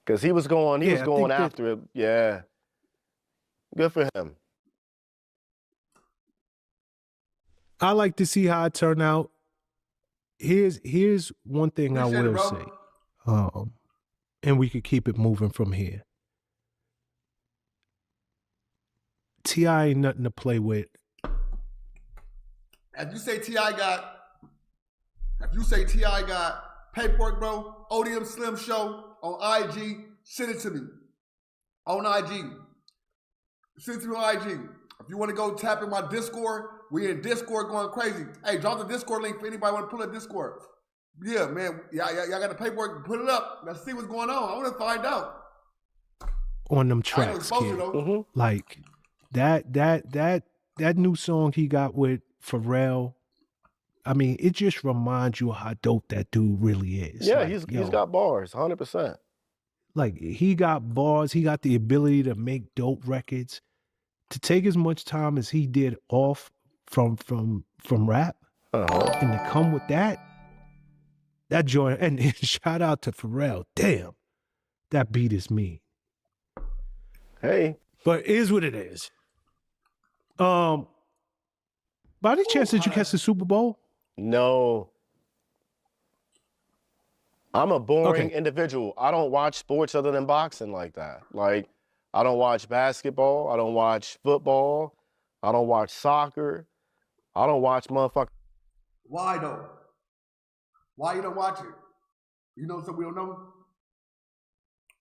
Because he was going after it. Yeah. Good for him. I like to see how it turned out. here's one thing I Appreciate it, will bro. say, and we could keep it moving from here. T.I. ain't nothing to play with. If you say T.I. got paperwork, bro, ODM Slim Show on IG, send it to me. On IG. Send it to me on IG. If you want to go tap in my Discord, we in Discord going crazy. Hey, drop the Discord link for anybody want to pull up Discord. Yeah, man. Y'all got the paperwork, put it up. Let's see what's going on. I want to find out. On them tracks, kid. Like that new song he got with Pharrell, I mean, it just reminds you how dope that dude really is. Yeah, like, he's got bars, 100%. Like, he got bars. He got the ability to make dope records. To take as much time as he did off from rap, and to come with that joint, and shout out to Pharrell. Damn, that beat is mean. Hey, but it is what it is. By any chance did you catch the Super Bowl? No. I'm a boring individual. I don't watch sports other than boxing like that. Like, I don't watch basketball. I don't watch football. I don't watch soccer. I don't watch motherfucker. Why though? Why you don't watch it? You know something we don't know?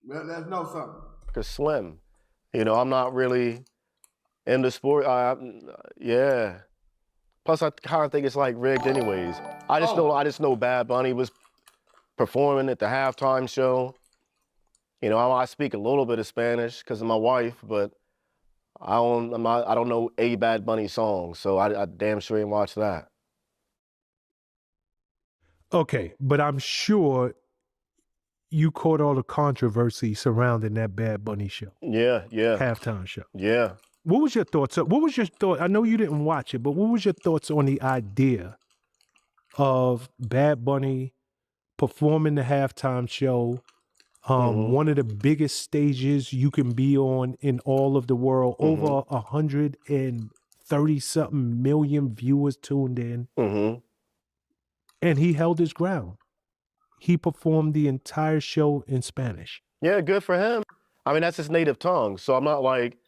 Let's know something. Cause Slim. You know, I'm not really into sport. Yeah. Plus, I kind of think it's like rigged anyways. I just know Bad Bunny was performing at the halftime show. You know, I speak a little bit of Spanish because of my wife, but I don't know a Bad Bunny song, so I damn sure ain't watch that. Okay, but I'm sure you caught all the controversy surrounding that Bad Bunny show. Yeah. Halftime show. Yeah. What was your thoughts? I know you didn't watch it, but what was your thoughts on the idea of Bad Bunny performing the halftime show? One of the biggest stages you can be on in all of the world. Over 130-something million viewers tuned in. And he held his ground. He performed the entire show in Spanish. Yeah, good for him. I mean, that's his native tongue. So I'm not like,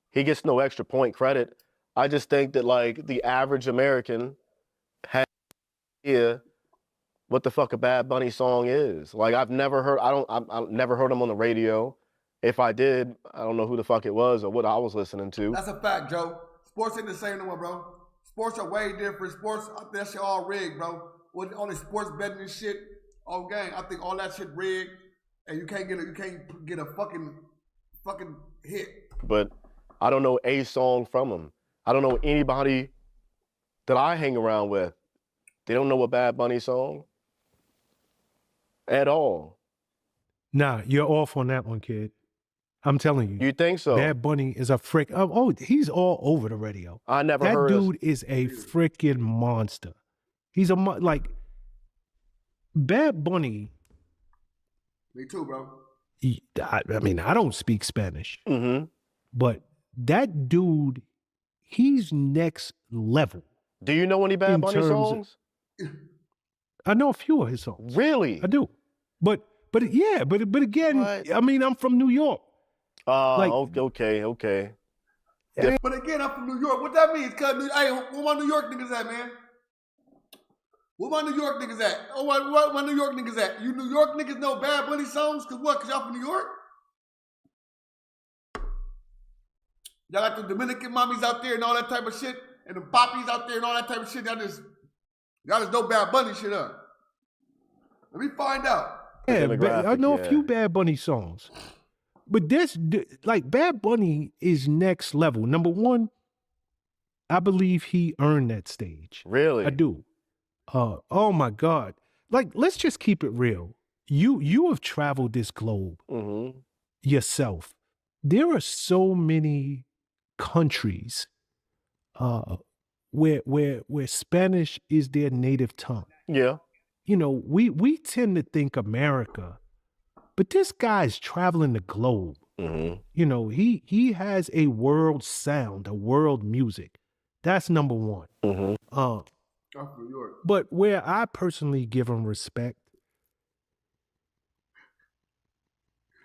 he gets no extra point credit. I just think that, like, the average American has no idea what the fuck a Bad Bunny song is. Like, I've never heard him on the radio. If I did, I don't know who the fuck it was or what I was listening to. That's a fact, Joe. Sports ain't the same no more, bro. Sports are way different. Sports, that shit all rigged, bro. With all the sports betting and shit, all gang, I think all that shit rigged, and you can't get a fucking hit. But I don't know a song from him. I don't know anybody that I hang around with. They don't know a Bad Bunny song at all. Nah, you're off on that one, kid. I'm telling you. You think so? Bad Bunny is a frick. He's all over the radio. I never that heard That dude is a freaking monster. He's Bad Bunny. Me too, bro. I mean, I don't speak Spanish, but that dude, he's next level. Do you know any Bad Bunny songs? I know a few of his songs. Really? I do. But again, what? I mean, I'm from New York. Okay. Yeah. But again, I'm from New York. What that means? Cause hey, where my New York niggas at, man? Where my New York niggas at? Oh, where my New York niggas at? You New York niggas know Bad Bunny songs? Cause what? Cause y'all from New York? Y'all got the Dominican mommies out there and all that type of shit, and the poppies out there and all that type of shit. Y'all just know Bad Bunny shit up. Let me find out. Yeah, I know a few Bad Bunny songs. But Bad Bunny is next level. Number one, I believe he earned that stage. Really? I do. Oh my God. Like, let's just keep it real. You have traveled this globe yourself. There are so many countries where Spanish is their native tongue. Yeah. You know, we tend to think America, but this guy's traveling the globe. You know, he has a world sound, a world music. That's number one. I'm from New York. But where I personally give him respect,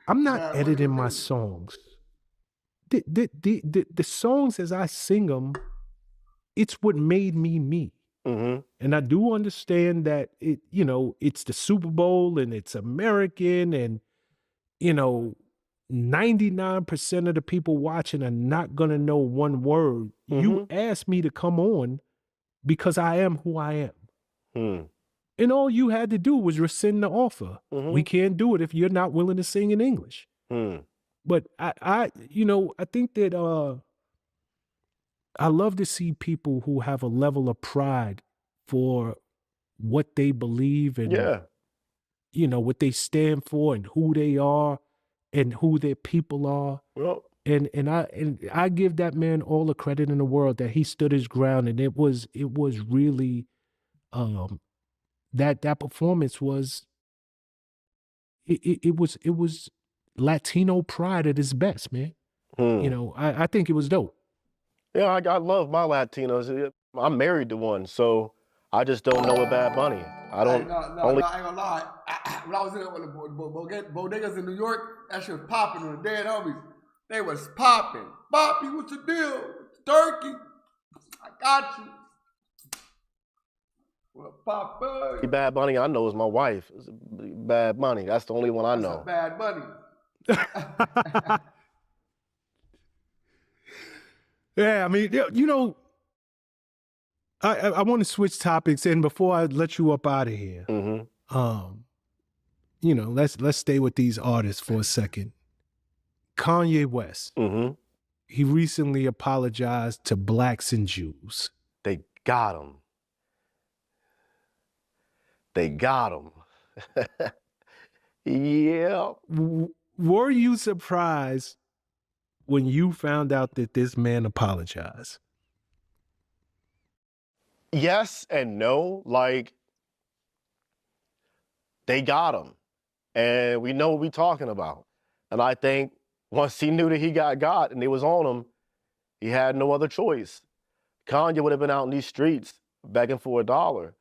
I'm not Bad editing my money. songs. The songs as I sing them, it's what made me me. Mm-hmm. And I do understand that it's the Super Bowl and it's American, and 99% of the people watching are not gonna know one word. You asked me to come on because I am who I am. Mm. And all you had to do was rescind the offer. We can't do it if you're not willing to sing in English. But I think that I love to see people who have a level of pride for what they believe and what they stand for and who they are and who their people are. Well, and I give that man all the credit in the world that he stood his ground, and it was really that performance was it was Latino pride at its best, man. I think it was dope. Yeah, I love my Latinos. I'm married to one, so I just don't know a Bad Bunny. I don't. No, I ain't gonna lie. When I was in with the bodegas in New York, that shit was popping on the dead homies. They was popping. Poppy, what's the deal? Turkey. I got you. Well, Papa. Bad Bunny I know is my wife. It's Bad Bunny. That's the only one I know. Bad Bunny. Yeah, I mean, I want to switch topics, and before I let you up out of here, let's stay with these artists for a second. Kanye West, he recently apologized to blacks and Jews. They got him. They got him. Yeah. Were you surprised when you found out that this man apologized? Yes and no. Like, they got him. And we know what we're talking about. And I think once he knew that he got and it was on him, he had no other choice. Kanye would have been out in these streets begging for $1.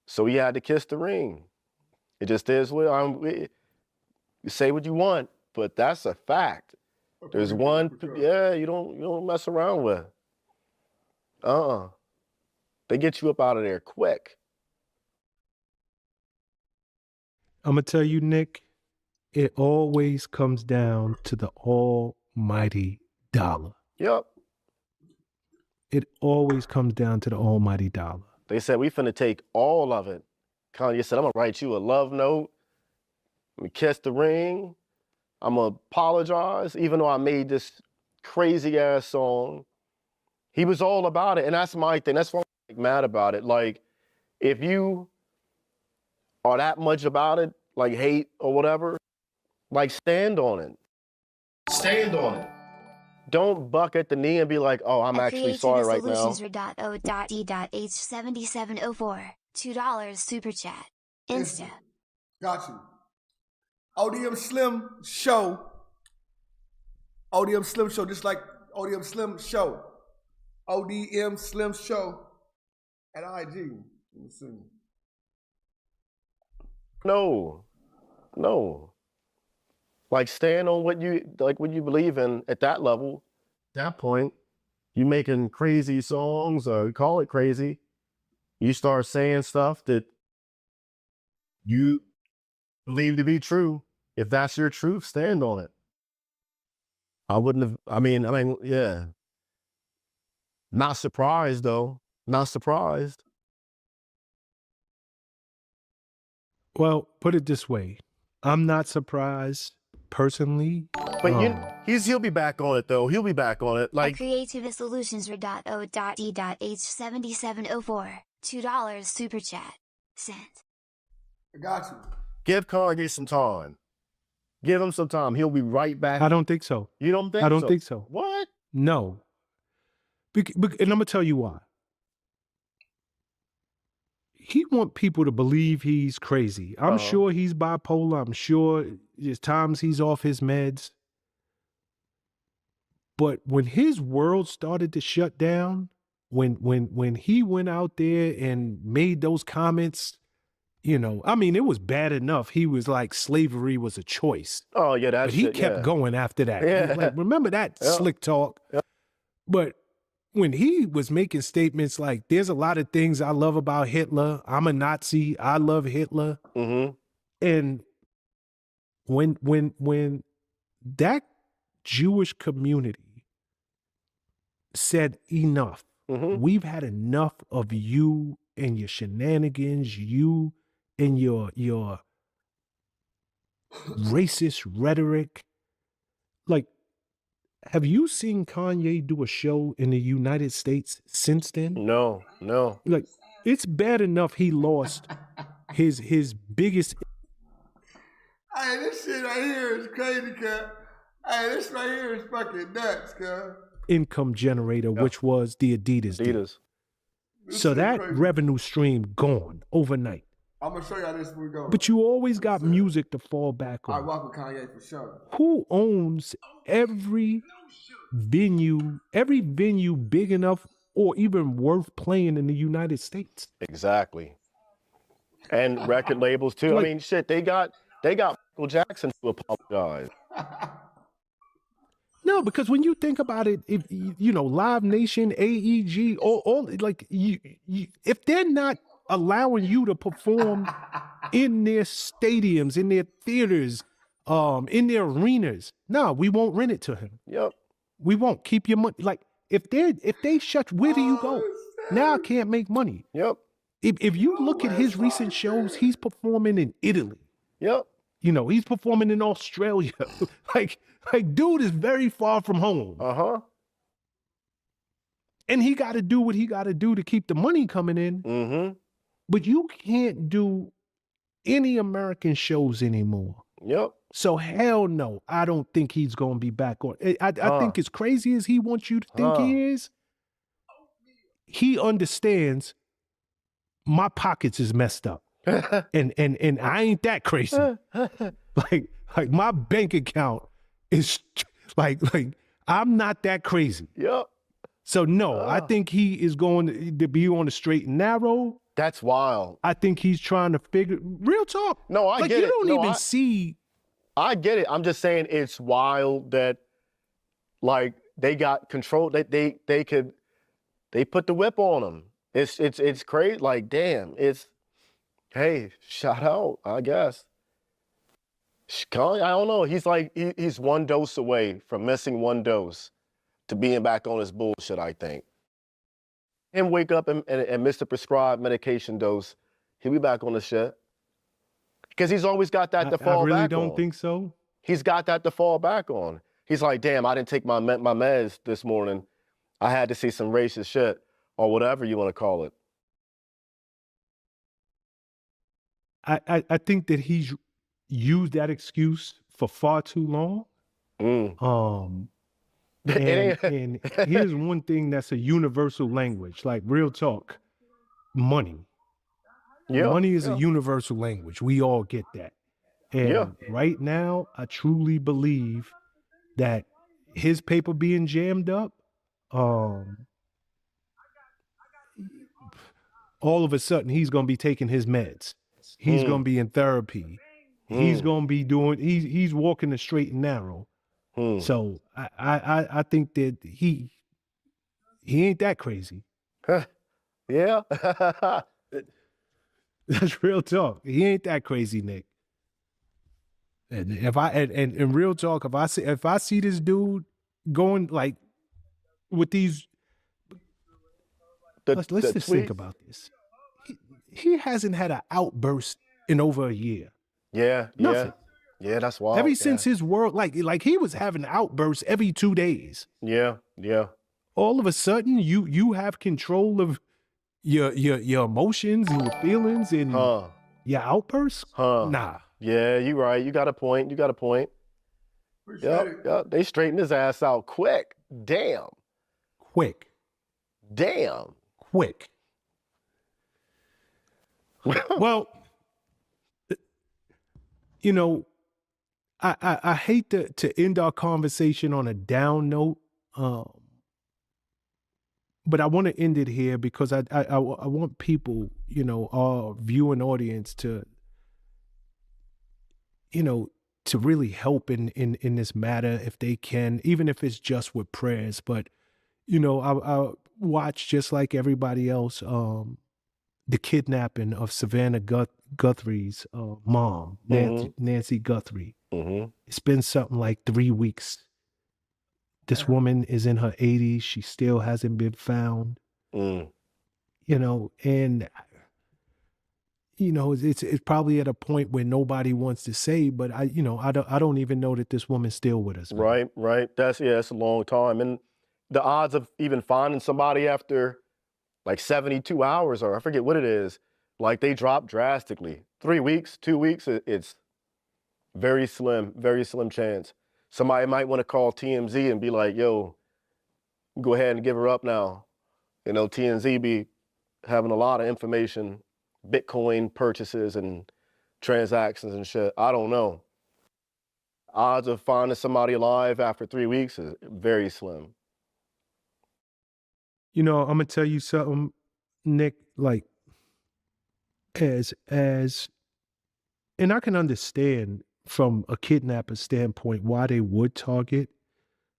So he had to kiss the ring. It just is what you say what you want, but that's a fact. There's one, you don't mess around with. They get you up out of there quick. I'm gonna tell you, Nick, it always comes down to the almighty dollar. Yep. It always comes down to the almighty dollar. They said, we finna take all of it. Kanye said, I'm gonna write you a love note. I'm gonna kiss the ring. I'm gonna apologize, even though I made this crazy ass song. He was all about it, and that's my thing. That's why I'm like, mad about it. Like, if you are that much about it, like hate or whatever, like stand on it. Stand on it. Don't buck at the knee and be like, oh, I'm actually sorry right now. H7704, $2 super chat. Insta. Got you. ODM Slim Show. ODM Slim Show, just like ODM Slim Show. ODM Slim Show at IG. Let me see. No. Like, stand on what you believe in at that level. At that point, you making crazy songs, or call it crazy. You start saying stuff that you believe to be true. If that's your truth, stand on it. Yeah. Not surprised, though. Not surprised. Well, put it this way. I'm not surprised personally. But he'll be back on it, though. He'll be back on it. Like, H7704, $2 super chat. Sent. I got you. give Kanye some time. Give him some time. He'll be right back. I don't think so. You don't think so? I don't think so. What? No. And I'm going to tell you why. He want people to believe he's crazy. I'm sure he's bipolar. I'm sure there's times he's off his meds. But when his world started to shut down when he went out there and made those comments, you know, I mean, it was bad enough. He was like slavery was a choice. Oh yeah, that But he shit. kept Yeah. going after that. Yeah. Like, remember that Yeah. slick talk? Yeah. But when he was making statements like, there's a lot of things I love about Hitler. I'm a Nazi. I love Hitler. Mm-hmm. And when that Jewish community said enough, Mm-hmm. we've had enough of you and your shenanigans, you and your racist rhetoric. Like, have you seen Kanye do a show in the United States since then? No. Like, it's bad enough he lost his biggest Hey, this shit right here is crazy, cuz. Hey, this right here is fucking nuts, cuz. income generator, which was the Adidas deal. Adidas. So that revenue stream gone overnight. I'm gonna show y'all this when we go. But you always got music to fall back I on. rock with Kanye for sure. Who owns every venue big enough or even worth playing in the United States? Exactly. And record labels too. Like- I mean, shit, they got Michael Jackson to apologize. No, because when you think about it, if you know, Live Nation, AEG, all like you, if they're not allowing you to perform in their stadiums, in their theaters, in their arenas, no, we won't rent it to him. Yep. We won't. Keep your money. Like if they shut, where do you go? Now I can't make money. Yep. If you look at his recent shows, he's performing in Italy. Yep. You know, he's performing in Australia. like dude is very far from home. Uh-huh. And he got to do what he got to do to keep the money coming in. Mm-hmm. But you can't do any American shows anymore. Yep. So hell no, I don't think he's going to be back on. I think as crazy as he wants you to think he is, he understands my pockets is messed up. and I ain't that crazy. like my bank account is like I'm not that crazy. Yep. So no, I think he is going to be on the straight and narrow. That's wild. I think he's trying to figure real talk. No, I like get you it. don't No, even see. I get it. I'm just saying it's wild that like they got control. That they put the whip on him. It's crazy. Like damn. Hey, shout out. I guess. Kanye, I don't know. He's like he's one dose away from missing one dose to being back on his bullshit. I think. Him wake up and miss the prescribed medication dose, he'll be back on the shit. Because he's always got that to fall back on. I really don't think so. He's got that to fall back on. He's like, damn, I didn't take my meds this morning. I had to see some racist shit or whatever you want to call it. I think that he's used that excuse for far too long. And here's one thing that's a universal language, like real talk, money. Yeah, money is a universal language. We all get that. And right now, I truly believe that his paper being jammed up, all of a sudden he's going to be taking his meds. He's going to be in therapy. He's going to be doing, he's walking the straight and narrow. So I think that he ain't that crazy. Yeah. That's real talk. He ain't that crazy, Nick. And if and real talk, if I see this dude going like with these, let's just think about this. He hasn't had an outburst in over a year. Yeah, Nothing. Yeah, that's wild. Ever since his world, like he was having outbursts every 2 days. Yeah. All of a sudden, you have control of your emotions and your feelings and your outbursts. Nah. Yeah, you right. You got a point. Yep. They straightened his ass out quick. Damn. Quick. Well, you know, I hate to end our conversation on a down note, but I want to end it here because I want people, you know, our viewing audience to, you know, to really help in this matter if they can, even if it's just with prayers. But, you know, I watched, just like everybody else, the kidnapping of Savannah Guthrie's mom, Nancy Guthrie. Mm-hmm. It's been something like 3 weeks. This woman is in her 80s. She still hasn't been found. Mm. You know, and you know, it's probably at a point where nobody wants to say, but I don't even know that this woman's still with us. Man. Right. That's a long time. And the odds of even finding somebody after like 72 hours, or I forget what it is, like they drop drastically. 3 weeks, 2 weeks, it's very slim chance. Somebody might want to call TMZ and be like, yo, go ahead and give her up now. You know, TMZ be having a lot of information, Bitcoin purchases and transactions and shit. I don't know. Odds of finding somebody alive after 3 weeks is very slim. You know, I'm gonna tell you something, Nick, like as and I can understand from a kidnapper standpoint why they would target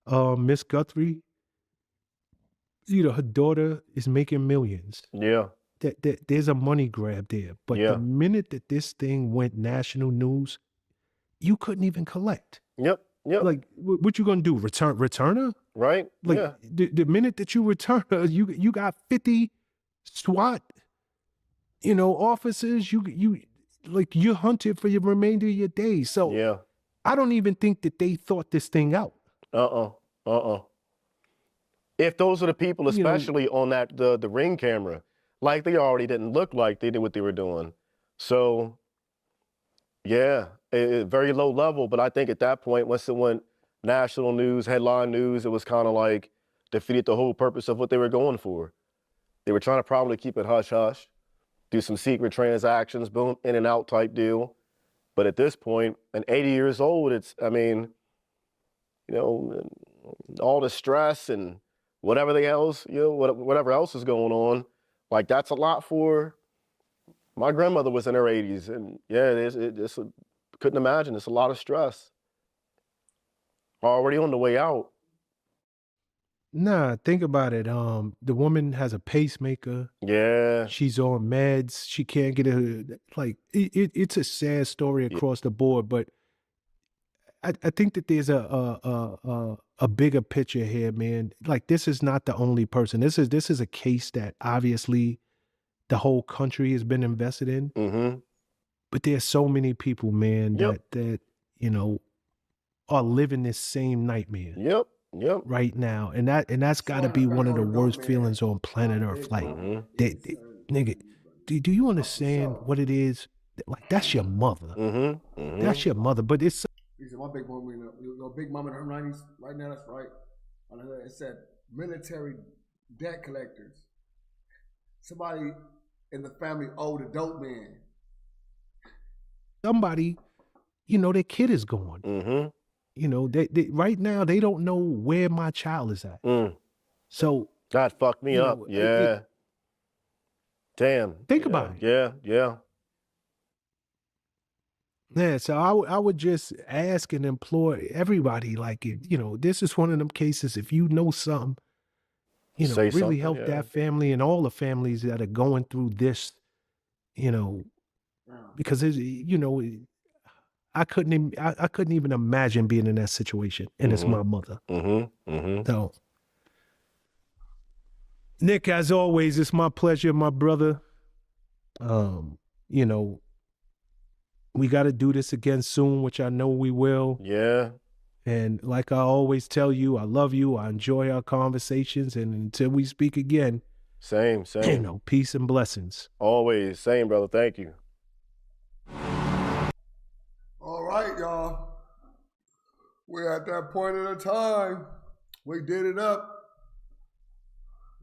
Miss Guthrie. You know, her daughter is making millions. Yeah. That there's a money grab there. But Yeah. the minute that this thing went national news, you couldn't even collect. Yep. Like, what you gonna do? Return her? Right. Like, yeah. the minute that you return her, you got 50 SWAT, you know, officers. You're hunted for your remainder of your days. So Yeah. I don't even think that they thought this thing out. If those are the people, You know, especially on that the ring camera, like they already didn't look like they did what they were doing. So yeah, very low level. But I think at that point, once it went national news, headline news, it was kind of like defeated the whole purpose of what they were going for. They were trying to probably keep it hush hush, do some secret transactions, boom, in and out type deal. But at this point, and 80 years old, I mean, you know, all the stress and whatever else, you know, whatever else is going on, like that's a lot for. My grandmother was in her 80s, and yeah, couldn't imagine. It's a lot of stress. Already on the way out. nah, think about it. The woman has a pacemaker. Yeah. She's on meds. She can't get it's a sad story across the board, but I think that there's a bigger picture here, man. Like, this is not the only person. This is a case that obviously the whole country has been invested in. Mm-hmm. But there's so many people, man, Yep. that you know are living this same nightmare. Yep. Right now, and that's got to be one of the worst feelings on planet Earth. Like, nigga, do you understand what it is? Like, that's your mother. That's your mother. But it's my big mom, big mom in her 90s. Right now, that's right. It said military debt collectors. Somebody in the family owed a dope man. Somebody, you know, their kid is gone. You know, they right now they don't know where my child is at. So that fucked me up. Yeah. Damn. Think about it. Yeah. Yeah, so I would just ask and implore everybody, like, you know, this is one of them cases. If you know something, you know, really help that family and all the families that are going through this, you know, because it's, you know, I couldn't even imagine being in that situation, and it's my mother. So, Nick, as always, it's my pleasure, my brother. You know, we got to do this again soon, which I know we will. Yeah. And like I always tell you, I love you. I enjoy our conversations. And until we speak again. Same. You know, peace and blessings. Always. Same, brother. Thank you. All right, y'all. We're at that point in the time. We did it up.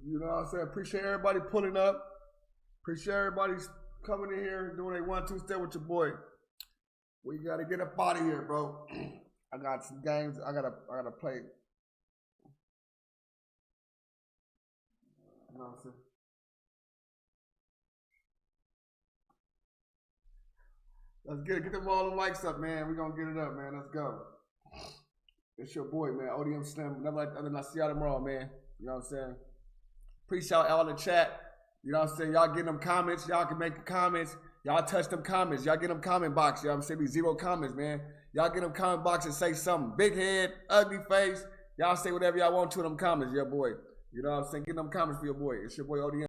You know what I'm saying? Appreciate everybody pulling up. Appreciate everybody coming in here and doing a 1-2 step with your boy. We gotta get up out of here, bro. I got some games I gotta play. You know what I'm saying? Let's get it. Get them all the mics up, man. We're going to get it up, man. Let's go. It's your boy, man. ODM Slim. Other than I see y'all tomorrow, man. You know what I'm saying? Appreciate y'all in the chat. You know what I'm saying? Y'all getting them comments. Y'all can make the comments. Y'all touch them comments. Y'all get them comment box. You know what I'm saying? Be 0 comments, man. Y'all get them comment box and say something. Big head, ugly face. Y'all say whatever y'all want to in them comments, your boy. You know what I'm saying? Get them comments for your boy. It's your boy ODM.